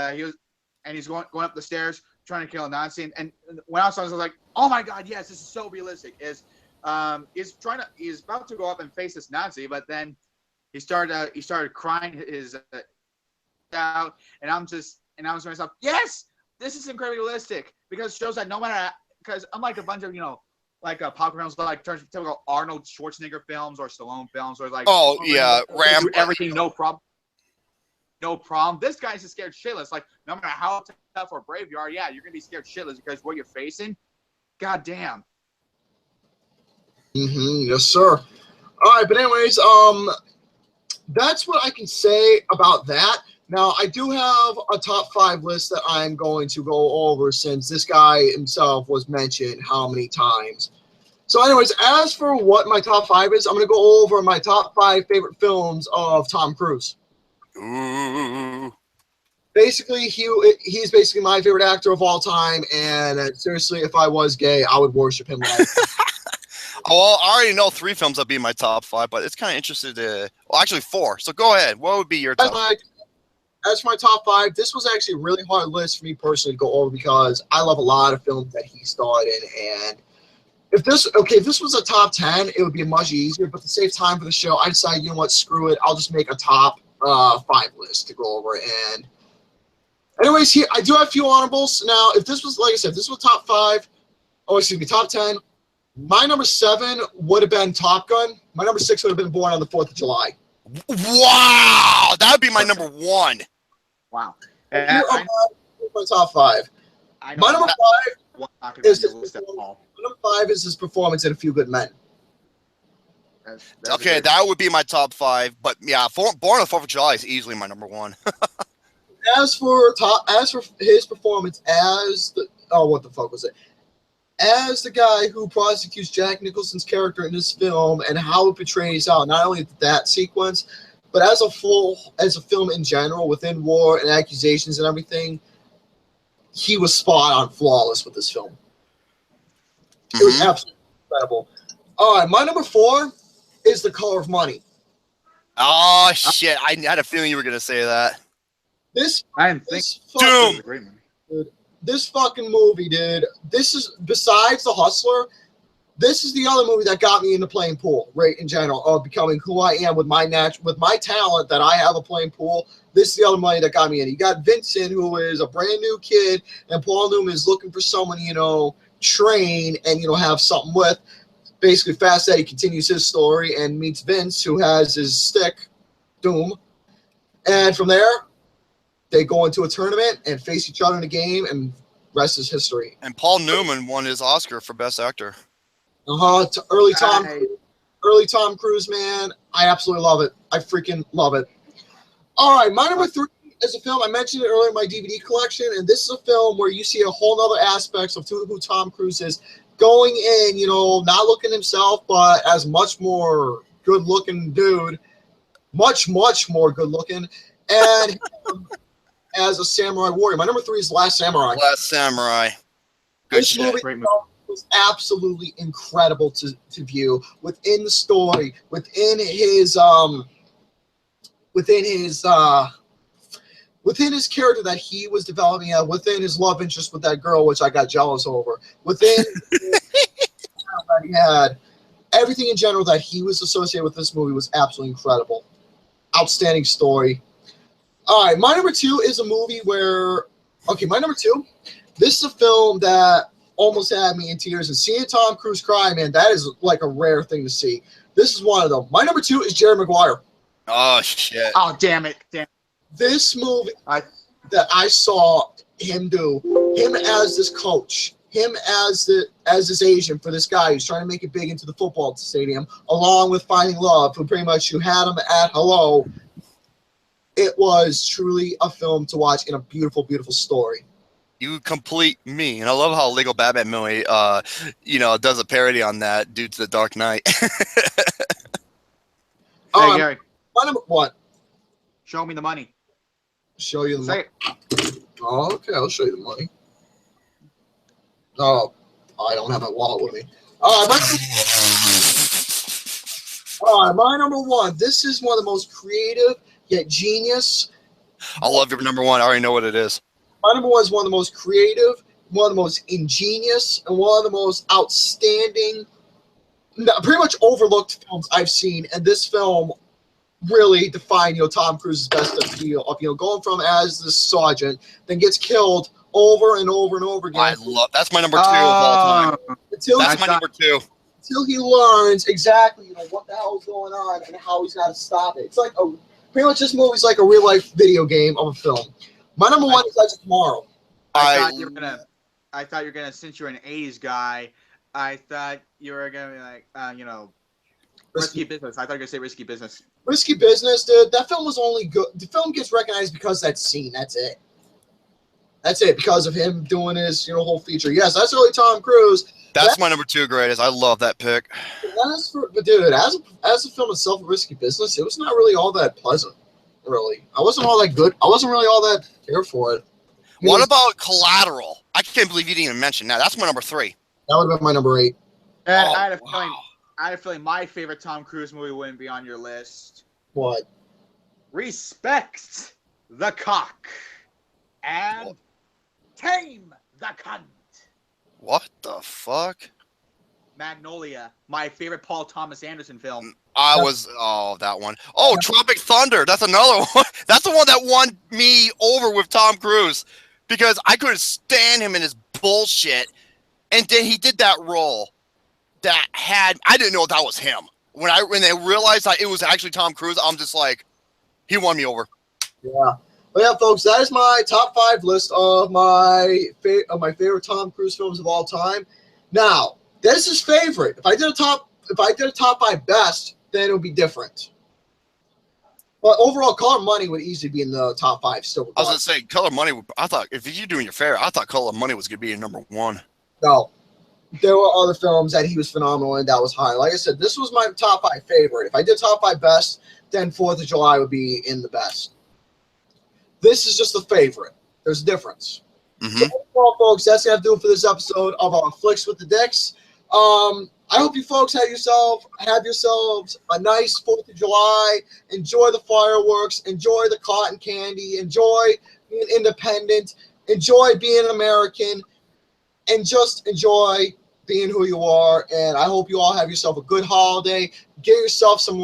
he's going up the stairs trying to kill a Nazi, and when I was like, oh my god, yes, this is so realistic. He's about to go up and face this Nazi, but then he started crying his out, and I was to myself, yes, this is incredibly realistic, because it shows that no matter, because unlike a bunch of pop films like typical Arnold Schwarzenegger films or Stallone films or Ram, everything no problem. This guy's just scared shitless. Like, no matter how tough or brave you are, yeah, you're gonna be scared shitless because what you're facing, god damn. Yes, sir. All right, but anyways, that's what I can say about that. Now, I do have a top 5 list that I'm going to go over, since this guy himself was mentioned how many times. So anyways, as for what my top 5 is, I'm going to go over my top 5 favorite films of Tom Cruise. Ooh. Basically, he's basically my favorite actor of all time, and seriously, if I was gay, I would worship him like Well, I already know 3 films that'd be in my top 5, but it's kind of interested to. Well, actually 4. So go ahead. What would be your top? As for my top 5, this was actually a really hard list for me personally to go over, because I love a lot of films that he starred in, and if this was a top 10, it would be much easier. But to save time for the show, I decided, you know what, screw it. I'll just make a top 5 list to go over. And anyways, here I do have a few honorables. Now, if this was, like I said, if this was top 5, top 10. My number 7 would have been Top Gun. My number 6 would have been Born on the 4th of July. Wow, that would be my number 1. Wow. My top 5. My number 5 is his performance in A Few Good Men. Okay, that would be my top 5. But yeah, Born on the 4th of July is easily my number 1. As for his performance as what the fuck was it? As the guy who prosecutes Jack Nicholson's character in this film and how it portrays out not only that sequence, but as a film in general, within war and accusations and everything, he was spot on, flawless with this film. It was absolutely incredible. All right, my number 4 is The Color of Money. Oh shit! I had a feeling you were gonna say that. This fucking movie, dude. This is, besides The Hustler, this is the other movie that got me into playing pool, right, in general, of becoming who I am with my talent that I have of playing pool. This is the other money that got me in. You got Vincent, who is a brand new kid, and Paul Newman is looking for someone, train and, have something with. Basically, Fast Eddie continues his story and meets Vince, who has his stick, Doom. And from there, they go into a tournament and face each other in a game, and rest is history. And Paul Newman won his Oscar for Best Actor. Early Tom Cruise, man. I absolutely love it. I freaking love it. All right, my number 3 is a film. I mentioned it earlier in my DVD collection, and this is a film where you see a whole other aspects of who Tom Cruise is. Going in, not looking himself, but as much more good-looking dude. Much, much more good-looking. And as a samurai warrior. My number 3 is Last Samurai. Last Samurai. Good this movie was absolutely incredible to view. Within the story, within his character that he was developing, within his love interest with that girl, which I got jealous over, within that he had, everything in general that he was associated with this movie was absolutely incredible. Outstanding story. All right, my number 2 is a movie where, my number 2, this is a film that almost had me in tears, and seeing Tom Cruise cry, man, that is like a rare thing to see. This is one of them. My number 2 is Jerry Maguire. Oh, shit. Oh, damn it. This movie that I saw him do, him as this coach, him as this agent for this guy who's trying to make it big into the football stadium, along with Finding Love, who pretty much you had him at hello. It was truly a film to watch and a beautiful, beautiful story. You complete me, and I love how Lego Batman movie, does a parody on that due to The Dark Knight. Hey, Gary. My number 1. Show me the money. Show you the money. Say it. Oh, okay, I'll show you the money. Oh, I don't have my wallet with me. All right, my number 1. This is one of the most creative yet genius. I love your number 1. I already know what it is. My number 1 is one of the most creative, one of the most ingenious, and one of the most outstanding, pretty much overlooked films I've seen. And this film really defined, Tom Cruise's best appeal of, going from as this sergeant, then gets killed over and over and over again. That's my number 2 of all time. That's my number 2. Until he learns exactly, what the hell is going on and how he's got to stop it. It's like pretty much this movie's like a real life video game of a film. My number 1 is Edge of Tomorrow. I thought you were gonna, since you're an '80s guy, I thought you were gonna be like, Risky Business. I thought you were gonna say Risky Business. Risky Business, dude. That film was only good. The film gets recognized because of that scene. That's it. That's it. Because of him doing his, whole feature. Yes, that's really Tom Cruise. That's my number 2 greatest. I love that pick. But dude, as a film itself, Risky Business, it was not really all that pleasant. Really, I wasn't all that good. I wasn't really all that care for it. What about Collateral? I can't believe you didn't even mention that. That's my number 3. That would have been my number 8. And I had a feeling my favorite Tom Cruise movie wouldn't be on your list. What? Respect the cock and tame the cunt. What the fuck? Magnolia, my favorite Paul Thomas Anderson film. That one. Oh, Tropic Thunder. That's another one. That's the one that won me over with Tom Cruise because I couldn't stand him in his bullshit. And then he did that role that I didn't know that was him. When they realized that it was actually Tom Cruise, I'm just like, he won me over. Yeah. But yeah, folks, that is my top 5 list of my favorite Tom Cruise films of all time. Now, this is favorite. If I did a top 5 best, then it would be different. But overall, Color Money would easily be in the top 5 still. I was gonna say Color Money. I thought if you're doing your favorite, I thought Color Money was gonna be your number 1. No, there were other films that he was phenomenal in that was high. Like I said, this was my top 5 favorite. If I did top 5 best, then 4th of July would be in the best. This is just the favorite. There's a difference. Mm-hmm. So overall, folks, that's gonna do it for this episode of our Flicks with the Dicks. I hope you folks have yourselves a nice 4th of July. Enjoy the fireworks. Enjoy the cotton candy. Enjoy being independent. Enjoy being an American. And just enjoy being who you are. And I hope you all have yourself a good holiday. Get yourself some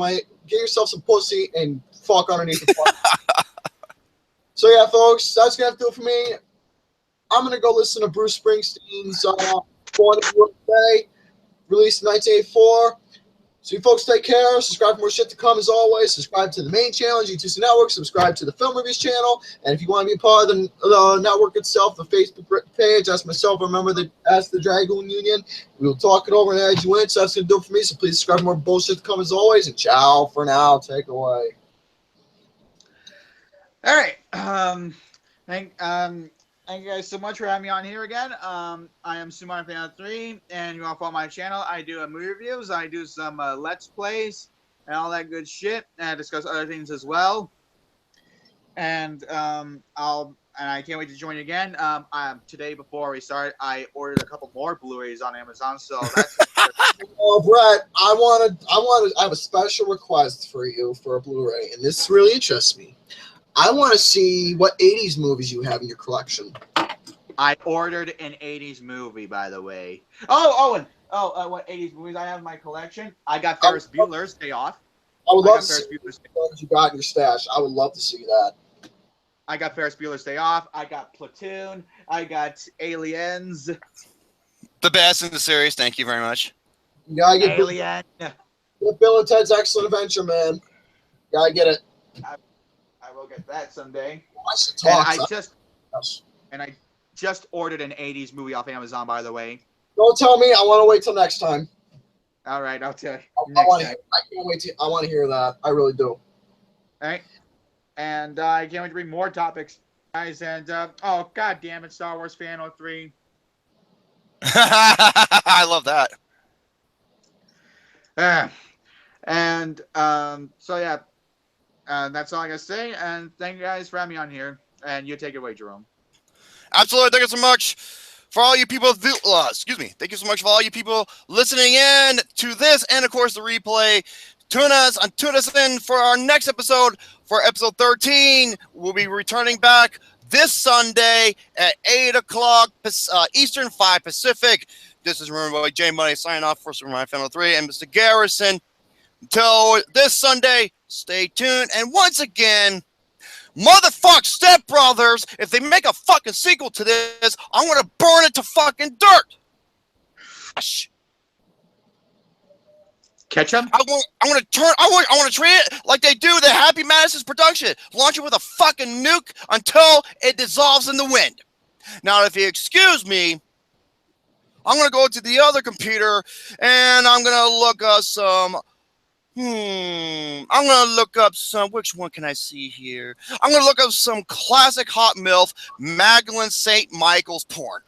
pussy and fuck underneath the fire. So yeah, folks, that's gonna have to do it for me. I'm gonna go listen to Bruce Springsteen's Born in the USA, released in 1984. So you folks take care. Subscribe for more shit to come as always. Subscribe to the main channel, GTC Network. Subscribe to the Film Reviews channel. And if you want to be part of the network itself, the Facebook page, ask myself, ask the Dragoon Union. We will talk it over and add you in. So that's going to do it for me. So please subscribe for more bullshit to come as always. And ciao for now. Take away. All right. Thank you guys so much for having me on here again. I am Sumar3, and you want to follow my channel. I do movie reviews. I do some Let's Plays and all that good shit, and I discuss other things as well. And I can't wait to join you again. Today before we start, I ordered a couple more Blu-rays on Amazon, so that's. Oh, Brett, I have a special request for you for a Blu-ray, and this really interests me. I want to see what 80s movies you have in your collection. I ordered an 80s movie, by the way. What 80s movies I have in my collection? I got Ferris Bueller's Day Off. I would love to see what you got in your stash. I would love to see that. I got Ferris Bueller's Day Off. I got Platoon. I got Aliens. The best in the series. Thank you very much. You gotta get Alien. Get Bill and Ted's Excellent Adventure, man. You gotta get it. I will get that someday. I should talk. And I just ordered an 80s movie off Amazon, by the way. Don't tell me. I want to wait till next time. All right, I'll tell you. I can't wait I want to hear that. I really do. All right. And I can't wait to bring more topics, guys. And, God damn it, Star Wars Fan 03. I love that. So, yeah. That's all I gotta say. And thank you guys for having me on here. And you take it away, Jerome. Absolutely. Thank you so much for all you people. Thank you so much for all you people listening in to this, and of course the replay. Tune us in for our next episode. For episode 13, we'll be returning back this Sunday at 8 o'clock Eastern, 5 Pacific. This is Remember Boy J Money signing off for Super Fan 03 and Mr. Garrison. Until this Sunday, stay tuned. And once again, motherfuck Step Brothers, if they make a fucking sequel to this, I'm gonna burn it to fucking dirt. Gosh. Catch them? I want to treat it like they do the Happy Madison's production. Launch it with a fucking nuke until it dissolves in the wind. Now, if you excuse me, I'm gonna go to the other computer and I'm gonna look up some. I'm gonna look up some. Which one can I see here? I'm gonna look up some classic hot milf Magdalene St. Michael's porn.